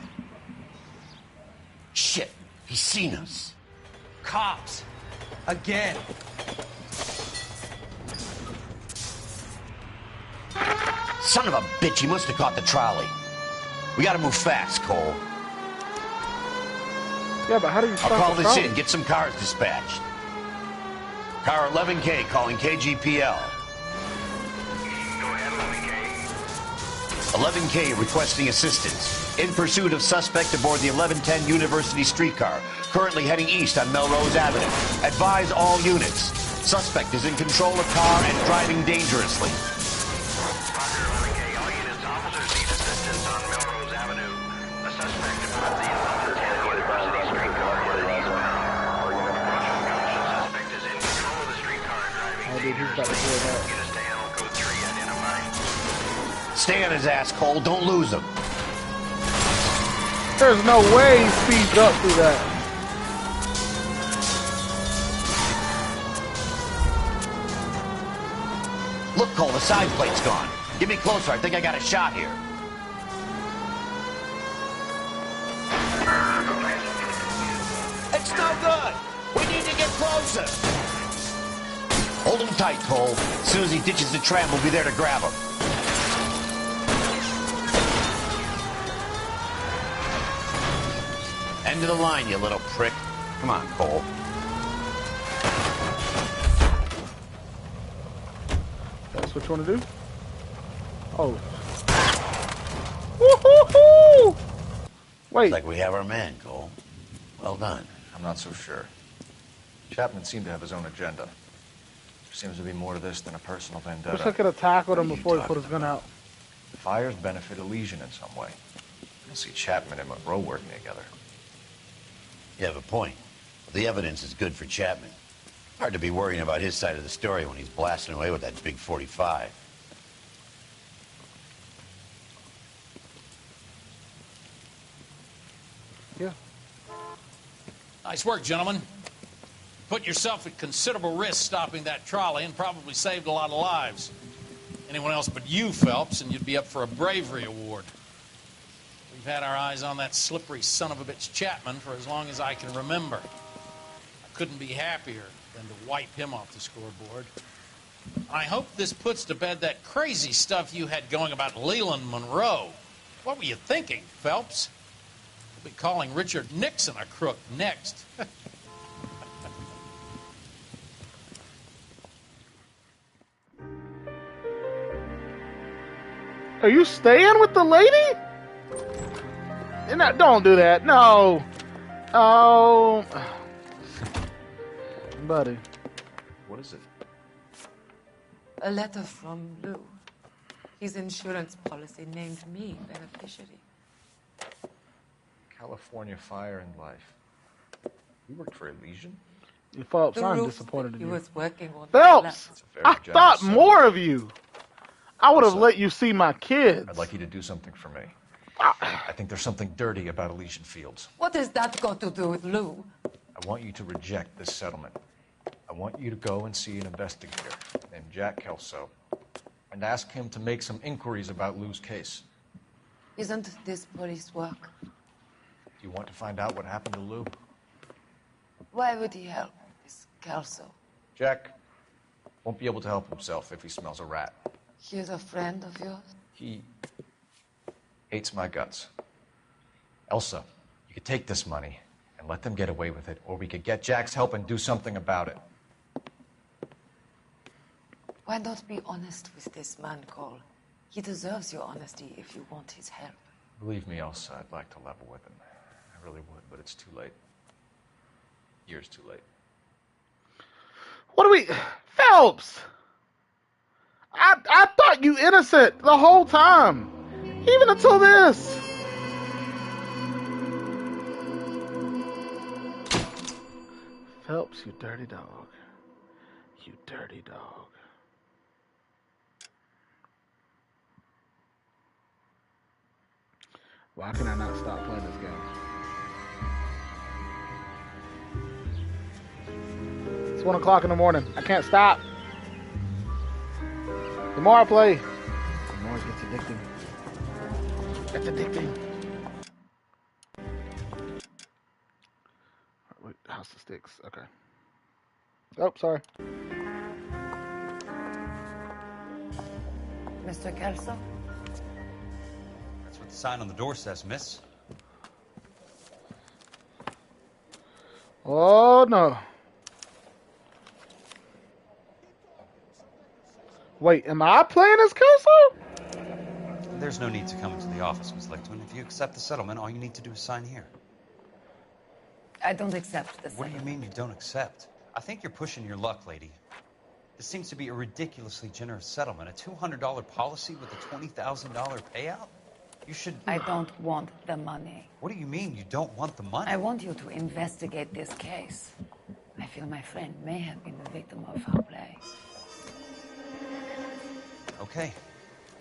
Shit. He's seen us. Cops. Again. Son of a bitch. He must have caught the trolley. We gotta move fast, Cole. Yeah, but how do you stop I'll call the this trolley? in. Get some cars dispatched. Car 11K calling KGPL. 11K requesting assistance. In pursuit of suspect aboard the 1110 University streetcar, currently heading east on Melrose Avenue. Advise all units. Suspect is in control of car and driving dangerously. Oh, dude, he's about to blow that. Stay on his ass, Cole. Don't lose him. There's no way he speeds up through that. Look, Cole, the side plate's gone. Get me closer. I think I got a shot here. It's no good. We need to get closer. Hold him tight, Cole. As soon as he ditches the tram, we'll be there to grab him. End of the line, you little prick. Come on, Cole. That's what you want to do? Oh. Woo-hoo-hoo! Wait. Looks like we have our man, Cole. Well done. I'm not so sure. Chapman seemed to have his own agenda. There seems to be more to this than a personal vendetta. Wish I could have tackled him before he put his gun out. The fires benefit Elysian in some way. I don't see Chapman and Monroe working together. You have a point. The evidence is good for Chapman. Hard to be worrying about his side of the story when he's blasting away with that big 45. Yeah. Nice work, gentlemen. Put yourself at considerable risk stopping that trolley and probably saved a lot of lives. Anyone else but you, Phelps, and you'd be up for a bravery award. We've had our eyes on that slippery son of a bitch Chapman for as long as I can remember. I couldn't be happier than to wipe him off the scoreboard. I hope this puts to bed that crazy stuff you had going about Leland Monroe. What were you thinking, Phelps? We'll be calling Richard Nixon a crook next. Are you staying with the lady? No, don't do that. No. Oh. Buddy. What is it? A letter from Lou. His insurance policy named me beneficiary. California Fire and Life. You worked for Elysian? Phelps, The I'm roof disappointed in he you. was working on. Phelps, very I generous thought son. more of you. I would have let you see my kids. I'd like you to do something for me. I think there's something dirty about Elysian Fields. What has that got to do with Lou? I want you to reject this settlement. I want you to go and see an investigator named Jack Kelso and ask him to make some inquiries about Lou's case. Isn't this police work? Do you want to find out what happened to Lou? Why would he help this Kelso? Jack won't be able to help himself if he smells a rat. He is a friend of yours? He hates my guts. Elsa, you could take this money and let them get away with it, or we could get Jack's help and do something about it. Why not be honest with this man, Cole? He deserves your honesty if you want his help. Believe me, Elsa, I'd like to level with him. I really would, but it's too late. Years too late. What do we... Phelps! I thought you innocent the whole time. Even until this. Phelps, you dirty dog. You dirty dog. Why can I not stop playing this game? It's 1 o'clock in the morning. I can't stop. The more I play, the more it gets addicting. It's addicting. Wait, House of Sticks. Okay. Oh, sorry. Mr. Kelso? That's what the sign on the door says, miss. Oh, no. Wait, am I playing as Kelso? There's no need to come into the office, Miss Licton. If you accept the settlement, all you need to do is sign here. I don't accept this. What do you mean you don't accept? I think you're pushing your luck, lady. This seems to be a ridiculously generous settlement. A $200 policy with a $20,000 payout? You should... I don't want the money. What do you mean you don't want the money? I want you to investigate this case. I feel my friend may have been the victim of foul play. Okay.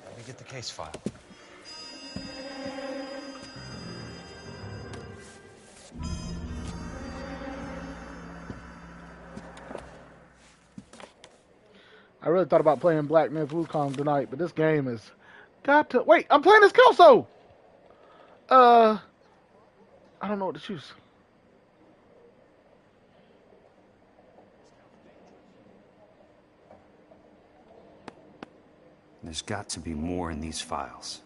Let me get the case file. I really thought about playing Black Myth Wukong tonight, but this game is got to... Wait, I'm playing as Kelso! I don't know what to choose. There's got to be more in these files.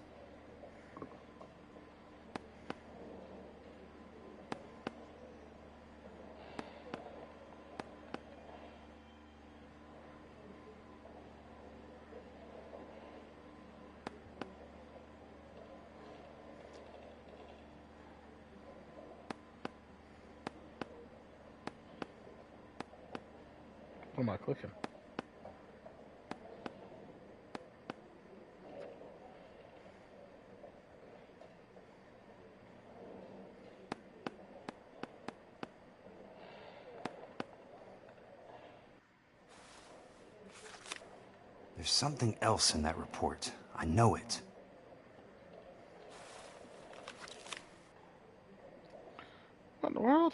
What am I clicking? There's something else in that report. I know it. What in the world?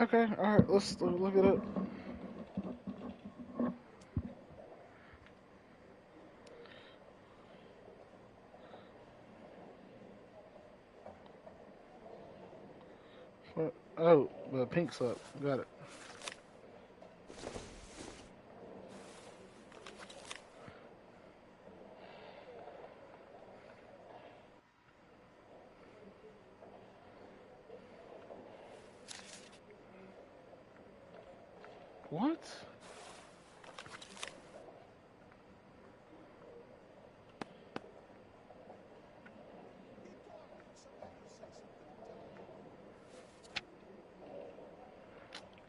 Okay, alright, let's look at it. What? Oh, the pink slip. Got it. What?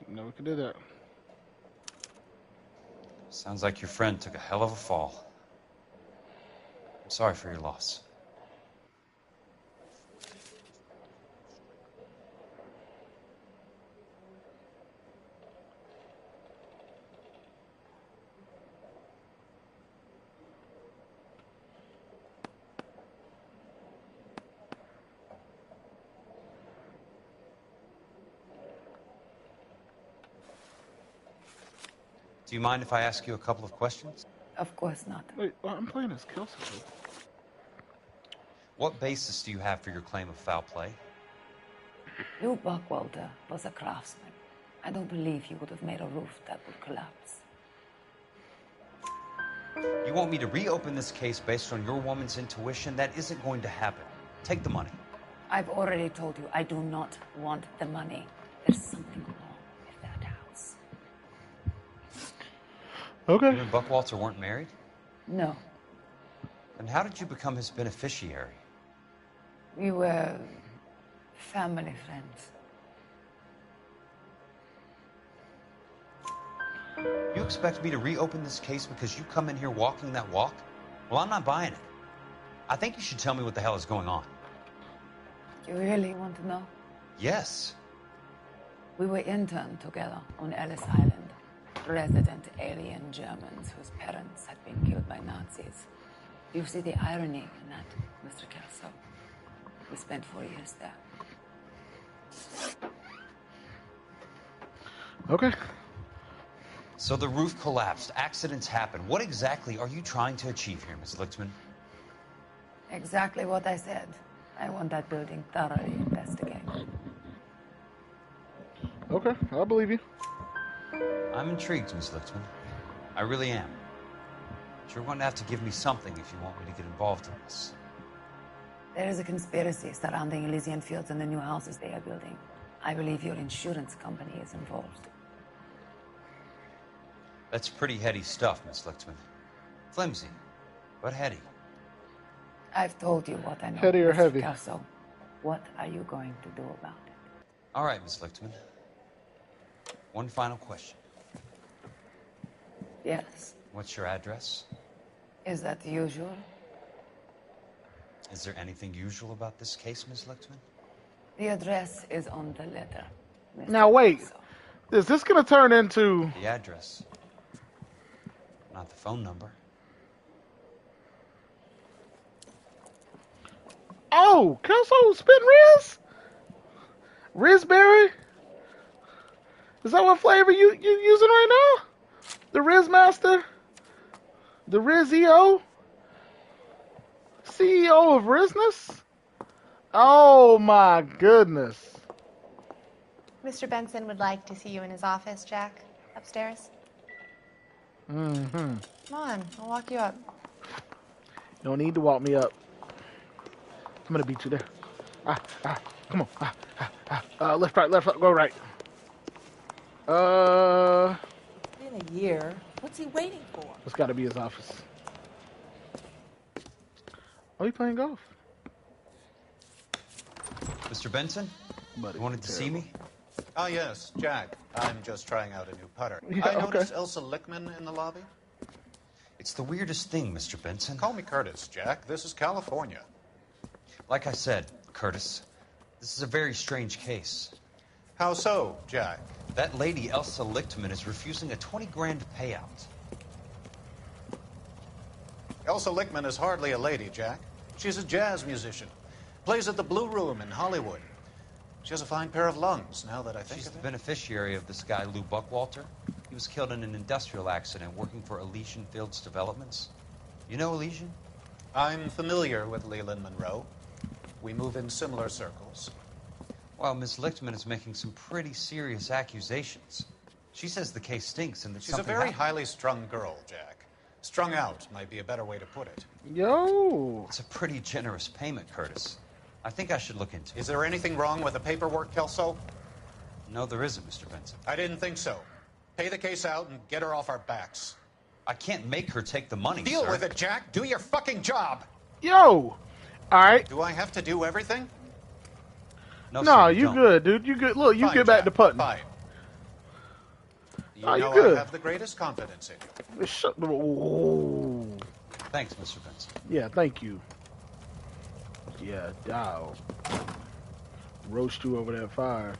No, we can do that. Sounds like your friend took a hell of a fall. I'm sorry for your loss. Do you mind if I ask you a couple of questions? Of course not. Wait, well, I'm playing as Kelso. What basis do you have for your claim of foul play? Lou Buckwalter was a craftsman. I don't believe he would have made a roof that would collapse. You want me to reopen this case based on your woman's intuition? That isn't going to happen. Take the money. I've already told you I do not want the money. There's something wrong with that house. Okay. You and Buckwalter weren't married? No. Then how did you become his beneficiary? We were family friends. You expect me to reopen this case because you come in here walking that walk? Well, I'm not buying it. I think you should tell me what the hell is going on. You really want to know? Yes. We were interned together on Ellis Island. Resident alien Germans whose parents had been killed by Nazis. You see the irony in that, Mr. Kelso? We spent 4 years there. Okay. So the roof collapsed, accidents happen. What exactly are you trying to achieve here, Miss Lichtman? Exactly what I said. I want that building thoroughly investigated. Okay, I believe you. I'm intrigued, Miss Lichtman. I really am. But you're going to have to give me something if you want me to get involved in this. There is a conspiracy surrounding Elysian Fields and the new houses they are building. I believe your insurance company is involved. That's pretty heady stuff, Miss Lichtman. Flimsy, but heady. I've told you what I know. Heady or Mr. heavy? Kelso. What are you going to do about it? All right, Miss Lichtman. One final question. Yes. What's your address? Is that usual? Is there anything usual about this case, Miss Lichtman? The address is on the letter. Mr. Now wait, Kelso. is this gonna turn into? The address. Not the phone number. Oh, Kelso spitting Riz? Rizberry? Is that what flavor you using right now? The Riz Master? The Riz-EO? CEO of Rizness? Oh my goodness. Mr. Benson would like to see you in his office, Jack. Upstairs. Mm-hmm. Come on, I'll walk you up. You don't need to walk me up. I'm gonna beat you there. Come on. Left, right, go right. In a year. What's he waiting for? It's gotta be his office. Oh, he playing golf. Mr. Benson? Buddy, you wanted to see me? Ah, yes, Jack. I'm just trying out a new putter. Yeah, I okay. noticed Elsa Lichtman in the lobby. It's the weirdest thing, Mr. Benson. Call me Curtis, Jack. This is California. Like I said, Curtis, this is a very strange case. How so, Jack? That lady, Elsa Lichtman, is refusing a 20 grand payout. Elsa Lichtman is hardly a lady, Jack. She's a jazz musician. Plays at the Blue Room in Hollywood. She has a fine pair of lungs, now that I think She's of the it. beneficiary of this guy, Lou Buckwalter. He was killed in an industrial accident working for Elysian Fields Developments. You know Elysian? I'm familiar with Leland Monroe. We move in similar circles. Well, Miss Lichtman is making some pretty serious accusations. She says the case stinks and that She's a something very happened. highly strung girl, Jack. Strung out might be a better way to put it. Yo. It's a pretty generous payment, Curtis. I think I should look into it. Is there anything wrong with the paperwork, Kelso? No, there isn't, Mr. Benson. I didn't think so. Pay the case out and get her off our backs. I can't make her take the money, Deal sir. with it, Jack. Do your fucking job. Yo. All right. Do I have to do everything? No, No, sir, you don't. good, dude. You good. Look, you Fine, get back Jack. to putting. Fine. You Oh, you know good. I have the greatest confidence in you. Oh. Thanks, Mr. Benson. Yeah, thank you. Yeah, Dow. Roast you over that fire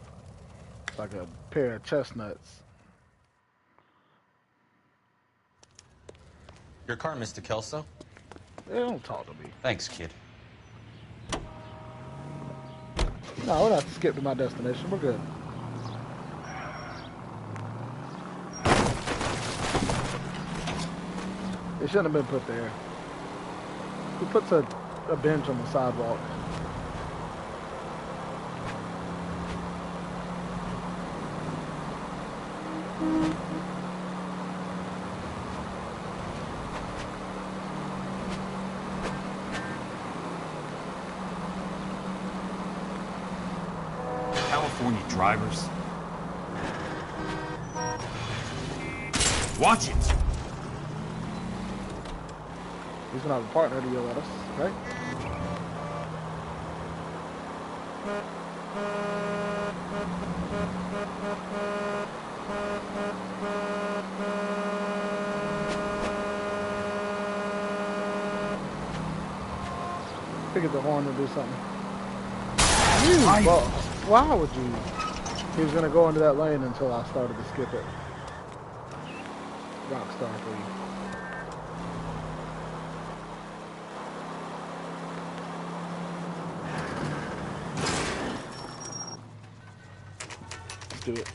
like a pair of chestnuts. Your car, Mr. Kelso? They don't talk to me. Thanks, kid. No, we're not to skip to my destination. We're good. It shouldn't have been put there. Who puts a bench on the sidewalk? California drivers. Watch it! He's gonna have a partner to yell at us, right? Pick up the horn and do something. Well, why would you? He was gonna go into that lane until I started to skip it. Rockstar for you. Let's do it.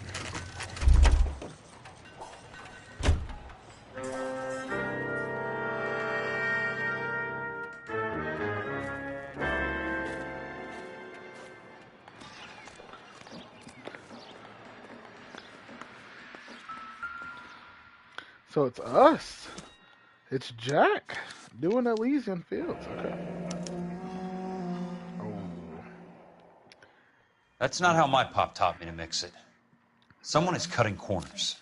So it's us. It's Jack doing Elysian Fields. Okay. Oh. That's not how my pop taught me to mix it. Someone is cutting corners.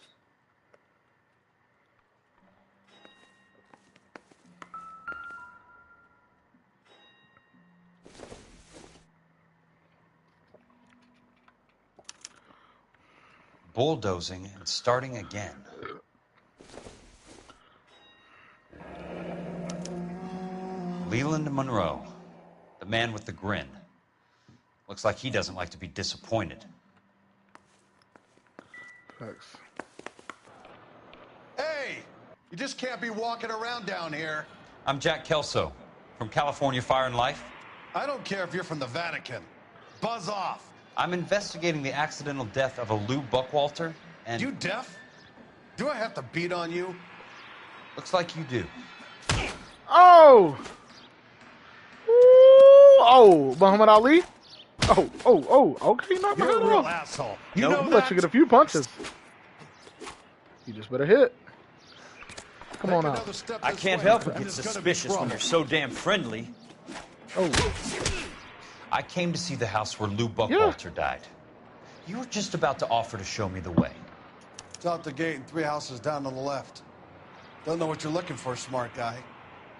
Bulldozing and starting again. Leland Monroe, the man with the grin. Looks like he doesn't like to be disappointed. Thanks. Hey! You just can't be walking around down here. I'm Jack Kelso, from California Fire and Life. I don't care if you're from the Vatican. Buzz off. I'm investigating the accidental death of a Lou Buckwalter, and... You deaf? Do I have to beat on you? Looks like you do. Oh! Ooh, oh, Muhammad Ali? Oh, okay, not You're a bad. real asshole. You know Let you get a few punches. You just better hit. Come on out. I can't help but get suspicious when you're so damn friendly. Oh. I came to see the house where Lou Buckwalter died. You were just about to offer to show me the way. It's out the gate and 3 houses down on the left. Don't know what you're looking for, smart guy.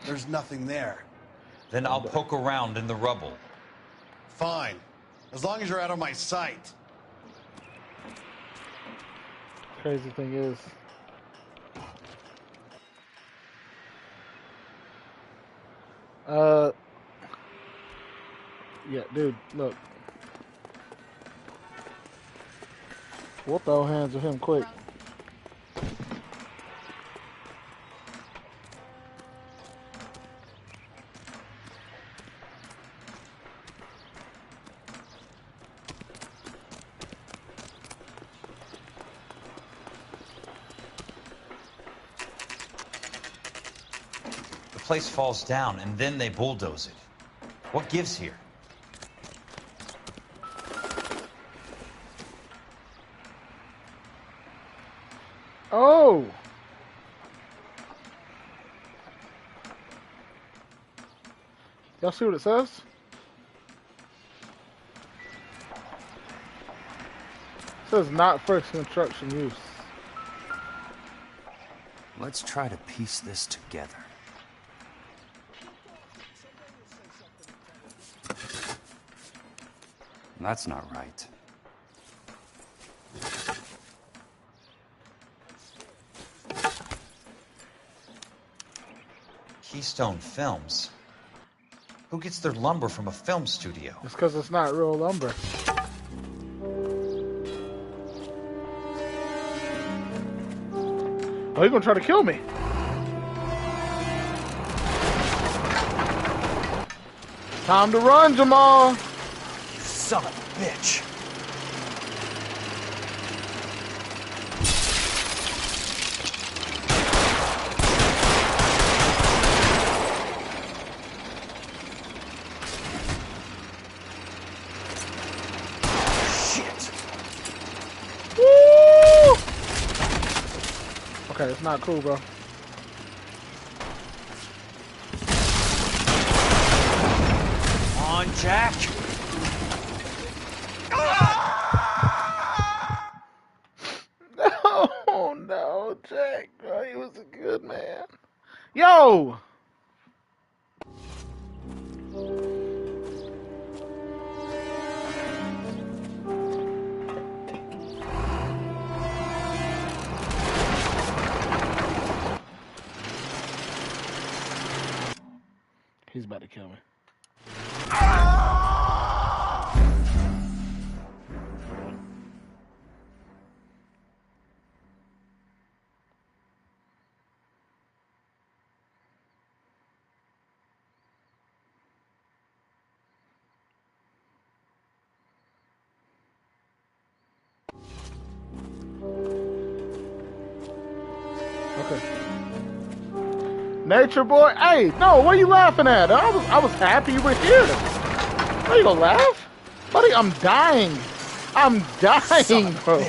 There's nothing there. Then I'll poke around in the rubble. Fine. As long as you're out of my sight. Crazy thing is, yeah, dude, look. We'll throw hands with him quick. The place falls down, and then they bulldoze it. What gives here? Oh! Y'all see what it says? It says not for construction use. Let's try to piece this together. That's not right. Keystone Films? Who gets their lumber from a film studio? It's because it's not real lumber. Oh, you're gonna try to kill me. Time to run, Jamal. You son of a bitch. Okay, it's not cool, bro. Come on, Jack. Oh no, Jack, bro, he was a good man. Yo! He's about to kill me. Okay. Nature boy. Hey, no, what are you laughing at? I was happy you were here. Why you gonna laugh? Buddy, I'm dying. I'm dying, bro.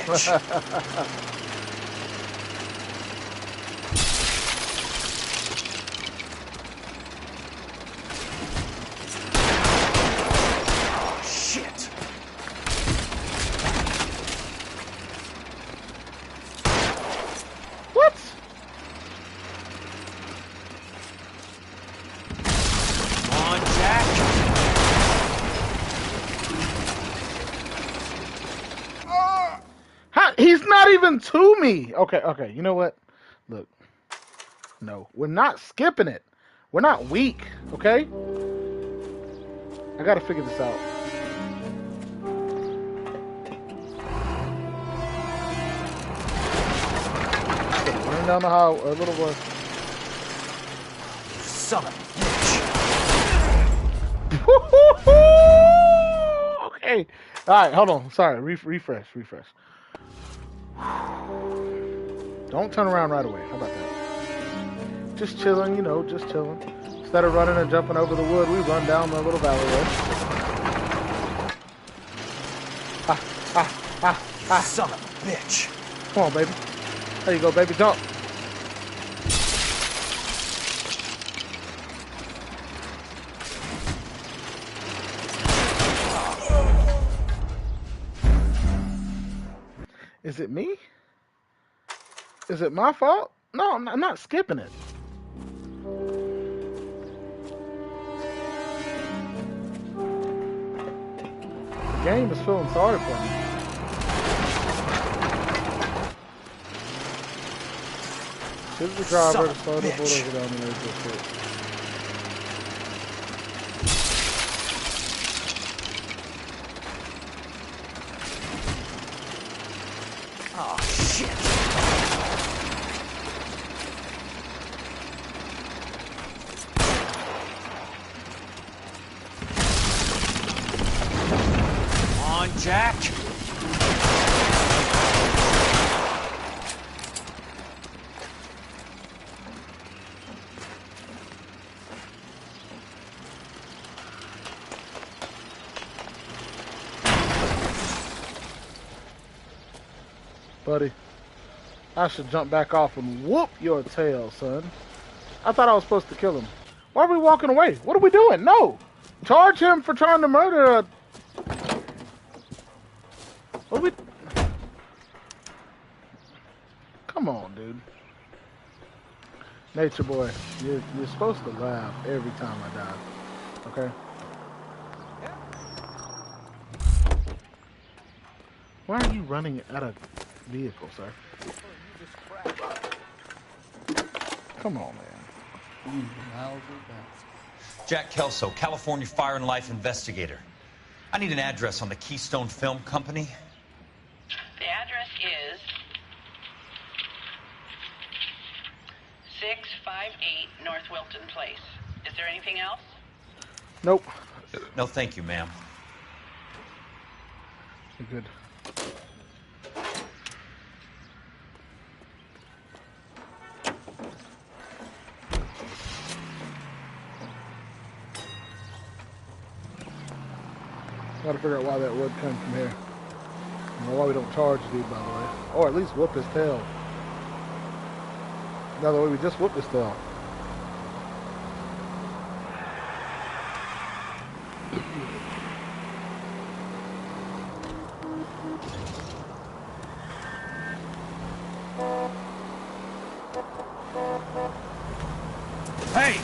Shit. What? Come on, Jack. He's not even to me. Okay. You know what? Look. No, we're not skipping it. We're not weak, okay? I gotta figure this out. Running down the highway, a little boy. Son of a bitch. Okay. All right, hold on. Sorry, refresh. Don't turn around right away. How about that? Just chilling, just chilling. Instead of running and jumping over the wood, we run down the little alleyway. Son of a bitch. Come on, baby. There you go, baby. Jump. Is it me? Is it my fault? No, I'm not skipping it. The game is feeling sorry for me. Shoot the driver to slow the bulldozer down the road real quick. Oh, shit. Come on, Jack. Buddy, I should jump back off and whoop your tail, son. I thought I was supposed to kill him. Why are we walking away? What are we doing? No! Charge him for trying to murder a... What are we... Come on, dude. Nature boy, you're supposed to laugh every time I die. Okay? Why are you running at a vehicle, sir? Come on, man. Jack Kelso, California Fire and Life investigator. I need an address on the Keystone Film Company. The address is 658 North Wilton Place. Is there anything else? Nope. No, thank you, ma'am. You're good. Gotta figure out why that wood came from here. And why we don't charge the dude, by the way. Or at least whoop his tail. By the way, we just whooped his tail. Hey!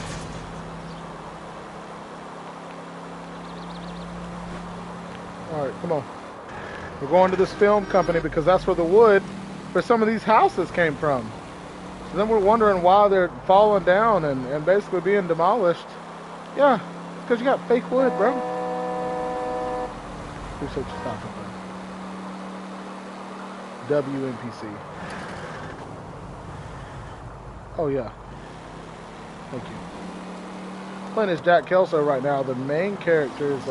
Alright, come on. We're going to this film company because that's where the wood for some of these houses came from. So then we're wondering why they're falling down and basically being demolished. Yeah, it's because you got fake wood, bro. Appreciate you stopping by. WNPC. Oh, yeah. Thank you. Playing as Jack Kelso right now. The main character is,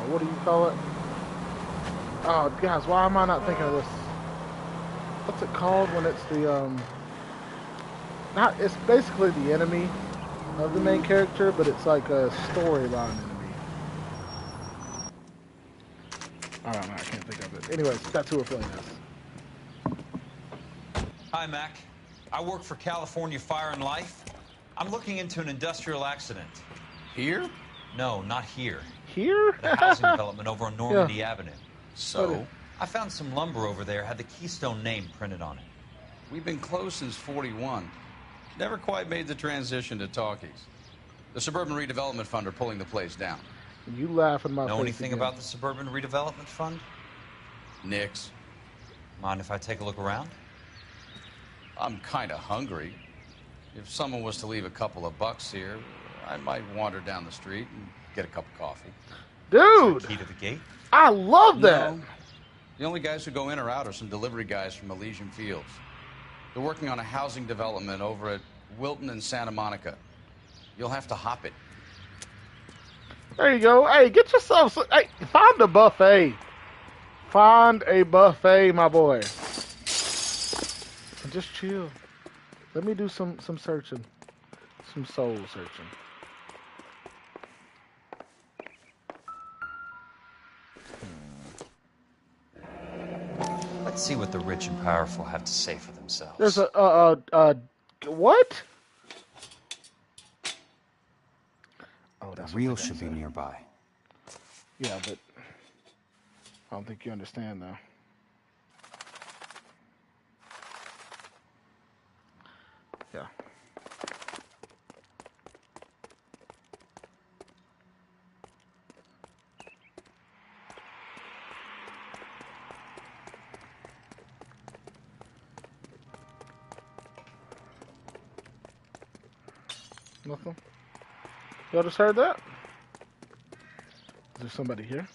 what do you call it? Oh, guys, why am I not thinking of this? What's it called when it's the, not. It's basically the enemy of the main character, but it's like a storyline enemy. I don't know. I can't think of it. Anyways, that's who we're playing as. Hi, Mac. I work for California Fire and Life. I'm looking into an industrial accident. Here? No, not here. Here? The housing development over on Normandy Avenue. So? I found some lumber over there, had the Keystone name printed on it. We've been closed since '41. Never quite made the transition to talkies. The Suburban Redevelopment Fund are pulling the place down. You laugh in my face. Know anything again. about the Suburban Redevelopment Fund? Nix. Mind if I take a look around? I'm kind of hungry. If someone was to leave a couple of bucks here, I might wander down the street and get a cup of coffee. Dude! Key to the gate? I love that! No. The only guys who go in or out are some delivery guys from Elysian Fields. They're working on a housing development over at Wilton and Santa Monica. You'll have to hop it. There you go. Hey, get yourself some... Hey, find a buffet. Find a buffet, my boy. And just chill. Let me do some searching. Some soul searching. Let's see what the rich and powerful have to say for themselves. There's what? Oh, The reel should be nearby. Yeah, but I don't think you understand, though. Yeah. Nothing? Y'all just heard that? Is there somebody here?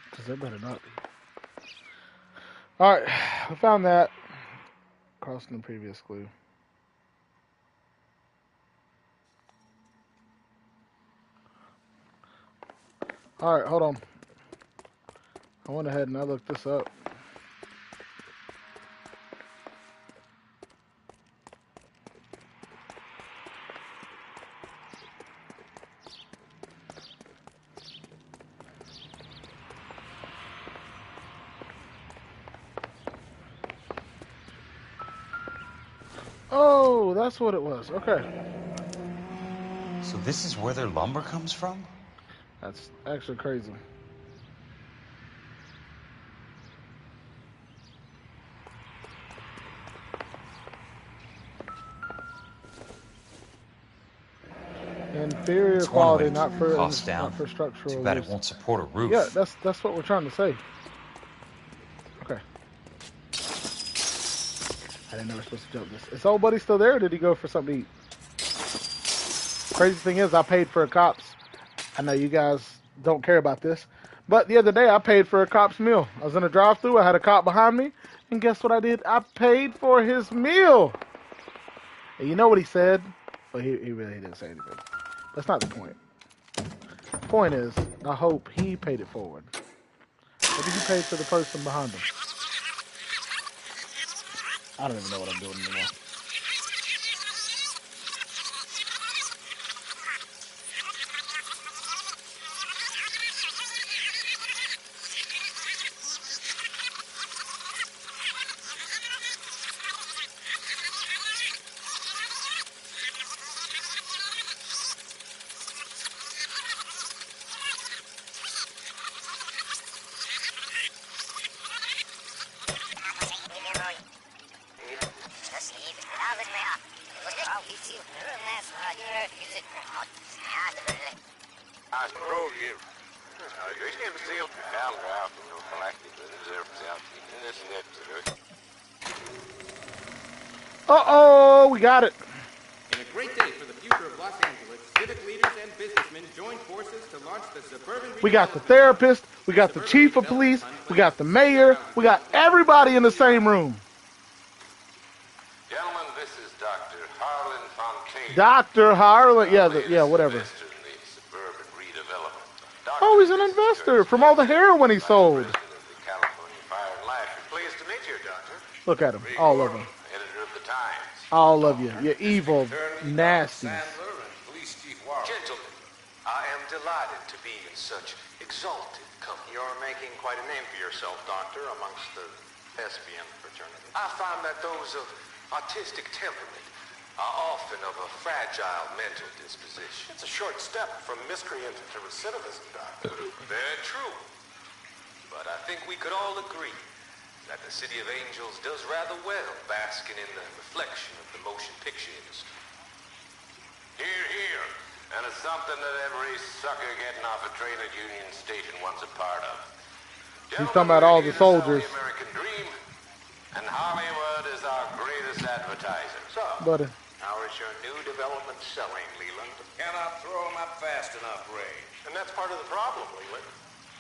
Because there better not be. Alright, I found that. Crossing the previous clue. Alright, hold on. I went ahead and I looked this up. Oh, that's what it was. Okay. So this is where their lumber comes from? That's actually crazy. Inferior quality, not for structural. Too bad it won't support a roof. Yeah, that's what we're trying to say. Okay. I didn't know we were supposed to jump this. Is old buddy still there, or did he go for something to eat? Crazy thing is, I paid for a cop's. I know you guys don't care about this, but the other day I paid for a cop's meal. I was in a drive-thru. I had a cop behind me, and guess what I did? I paid for his meal. And you know what he said? Well, he really didn't say anything. That's not the point. The point is, I hope he paid it forward. Maybe he paid for the person behind him. I don't even know what I'm doing anymore. Uh-oh, we got it. In a great day for the future of Los Angeles, civic leaders and businessmen joined forces to launch the Suburban We got the therapist, we got the chief of police, we got the mayor, we got everybody in the same room. Gentlemen, this is Dr. Harlan Fontaine. Dr. Harlan, yeah, whatever. Oh, he's an investor from all the heroin he sold. Pleased to meet you, Doctor. Look at him, all of them. Editor of the Times. All of you. You're evil, nasty. Sandler and Police Chief Warren. Gentlemen, I am delighted to be in such exalted company. You're making quite a name for yourself, Doctor, amongst the thespian fraternity. I find that those of artistic temperament are often of a fragile mental disposition. It's a short step from miscreant to recidivism, Doctor. Very true. But I think we could all agree that the City of Angels does rather well basking in the reflection of the motion picture industry. Hear, hear. And it's something that every sucker getting off a train at Union Station wants a part of. He's talking about all the soldiers. The American dream, and Hollywood is our greatest advertiser. So, Buddy. how is your new development selling, Leland? Cannot throw them up fast enough, Ray. And that's part of the problem, Leland.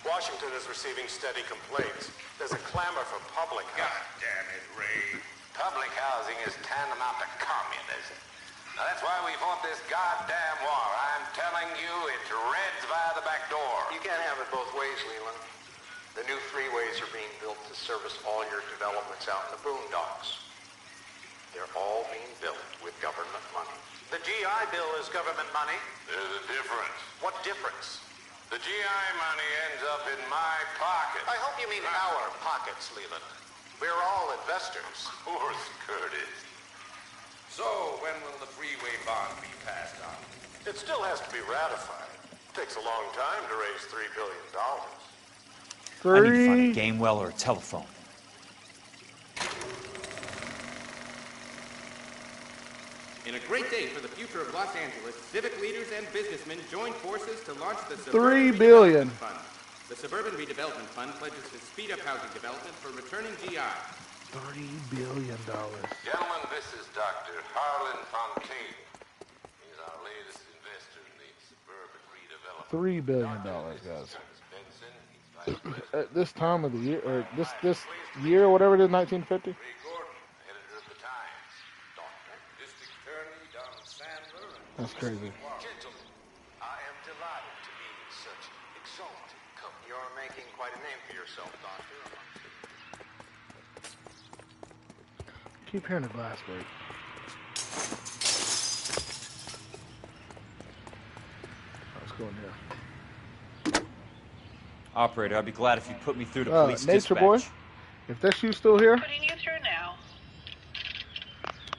Washington is receiving steady complaints. There's a clamor for public housing. God damn it, Ray. Public housing is tantamount to communism. Now that's why we fought this goddamn war. I'm telling you, it's Reds via the back door. You can't have it both ways, Leland. The new freeways are being built to service all your developments out in the boondocks. They're all being built with government money. The GI Bill is government money. There's a difference. What difference? The GI money ends up in my pocket. I hope you mean our pockets, Leland. We're all investors. Of course, Curtis. So, when will the freeway bond be passed on? It still has to be ratified. Takes a long time to raise $3 billion. I need to find a game well or a telephone. In a great day for the future of Los Angeles, civic leaders and businessmen joined forces to launch the $3 Suburban billion. Redevelopment Fund. The Suburban Redevelopment Fund pledges to speed up housing development for returning GI. $3 billion. Gentlemen, this is Dr. Harlan Fontaine. He's our latest investor in the Suburban Redevelopment. $3 billion, guys. At this time of the year, or this year, whatever it is, 1950. That's crazy. Gentlemen, I am delighted to be in such exalted company. You're making quite a name for yourself, Doctor. Keep hearing the glass break. Let's go in here. Operator, I'd be glad if you put me through to police Nature dispatch. Boy, if that's you still here, Putting you through now.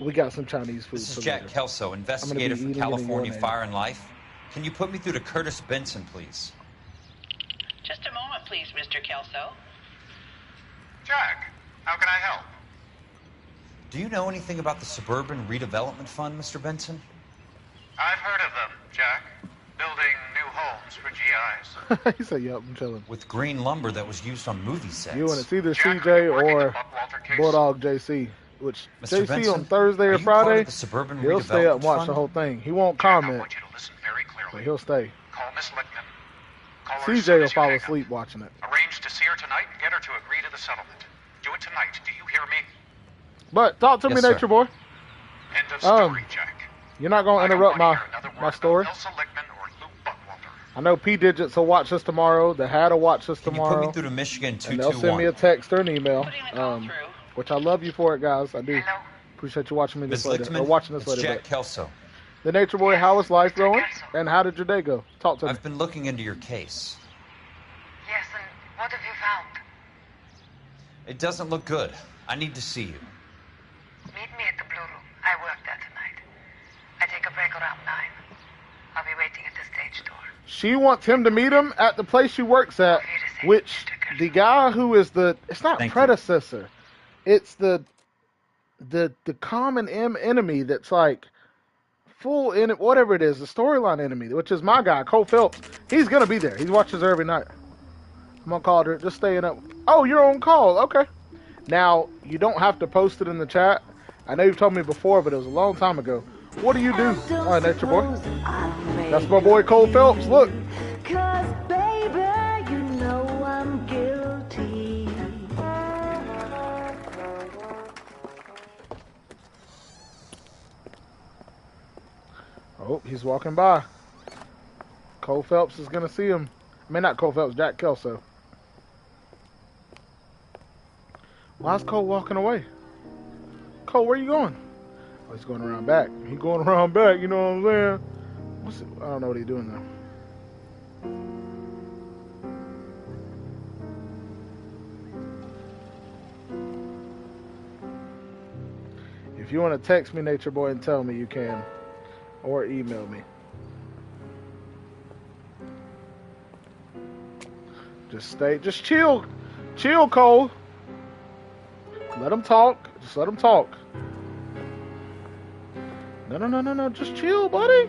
we got some Chinese food. This is for Jack later. Kelso, investigator be for eating it in your California name. Fire and Life. Can you put me through to Curtis Benson, please? Just a moment, please, Mr. Kelso. Jack, how can I help? Do you know anything about the Suburban Redevelopment Fund, Mr. Benson? I've heard of them, Jack. Building new homes for GIs. He said, "Yep, I'm chilling." With green lumber that was used on movie sets. You and it's either CJ or Bulldog JC. Which Mr. JC Benson, on Thursday are or you part of Friday, the Suburban he'll stay up and Redevelopment watch Fund? the whole thing. He won't comment, Very but clearly. he'll stay. Call Miss Lickman. Call her as CJ soon will as you fall hang up. asleep watching it. Arrange to see her tonight and get her to agree to the settlement. Do it tonight. Do you hear me? But talk to me, Yes, sir. Nature Boy. End of story, Jack. You're not gonna interrupt my story. Elsa Lickman or Luke Buckwalter. I know P Digits will watch us tomorrow. The Hat will watch us Can you tomorrow. put me through to Michigan And they'll send me 221? a text or an email. Which I love you for it, guys. I do. Appreciate you watching me this Ms. later. Lichtman, Or watching this it's later. Jack but- Kelso. The Nature Boy, how is life going? And how did your day go? Talk to me. I've been looking into your case. Yes, and what have you found? It doesn't look good. I need to see you. Meet me at the Blue Room. I work there tonight. I take a break around 9. I'll be waiting at the stage door. She wants him to meet him at the place she works at, which the guy who is it's not predecessor. It's the common enemy that's like full in it, whatever it is, the storyline enemy, which is my guy, Cole Phelps. He's gonna be there. He watches her every night. I'm gonna call her, just staying up. Oh, you're on call. Okay. Now, you don't have to post it in the chat. I know you've told me before, but it was a long time ago. What do you do? All right, Nature Boy. That's my boy Cole Phelps. Look. 'Cause baby, you know I'm guilty. Oh, he's walking by. Cole Phelps is gonna see him. I mean, not Cole Phelps, Jack Kelso. Why is Cole walking away? Cole, where you going? Oh, he's going around back. He's going around back, you know what I'm saying? I don't know what he's doing now. If you want to text me, Nature Boy, and tell me, you can. Or email me. Just chill. Chill, Cole. Let him talk. Just let him talk. No. Just chill, buddy.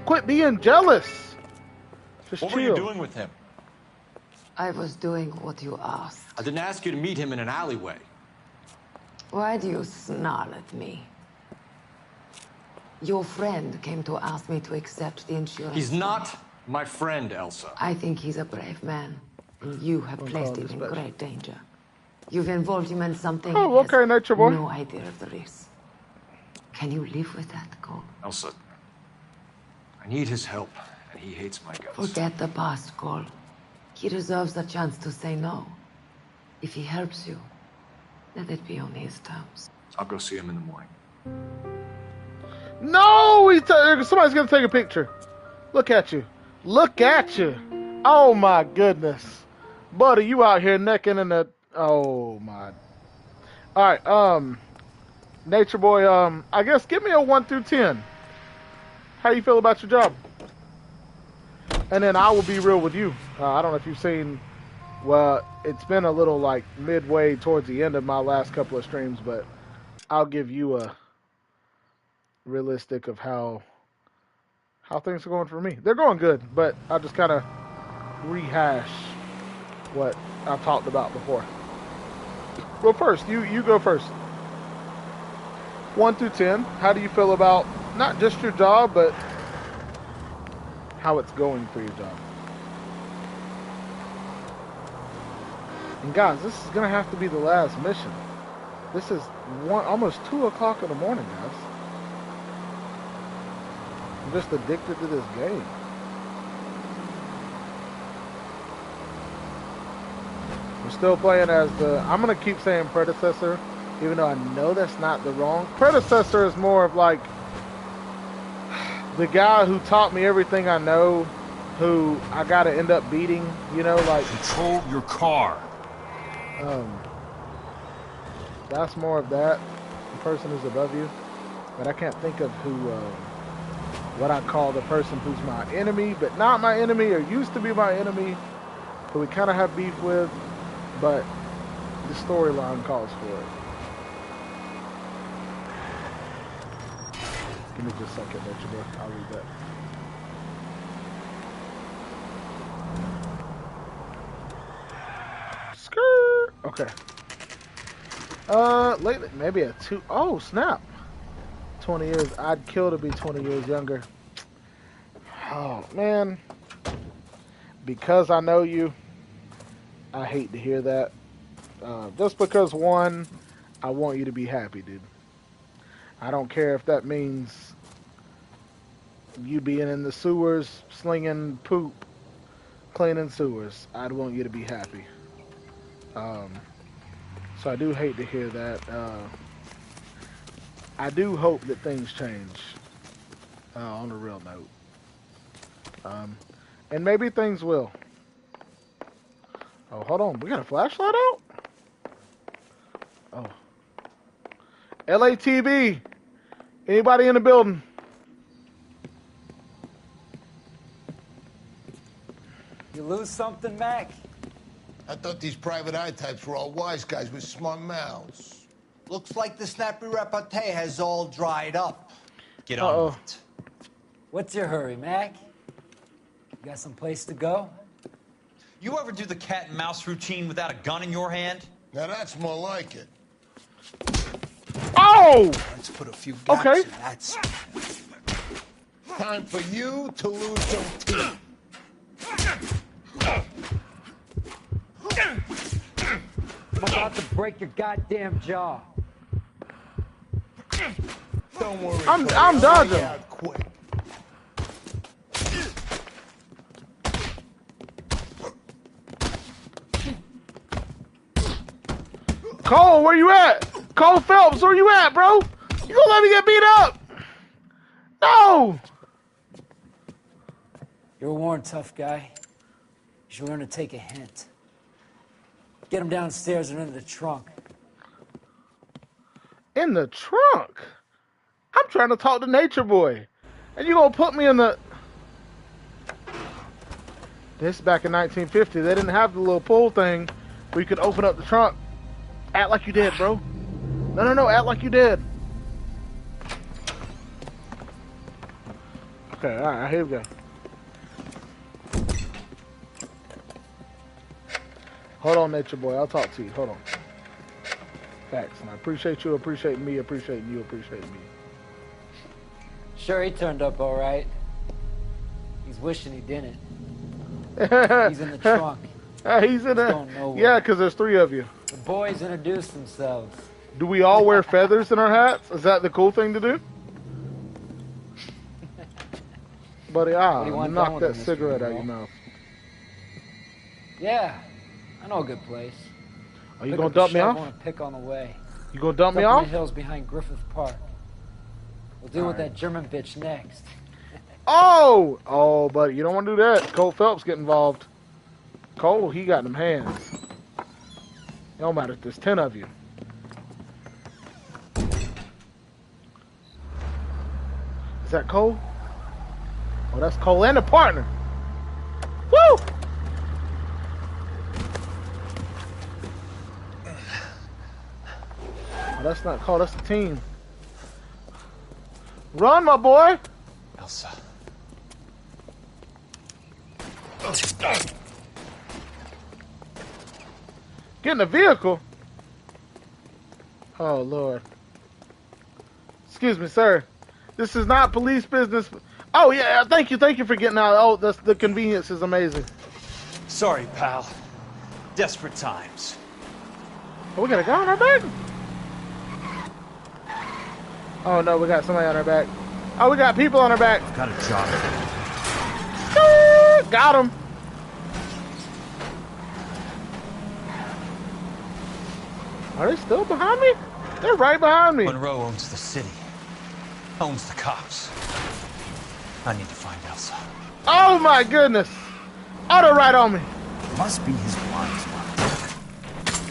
Quit being jealous. Just What chill. were you doing with him? I was doing what you asked. I didn't ask you to meet him in an alleyway. Why do you snarl at me? Your friend came to ask me to accept the insurance. He's not my friend, Elsa. I think he's a brave man, and you have placed him in great danger. You've involved him in something. Oh, okay, Nature Boy. No idea of the risk. Can you live with that, Cole? Elsa, I need his help, and he hates my guts. Forget the past, Cole. He deserves a chance to say no. If he helps you, let it be on his terms. I'll go see him in the morning. No! Somebody's going to take a picture. Look at you. Look at you. Oh, my goodness. Buddy, you out here necking in the... Oh, my... Alright, Nature Boy, I guess give me a 1 through 10. How you feel about your job? And then I will be real with you. I don't know if you've seen... Well, it's been a little, like, midway towards the end of my last couple of streams, but I'll give you a realistic of how things are going for me. They're going good, but I'll just kind of rehash what I've talked about before. Well, first, you go first. 1 through 10, how do you feel about not just your job, but how it's going for your job? And guys, this is gonna have to be the last mission. This is almost 2 o'clock in the morning, guys. I'm just addicted to this game. We're still playing as I'm gonna keep saying predecessor, even though I know that's not the wrong. Predecessor is more of like the guy who taught me everything I know, who I gotta end up beating, you know, like... Control your car. That's more of that, the person who's above you. But I can't think of who, what I call the person who's my enemy, but not my enemy, or used to be my enemy, who we kind of have beef with, but the storyline calls for it. Give me just a second, Nature Boy. I'll read that. Skirt. Okay. Lately, maybe a 2. Oh, snap. 20 years. I'd kill to be 20 years younger. Oh, man. Because I know you, I hate to hear that. Just because, one, I want you to be happy, dude. I don't care if that means you being in the sewers, slinging poop, cleaning sewers. I'd want you to be happy. So I do hate to hear that. I do hope that things change on a real note. And maybe things will. Oh, hold on. We got a flashlight out? Oh. L.A.T.B. Anybody in the building? You lose something, Mac? I thought these private eye types were all wise guys with smart mouths. Looks like the snappy repartee has all dried up. Get on with it. What's your hurry, Mac? You got some place to go? You ever do the cat and mouse routine without a gun in your hand? Now that's more like it. Oh! Let's put a few gaps in that. Time for you to lose some teeth. I'm about to break your goddamn jaw. Don't worry. I'm dodging. Quick. Cole, where you at? Cole Phelps, where you at, bro? You gonna let me get beat up? No! You're a worn, tough guy. You should learn to take a hint. Get him downstairs and into the trunk. In the trunk? I'm trying to talk to Nature Boy. And you gonna put me in the... This back in 1950. They didn't have the little pull thing where you could open up the trunk. Act like you did, bro. No. Act like you did. Okay, alright, here we go. Hold on, Nature Boy. I'll talk to you. Hold on. Facts. And I appreciate you, appreciate me, appreciate you, appreciate me. Sure, he turned up all right. He's wishing he didn't. He's in the trunk. He's in the... Yeah, because there's 3 of you. The boys introduced themselves. Do we all wear feathers in our hats? Is that the cool thing to do? Buddy, knock that cigarette out your mouth. Yeah, I know a good place. Are you gonna dump me off? I want to pick on the way. You gonna dump me Up in off? the hills behind Griffith Park. We'll deal with that German bitch next. Oh, buddy, you don't want to do that. Cole Phelps get involved. Cole, he got them hands. It don't matter if there's 10 of you. Is that Cole? Oh, that's Cole and a partner. Woo! Oh, that's not Cole, that's the team. Run, my boy! Elsa. Get in the vehicle? Oh, Lord. Excuse me, sir. This is not police business. Oh, yeah, thank you for getting out. Oh, the convenience is amazing. Sorry, pal. Desperate times. Oh, we got a guy on our back? Oh, no, we got somebody on our back. Oh, we got people on our back. Got a job. Got him. Are they still behind me? They're right behind me. Monroe owns the city. Owns the cops. I need to find Elsa. Oh my goodness. Oh, they're right on me. Must be his blind spot.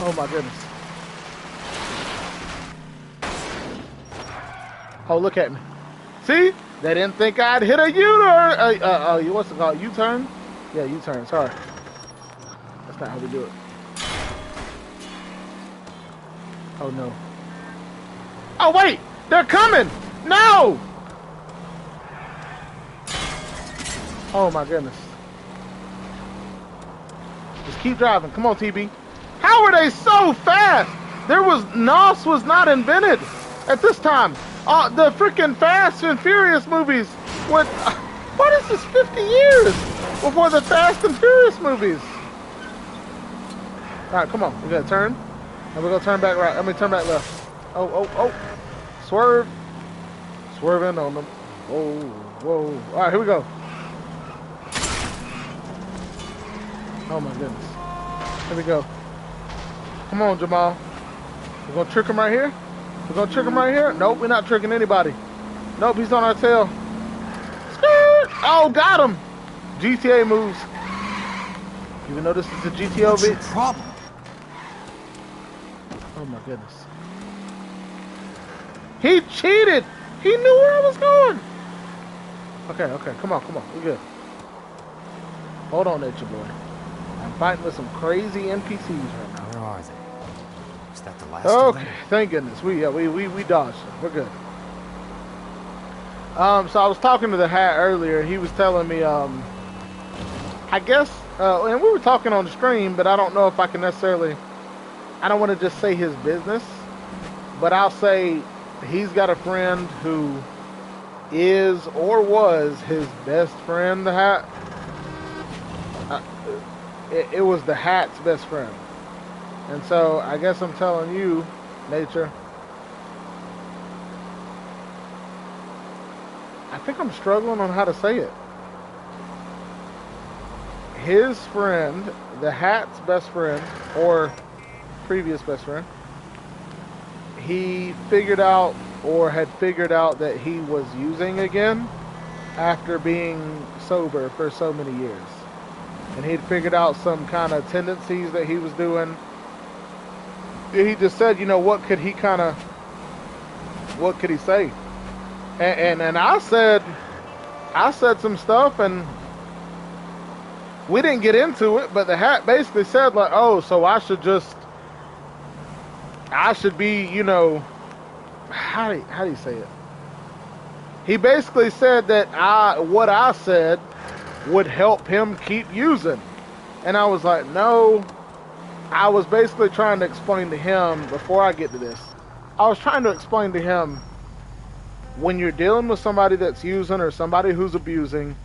Oh my goodness. Oh, look at me. See? They didn't think I'd hit a U-turn. What's it called? U-turn? Yeah, U-turn. Sorry. That's not how we do it. Oh, no. Oh, wait! They're coming! No! Oh, my goodness. Just keep driving. Come on, TB. How are they so fast? NOS was not invented at this time. The freaking Fast and Furious movies went... What is this, 50 years before the Fast and Furious movies? Alright, come on. We gotta turn. And we're gonna turn back right. Let me turn back left. Oh. Swerve. Swerving on them. Whoa. Alright, here we go. Oh my goodness. Here we go. Come on, Jamal. We're gonna trick him right here. Nope, we're not tricking anybody. Nope, he's on our tail. Skirt! Oh, got him. GTA moves. Even though this is a GTO What's your problem? Oh my goodness. He cheated! He knew where I was going! Okay, come on, we're good. Hold on, Nature Boy. I'm fighting with some crazy NPCs right now. Where are they? Is that the last Okay, of them? thank goodness. We dodged them. We're good. So I was talking to the hat earlier. He was telling me, I guess, and we were talking on the stream, but I don't know if I can necessarily, I don't want to just say his business, but I'll say he's got a friend who is or was his best friend, the hat. It was the hat's best friend. And so I guess I'm telling you, Nature, I think I'm struggling on how to say it. His friend, the hat's best friend, or previous best friend, he figured out or had figured out that he was using again after being sober for so many years. And he'd figured out some kind of tendencies that he was doing. He just said, what could he say? And I said some stuff, and we didn't get into it, but the hat basically said, like, oh, so I should be, how do you say it? He basically said that what I said would help him keep using. And I was like, no. I was basically trying to explain to him, before I get to this, I was trying to explain to him, when you're dealing with somebody that's using or somebody who's abusing,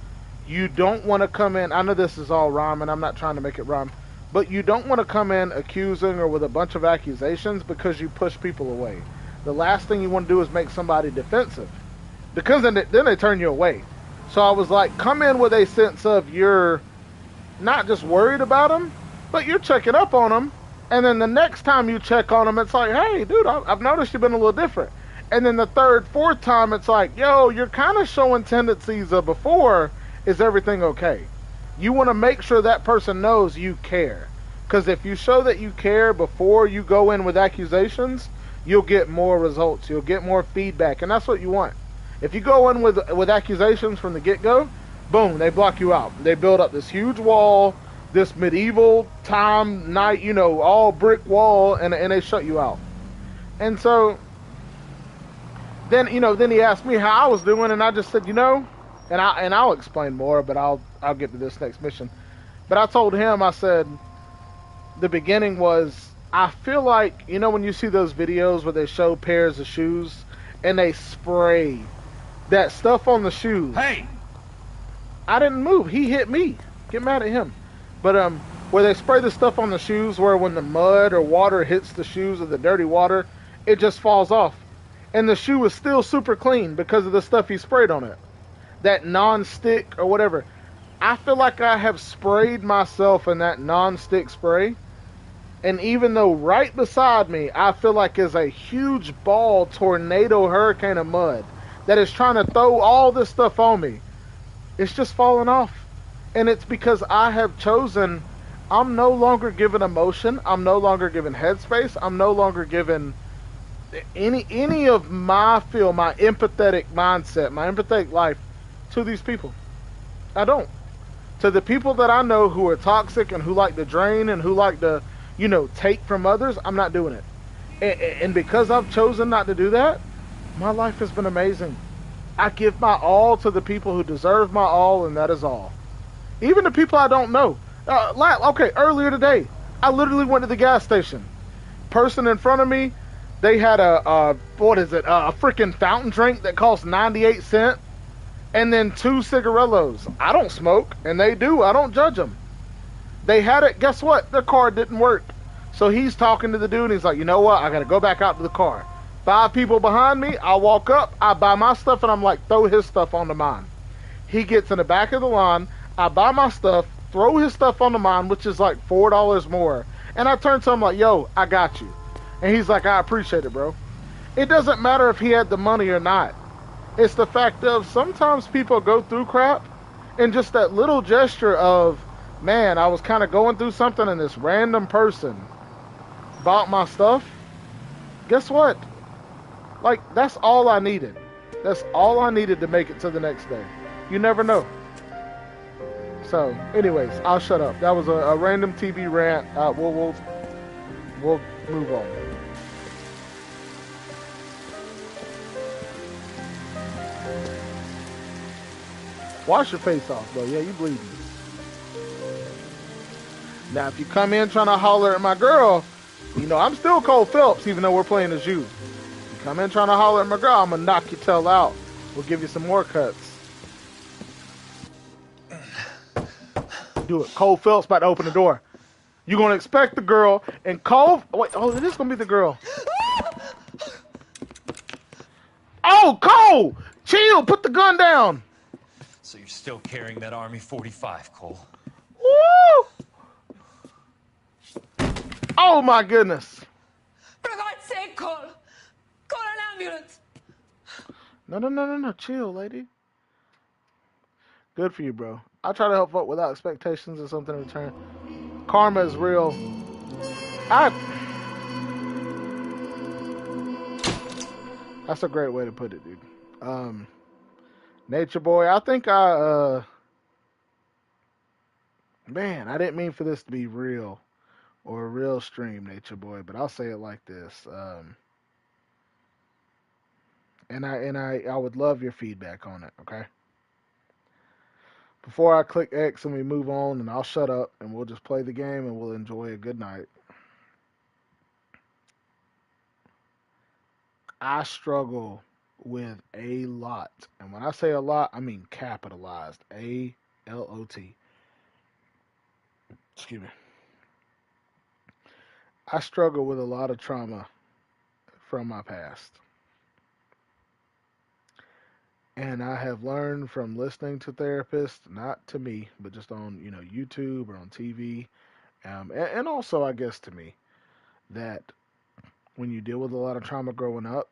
you don't want to come in, I know this is all rhyming, I'm not trying to make it rhyme, but you don't want to come in accusing or with a bunch of accusations because you push people away. The last thing you want to do is make somebody defensive, because then they turn you away. So I was like, come in with a sense of you're not just worried about them, but you're checking up on them. And then the next time you check on them, it's like, hey, dude, I've noticed you've been a little different. And then the third, fourth time, it's like, yo, you're kind of showing tendencies of before. Is everything okay? You want to make sure that person knows you care. Because if you show that you care before you go in with accusations, you'll get more results. You'll get more feedback. And that's what you want. If you go in with accusations from the get-go, boom, they block you out. They build up this huge wall, this medieval time night, all brick wall, and they shut you out. And so then he asked me how I was doing, and I just said, and I'll explain more, but I'll get to this next mission. But I told him, I said, the beginning was, I feel like, when you see those videos where they show pairs of shoes and they spray that stuff on the shoes. Hey! I didn't move. He hit me. Get mad at him. But where they spray the stuff on the shoes, where when the mud or water hits the shoes or the dirty water, it just falls off. And the shoe is still super clean because of the stuff he sprayed on it. That non-stick or whatever. I feel like I have sprayed myself in that non-stick spray. And even though right beside me, I feel like is a huge ball, tornado, hurricane of mud that is trying to throw all this stuff on me, it's just falling off. And it's because I have chosen, I'm no longer given emotion. I'm no longer given headspace. I'm no longer given any of my empathetic mindset, my empathetic life to these people. I don't. To the people that I know who are toxic and who like to drain and who like to, take from others, I'm not doing it. And because I've chosen not to do that, my life has been amazing. I give my all to the people who deserve my all, and that is all. Even the people I don't know. Earlier today, I literally went to the gas station. Person in front of me, they had a freaking fountain drink that cost 98 cents, and then 2 cigarillos. I don't smoke, and they do. I don't judge them. They had it. Guess what? Their car didn't work. So he's talking to the dude, and he's like, you know what? I got to go back out to the car. 5 people behind me, I walk up, I buy my stuff, and I'm like, throw his stuff onto mine. He gets in the back of the line, I buy my stuff, throw his stuff onto mine, which is like $4 more. And I turn to him like, yo, I got you. And he's like, I appreciate it, bro. It doesn't matter if he had the money or not. It's the fact of sometimes people go through crap, and just that little gesture of, man, I was kind of going through something, and this random person bought my stuff. Guess what? Like, that's all I needed. That's all I needed to make it to the next day. You never know. So, anyways, I'll shut up. That was a random TV rant. We'll move on. Wash your face off, bro. Yeah, you bleeding. Now, if you come in trying to holler at my girl, I'm still Cole Phelps, even though we're playing as you. You come in trying to holler at my girl, I'm going to knock your tail out. We'll give you some more cuts. Do it. Cole Phelps about to open the door. You're going to expect the girl, and Cole... Wait, it is going to be the girl. Oh, Cole! Chill, put the gun down. So you're still carrying that Army 45, Cole? Woo! Oh, my goodness. For God's sake, Cole! Call an ambulance! No. Chill, lady. Good for you, bro. I try to help folk without expectations of something in return. Karma is real. That's a great way to put it, dude. Nature Boy, I think man, I didn't mean for this to be real or a real stream, Nature Boy, but I'll say it like this. And I would love your feedback on it, okay? Before I click X and we move on, and I'll shut up and we'll just play the game and we'll enjoy a good night. I struggle with a lot. And when I say a lot, I mean capitalized. A-L-O-T. Excuse me. I struggle with a lot of trauma from my past. And I have learned from listening to therapists, not to me, but just on, YouTube or on TV, and also, I guess, to me, that when you deal with a lot of trauma growing up,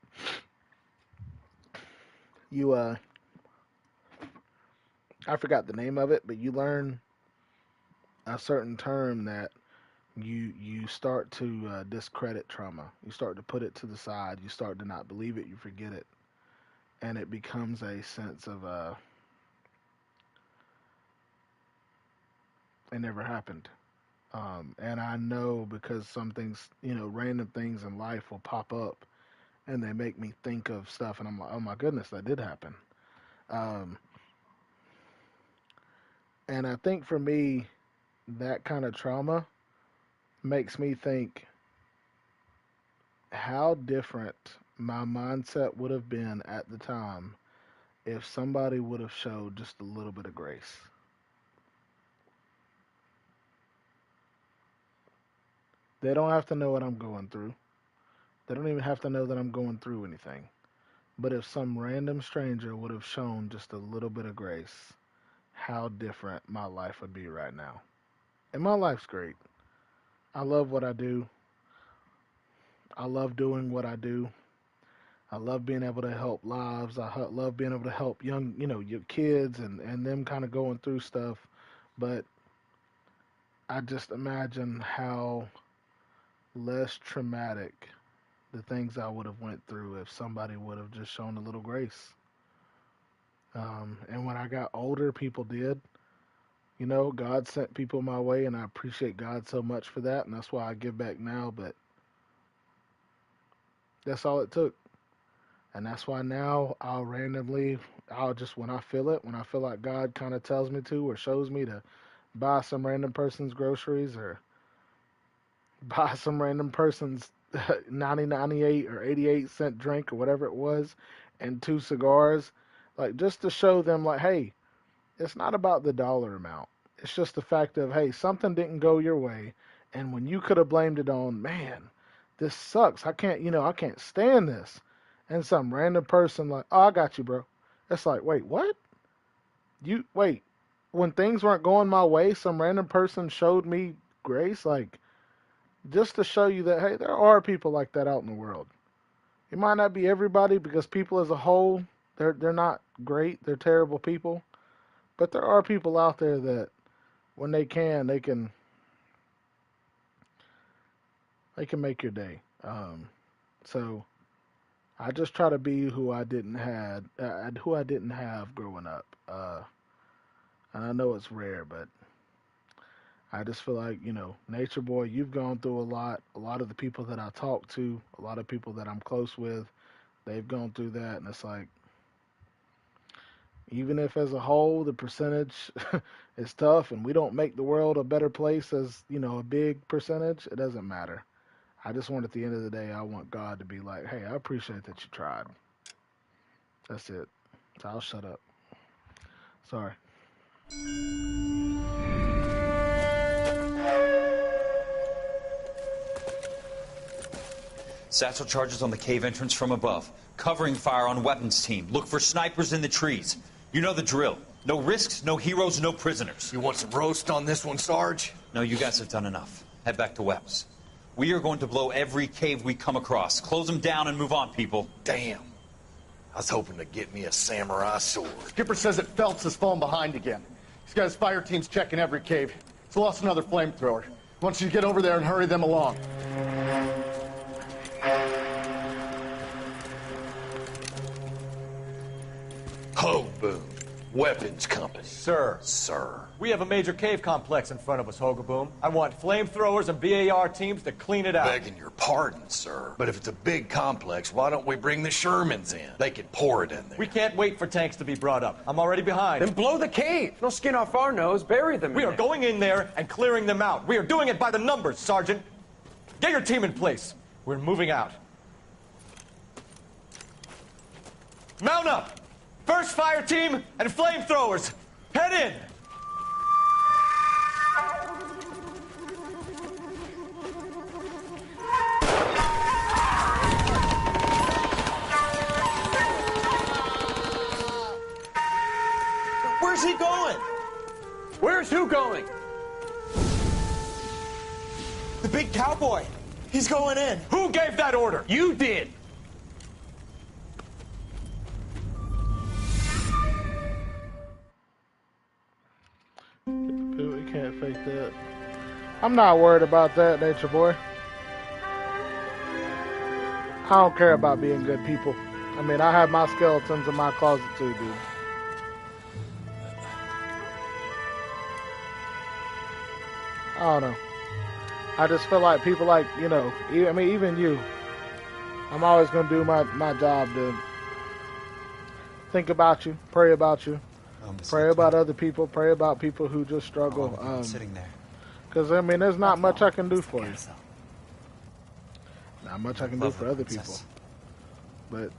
you I forgot the name of it, but you learn a certain term that you start to discredit trauma. You start to put it to the side. You start to not believe it. You forget it, and it becomes a sense of it never happened. And I know because some things, random things in life will pop up, and they make me think of stuff, and I'm like, oh my goodness, that did happen. Um, and I think for me, that kind of trauma makes me think how different my mindset would have been at the time if somebody would have showed just a little bit of grace. They don't have to know what I'm going through. They don't even have to know that I'm going through anything. But if some random stranger would have shown just a little bit of grace, how different my life would be right now. And my life's great. I love what I do. I love doing what I do. I love being able to help lives. Love being able to help young, your kids and them kind of going through stuff. But I just imagine how less traumatic the things I would have went through if somebody would have just shown a little grace. And when I got older, people did. God sent people my way, and I appreciate God so much for that, and that's why I give back now. But that's all it took. And that's why now I'll just, when I feel it, when I feel like God kind of tells me to or shows me to buy some random person's groceries or buy some random person's 98 or 88-cent drink or whatever it was and two cigars, like just to show them, like, hey, it's not about the dollar amount. It's just the fact of, hey, something didn't go your way. And when you could have blamed it on, man, this sucks. I can't stand this. And some random person like, oh, I got you, bro. It's like, wait, what? Wait, when things weren't going my way, some random person showed me grace, like, just to show you that, hey, there are people like that out in the world. It might not be everybody because people as a whole, they're not great. They're terrible people. But there are people out there that when they can make your day. So I just try to be who I didn't have growing up. And I know it's rare, but I just feel like, Nature Boy, you've gone through a lot. A lot of the people that I talk to, a lot of people that I'm close with, they've gone through that, and it's like, even if as a whole the percentage is tough and we don't make the world a better place as, a big percentage, it doesn't matter. I just want, at the end of the day, I want God to be like, hey, I appreciate that you tried. That's it. So I'll shut up. Sorry. Satchel charges on the cave entrance from above. Covering fire on weapons team. Look for snipers in the trees. You know the drill. No risks, no heroes, no prisoners. You want some roast on this one, Sarge? No, you guys have done enough. Head back to Webb's. We are going to blow every cave we come across. Close them down and move on, people. Damn. I was hoping to get me a samurai sword. Skipper says that Phelps has fallen behind again. He's got his fire teams checking every cave. He's lost another flamethrower. He wants you to get over there and hurry them along. Ho, boom. Weapons company. Sir. Sir. We have a major cave complex in front of us, Hogaboom. I want flamethrowers and BAR teams to clean it out. Begging your pardon, sir. But if it's a big complex, why don't we bring the Shermans in? They can pour it in there. We can't wait for tanks to be brought up. I'm already behind. Then blow the cave. No skin off our nose. Bury them. We are going in there and clearing them out. We are doing it by the numbers, Sergeant. Get your team in place. We're moving out. Mount up! First fire team and flamethrowers. Head in! Where's he going? Where's who going? The big cowboy. He's going in. Who gave that order? You did. We can't fake that. I'm not worried about that, Nature Boy. I don't care about being good people. I mean, I have my skeletons in my closet too, dude. I don't know. I just feel like people like, you know, I mean, even you. I'm always going to do my job to think about you, pray about you, pray about other people, pray about people who just struggle. Sitting there. Because, I mean, there's not much I can do for you. Not much I can do for other people. But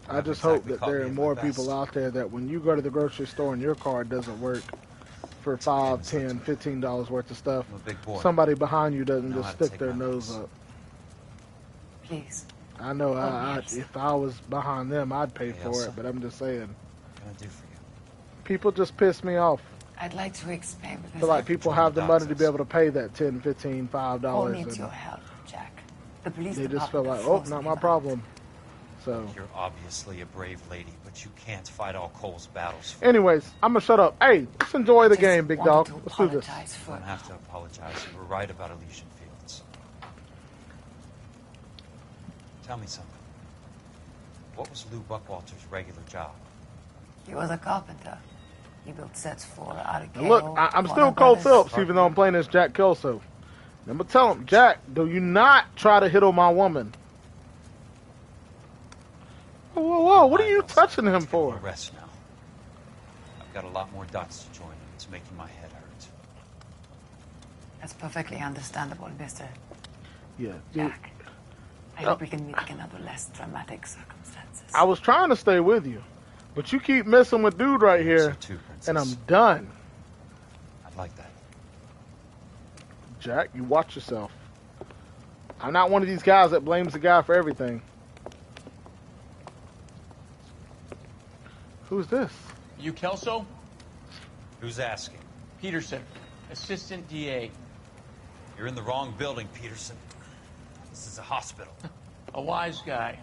I just hope that there are more people out there that when you go to the grocery store and your card doesn't work for $5, $10, $15 worth of stuff, somebody behind you doesn't just stick their nose up. Please. I know if I was behind them, I'd pay for it, but I'm just saying. What can I do for you? People just piss me off. I'd like to explain with I feel like people have the money to be able to pay that $10, $15, $5. All needs your help, Jack. The police they just feel like, department oh, not my problem. So. You're obviously a brave lady, but you can't fight all Cole's battles. Anyways, I'm gonna shut up. Hey, let's enjoy the game, big dog. Let's do this. You don't have to apologize. You were right about Elysian Fields. Tell me something. What was Lou Buckwalter's regular job? He was a carpenter. He built sets for Now look, I'm still Cole Phelps, even though I'm playing as Jack Kelso. I'm gonna tell him, Jack, do you not try to hit on my woman? Whoa, whoa, whoa! What are you touching him for? Rest now. I've got a lot more dots to join, and it's making my head hurt. That's perfectly understandable, Mr. Yeah, Jack. I hope we can meet again under less dramatic circumstances. I was trying to stay with you, but you keep messing with dude right here, and I'm done. I'd like that. Jack, you watch yourself. I'm not one of these guys that blames the guy for everything. Who's this? You Kelso? Who's asking? Peterson, Assistant DA. You're in the wrong building, Peterson. This is a hospital. A wise guy.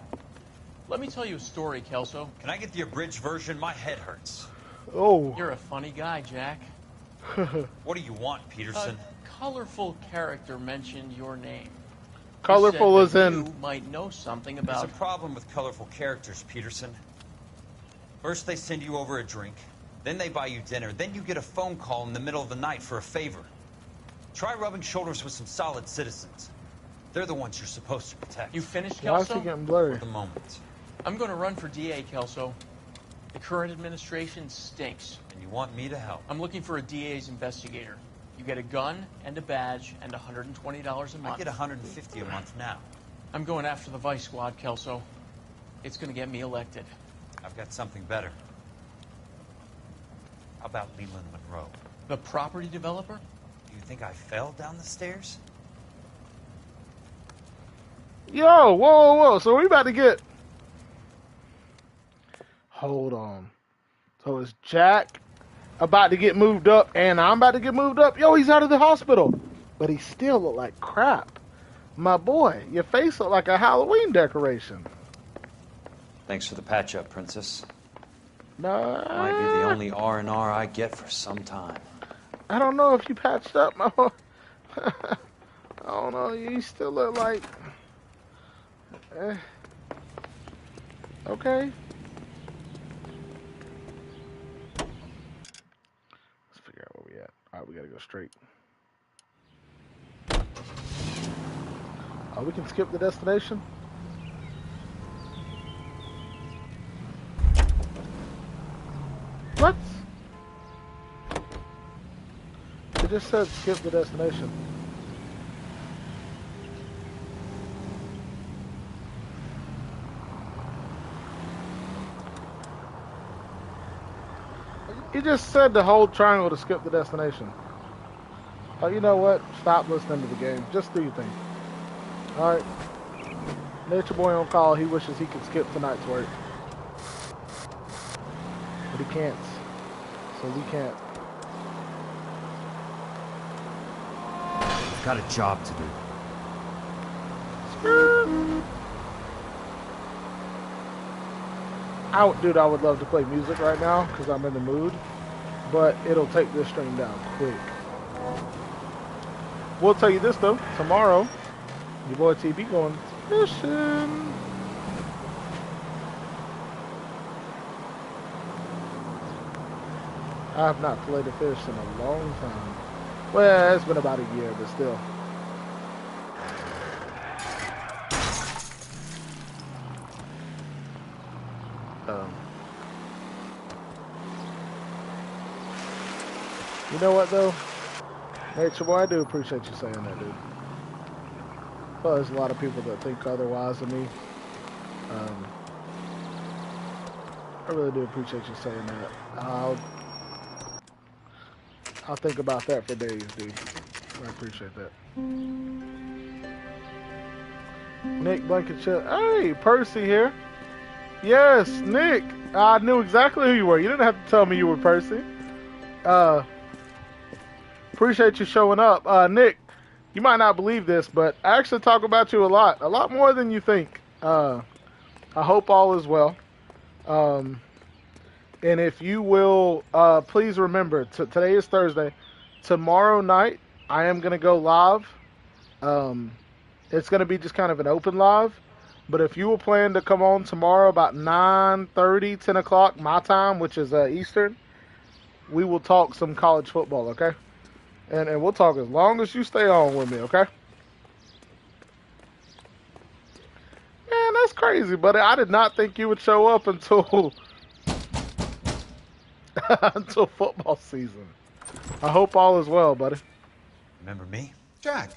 Let me tell you a story, Kelso. Can I get the abridged version? My head hurts. Oh. You're a funny guy, Jack. What do you want, Peterson? A colorful character mentioned your name. Colorful as in... You might know something about... There's a problem with colorful characters, Peterson. First they send you over a drink, then they buy you dinner, then you get a phone call in the middle of the night for a favor. Try rubbing shoulders with some solid citizens. They're the ones you're supposed to protect. You finished, Why is Kelso? he getting blurry? For the moment. I'm going to run for DA, Kelso. The current administration stinks. And you want me to help? I'm looking for a DA's investigator. You get a gun and a badge and $120 a month. I get $150 a month now. I'm going after the Vice Squad, Kelso. It's going to get me elected. I've got something better. How about Leland Monroe? The property developer? Do you think I fell down the stairs? Yo, whoa, whoa, whoa. So we about to get... Hold on. So is Jack about to get moved up and I'm about to get moved up? Yo, he's out of the hospital. But he still look like crap. My boy, your face look like a Halloween decoration. Thanks for the patch-up, Princess. No. Might be the only R&R I get for some time. I don't know if you patched up, my boy. I don't know. You still look like... Okay. Let's figure out where we at. Alright, we gotta go straight. Oh, we can skip the destination? What? It just said skip the destination. He just said to hold triangle to skip the destination. Oh, you know what? Stop listening to the game. Just do your thing. Alright. Nature Boy on call. He wishes he could skip tonight's work. But he can't. So we can't. I've got a job to do. Dude, I would love to play music right now because I'm in the mood. But it'll take this stream down quick. We'll tell you this though. Tomorrow, your boy T.B. going fishing. I have not played a fish in a long time. Well, it's been about a year, but still. You know what though? Nature Boy, I do appreciate you saying that, dude. Well, there's a lot of people that think otherwise of me. I really do appreciate you saying that. I'll think about that for days, dude. I appreciate that. Nick Blankenship. Hey, Percy here. Yes, Nick. I knew exactly who you were. You didn't have to tell me you were Percy. Appreciate you showing up. Nick, you might not believe this, but I actually talk about you a lot more than you think. I hope all is well. And if you will, please remember, today is Thursday. Tomorrow night, I am going to go live. It's going to be just kind of an open live. But if you will plan to come on tomorrow about 9:30, 10 o'clock my time, which is Eastern, we will talk some college football, okay? And we'll talk as long as you stay on with me, okay? Man, that's crazy, buddy. I did not think you would show up until until football season. I hope all is well, buddy. Remember me? Jack,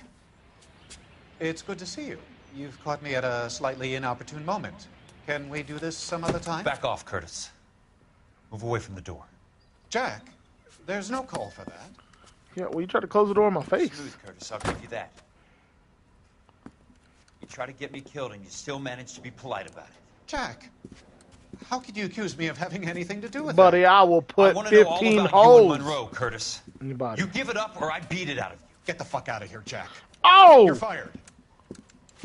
it's good to see you. You've caught me at a slightly inopportune moment. Can we do this some other time? Back off, Curtis. Move away from the door. Jack, there's no call for that. Yeah, well, you tried to close the door in my face. Smooth, Curtis. I'll give you that. You try to get me killed, and you still manage to be polite about it. Jack, how could you accuse me of having anything to do with Buddy, that? I will put I 15 know all about holes. you and Monroe, Curtis. Anybody. You give it up, or I beat it out of you. Get the fuck out of here, Jack. Oh! You're fired.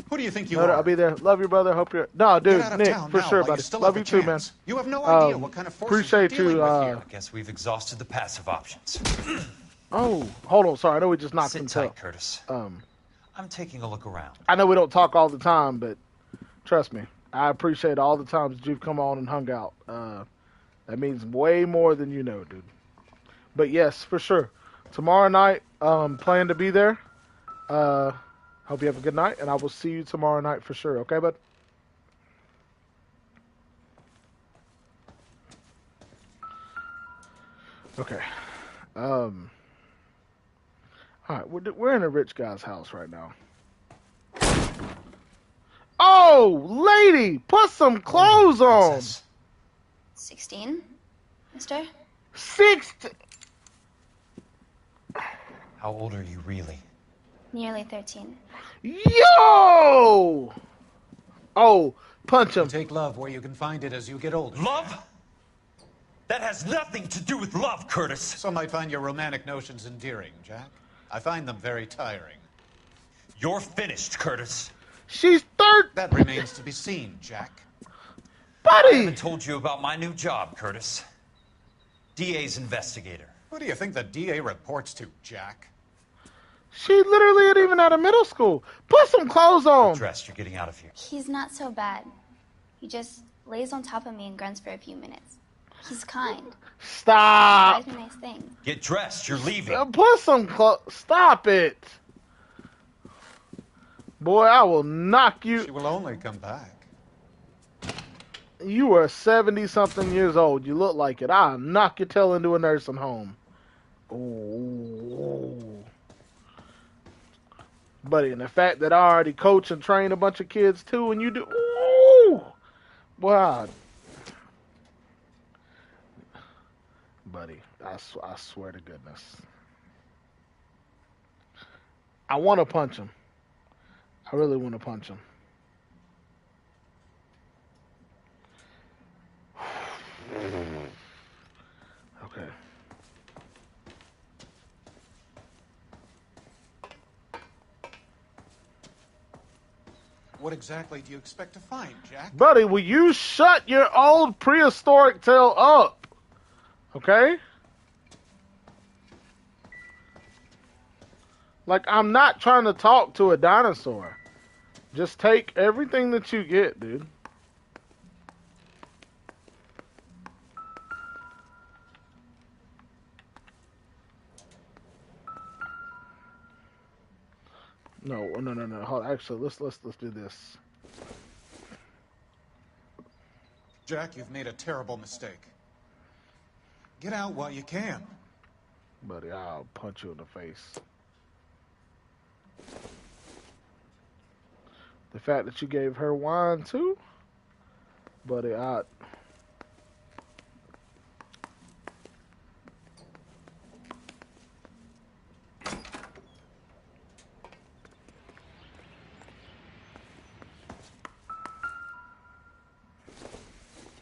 Who do you think you No, are? I'll be there. Love you, brother. Hope you're... No, dude, Get out of Nick, town for now sure, while you buddy. still Love have you the too, man. chance. You have no idea what kind of forces appreciate you're dealing you. with here. I guess we've exhausted the passive options. Oh, hold on. Sorry, I know we just knocked Sit some tight, up. Curtis. I'm taking a look around. I know we don't talk all the time, but trust me, I appreciate all the times that you've come on and hung out. That means way more than you know, dude. But yes, for sure. Tomorrow night, plan to be there. Hope you have a good night, and I will see you tomorrow night for sure. Okay, bud? Okay. All right, we're in a rich guy's house right now. Oh, lady, put some clothes on. 16, mister? 16. How old are you really? Nearly 13. Yo! Oh, punch him. Take love where you can find it as you get older. Love? That has nothing to do with love, Curtis. Some might find your romantic notions endearing, Jack. I find them very tiring. You're finished, Curtis. She's third. That remains to be seen, Jack. I Buddy! haven't told you about my new job, Curtis. DA's investigator. Who do you think the DA reports to, Jack? She literally ain't even out of middle school. Put some clothes on. Get dressed, you're getting out of here. He's not so bad. He just lays on top of me and grunts for a few minutes. He's kind. Stop. He buys me nice things. Get dressed, you're leaving. Put some clothes. Stop it. Boy, I will knock you. She will only come back. You are 70-something years old. You look like it. I'll knock your tail into a nursing home. Ooh. Buddy, and the fact that I already coach and train a bunch of kids too, and you do. Ooh. Wow. Buddy, I swear to goodness. I want to punch him. I really want to punch him. Okay. What exactly do you expect to find, Jack? Buddy, will you shut your old prehistoric tail up? Okay? Like, I'm not trying to talk to a dinosaur. Just take everything that you get, dude. No. Hold on. Actually, let's do this. Jack, you've made a terrible mistake. Get out while you can. Buddy, I'll punch you in the face. The fact that you gave her wine too? Buddy,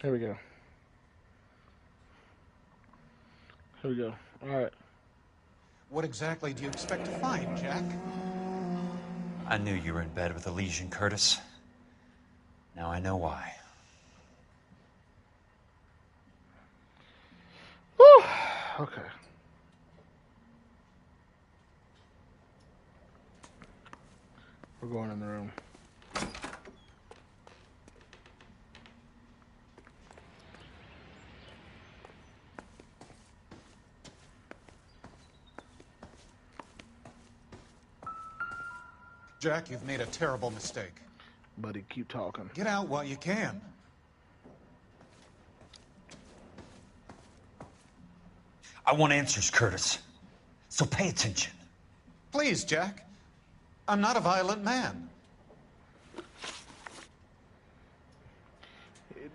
Here we go. Here we go. All right. What exactly do you expect to find, Jack? I knew you were in bed with Elysian, Curtis. Now I know why. Whew. Okay. We're going in the room. Jack, you've made a terrible mistake. Buddy, keep talking. Get out while you can. I want answers, Curtis. So pay attention. Please, Jack. I'm not a violent man.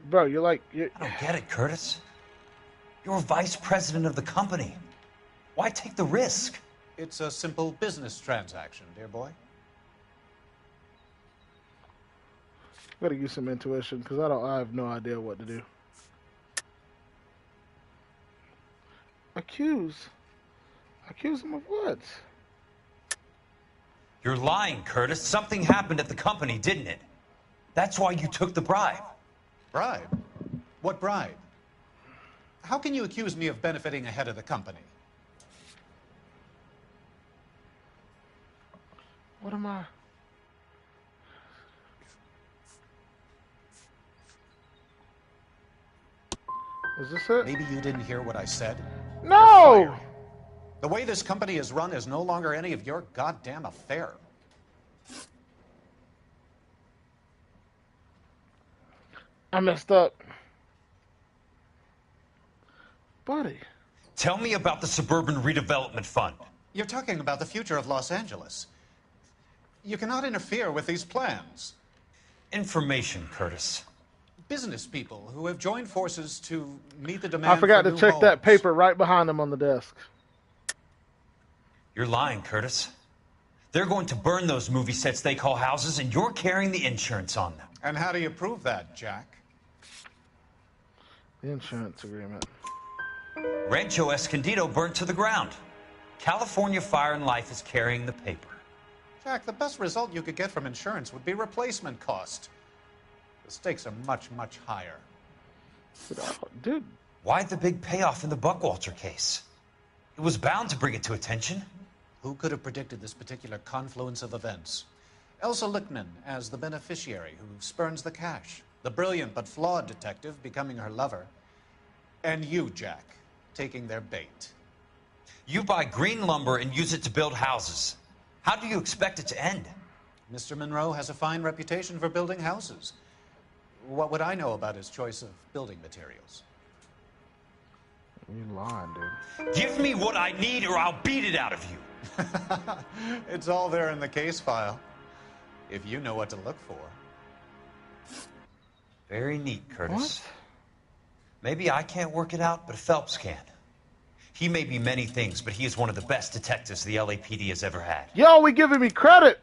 Bro, you're like... I don't get it, Curtis. You're vice president of the company. Why take the risk? It's a simple business transaction, dear boy. Gotta use some intuition, because I have no idea what to do. Accuse him of what? You're lying, Curtis. Something happened at the company, didn't it? That's why you took the bribe. Bribe? What bribe? How can you accuse me of benefiting ahead of the company? What am I? Is this it? Maybe you didn't hear what I said. No! The way this company is run is no longer any of your goddamn affair. I messed up. Buddy. Tell me about the Suburban Redevelopment Fund. You're talking about the future of Los Angeles. You cannot interfere with these plans. Information, Curtis. Business people who have joined forces to meet the demand. I forgot for to new check that homes. paper right behind him on the desk. You're lying, Curtis. They're going to burn those movie sets they call houses, and you're carrying the insurance on them. And how do you prove that, Jack? The insurance agreement. Rancho Escondido burnt to the ground. California Fire and Life is carrying the paper. Jack, the best result you could get from insurance would be replacement cost. The stakes are much, much higher. Dude. Why the big payoff in the Buckwalter case? It was bound to bring it to attention. Who could have predicted this particular confluence of events? Elsa Lichtman as the beneficiary who spurns the cash. The brilliant but flawed detective becoming her lover. And you, Jack, taking their bait. You buy green lumber and use it to build houses. How do you expect it to end? Mr. Monroe has a fine reputation for building houses. What would I know about his choice of building materials? You lying, dude. Give me what I need or I'll beat it out of you. It's all there in the case file. If you know what to look for. Very neat, Curtis. What? Maybe I can't work it out, but Phelps can. He may be many things, but he is one of the best detectives the LAPD has ever had. Yo, we giving me credit.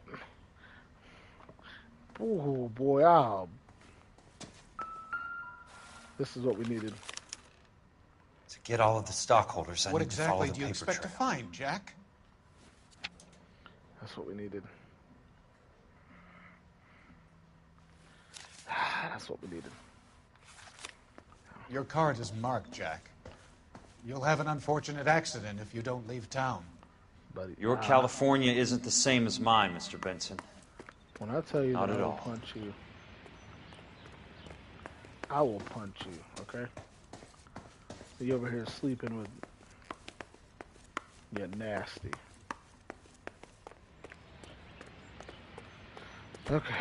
Oh, boy. Oh. This is what we needed. To get all of the stockholders, I What need to follow exactly the do you paper expect to trail. find, Jack? That's what we needed. That's what we needed. Your card is marked, Jack. You'll have an unfortunate accident if you don't leave town. Buddy, Your California isn't the same as mine, Mr. Benson. When I tell you Not that at I will all. punch you, I will punch you, okay? You over here sleeping with... You're nasty. Okay.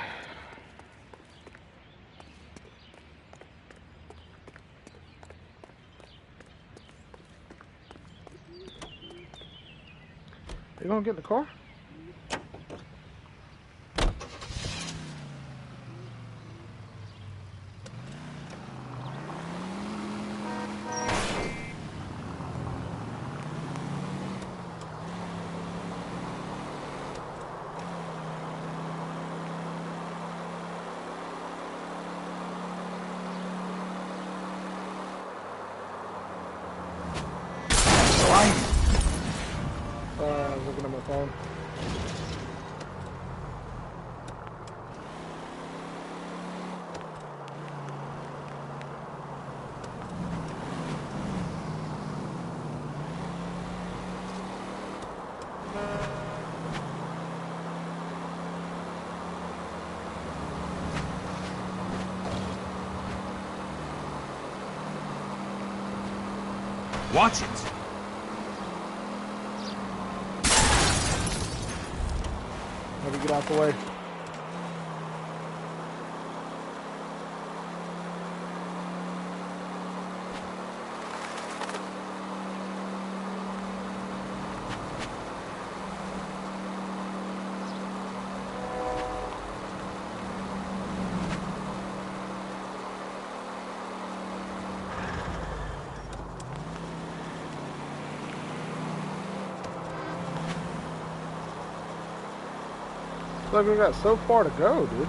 You gonna get in the car? I was looking at my phone. Watch it. Let me get out the way. Like we got so far to go, dude.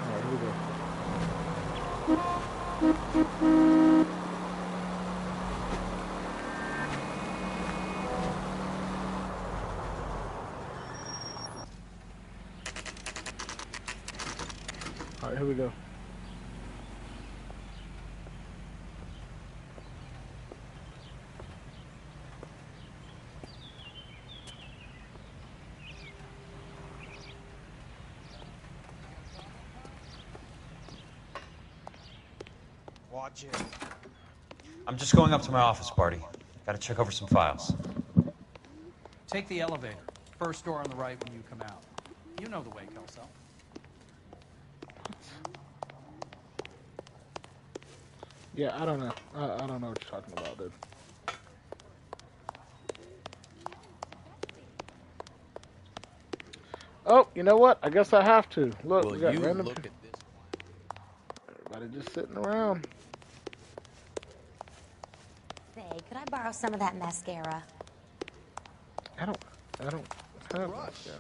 Alright, here we go. Alright, here we go. Watch it. I'm just going up to my office, Barty. Gotta check over some files. Take the elevator. First door on the right when you come out. You know the way, Kelso. Yeah, I don't know. I don't know what you're talking about, dude. Oh, you know what? I guess I have to. Look, Will we got you random. look at this? Everybody just sitting around. Say, could I borrow some of that mascara? I don't have this, yeah.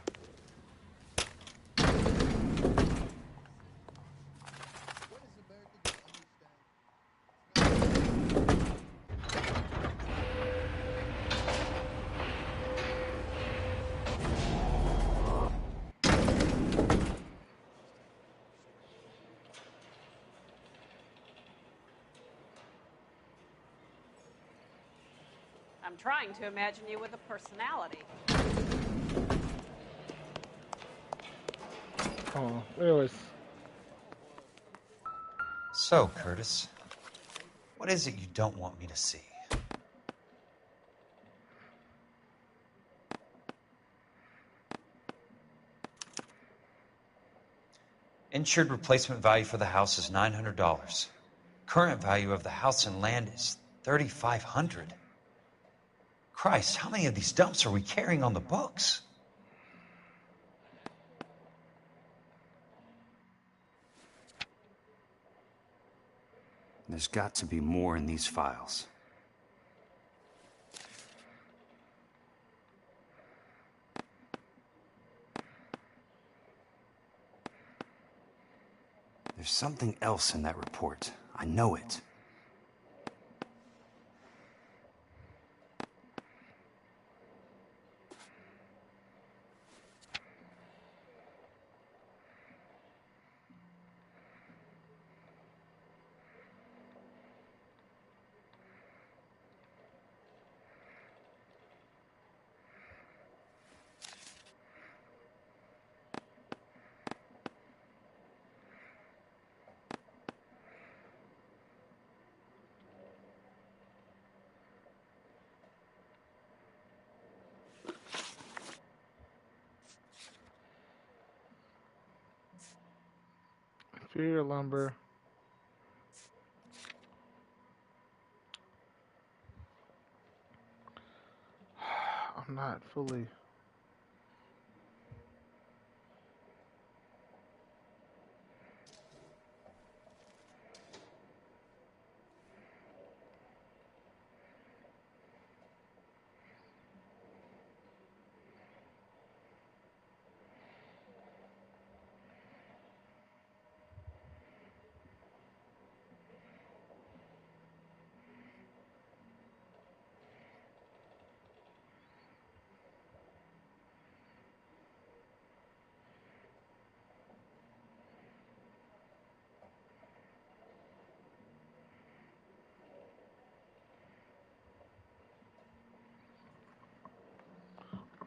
I'm trying to imagine you with a personality. Oh, anyways. So, Curtis, what is it you don't want me to see? Insured replacement value for the house is $900. Current value of the house and land is $3,500. Christ, how many of these dumps are we carrying on the books? There's got to be more in these files. There's something else in that report. I know it. Inferior lumber. I'm not fully.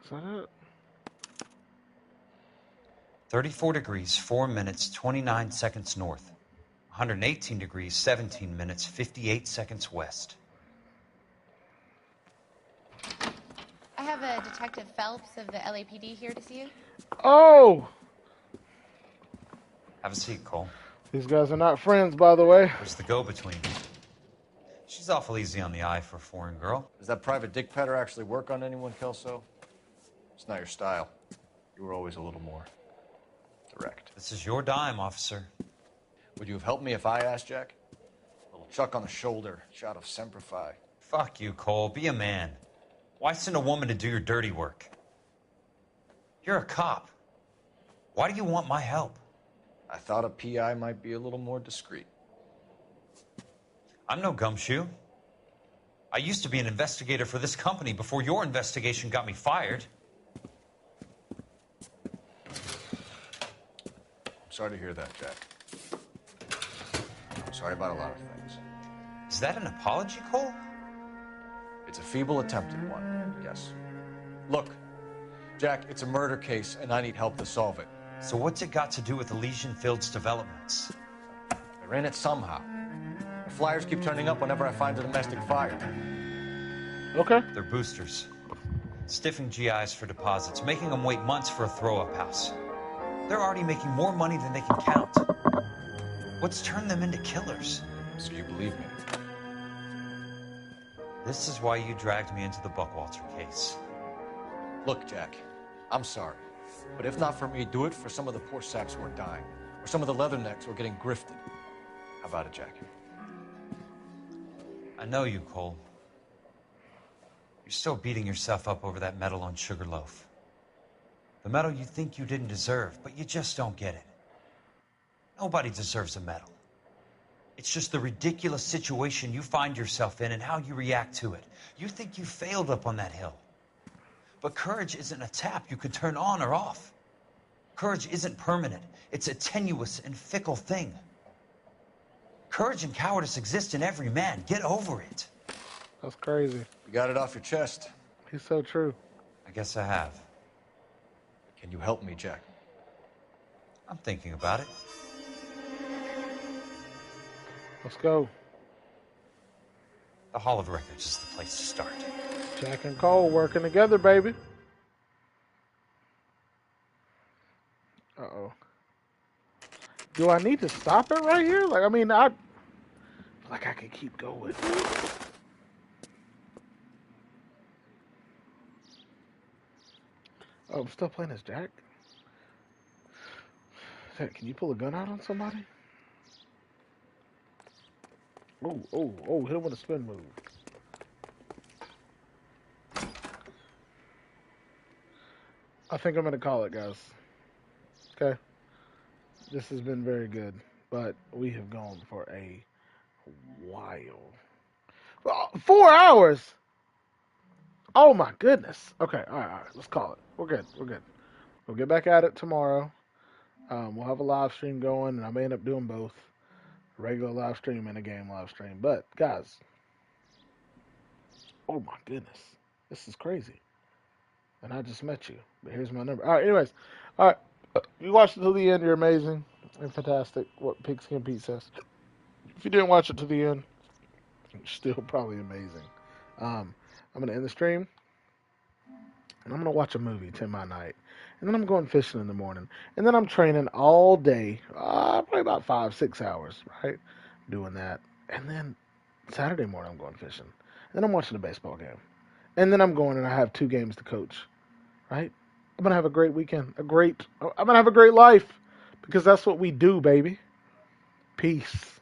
Is that it? 34 degrees, 4 minutes, 29 seconds north. 118 degrees, 17 minutes, 58 seconds west. I have a Detective Phelps of the L.A.P.D. here to see you. Oh! Have a seat, Cole. These guys are not friends, by the way. Where's the go-between? She's awful easy on the eye for a foreign girl. Does that private dick petter actually work on anyone, Kelso? It's not your style. You were always a little more direct. This is your dime, officer. Would you have helped me if I asked, Jack? A little chuck on the shoulder, shot of Semper Fi. Fuck you, Cole. Be a man. Why send a woman to do your dirty work? You're a cop. Why do you want my help? I thought a PI might be a little more discreet. I'm no gumshoe. I used to be an investigator for this company before your investigation got me fired. I'm sorry to hear that, Jack. I'm sorry about a lot of things. Is that an apology, Cole? It's a feeble attempt at one, yes. Look, Jack, it's a murder case, and I need help to solve it. So what's it got to do with Elysian Fields developments? They're in it somehow. The flyers keep turning up whenever I find a domestic fire. Okay. They're boosters. Stiffing GIs for deposits, making them wait months for a throw-up house. They're already making more money than they can count. What's turned them into killers? So you believe me? This is why you dragged me into the Buckwalter case. Look, Jack, I'm sorry. But if not for me, do it for some of the poor saps who are dying. Or some of the leathernecks who are getting grifted. How about it, Jack? I know you, Cole. You're still beating yourself up over that medal on Sugarloaf. The medal you think you didn't deserve, but you just don't get it. Nobody deserves a medal. It's just the ridiculous situation you find yourself in and how you react to it. You think you failed up on that hill. But courage isn't a tap you can turn on or off. Courage isn't permanent. It's a tenuous and fickle thing. Courage and cowardice exist in every man. Get over it. That's crazy. You got it off your chest. He's so true. I guess I have. Can you help me, Jack? I'm thinking about it. Let's go. The Hall of Records is the place to start. Jack and Cole working together, baby. Uh-oh. Do I need to stop it right here? Like, I mean, I could keep going. Oh, I'm still playing as Jack? Can you pull a gun out on somebody? Oh, hit him with a spin move. I think I'm going to call it, guys. Okay? This has been very good, but we have gone for a while. 4 hours! Oh my goodness. Okay, all right. Let's call it. We're good. We'll get back at it tomorrow. We'll have a live stream going, and I may end up doing both. A regular live stream and a game live stream. But, guys, oh my goodness. This is crazy. And I just met you. But here's my number. All right, anyways. All right. You watched it till the end. You're amazing and fantastic. What Pigskin Pete says. If you didn't watch it to the end, you're still probably amazing. I'm going to end the stream. And I'm going to watch a movie 10 by night. And then I'm going fishing in the morning. And then I'm training all day. Probably about 5-6 hours, right? Doing that. And then Saturday morning I'm going fishing. And then I'm watching a baseball game. And then I'm going and I have 2 games to coach, right? I'm going to have a great weekend. I'm going to have a great life. Because that's what we do, baby. Peace.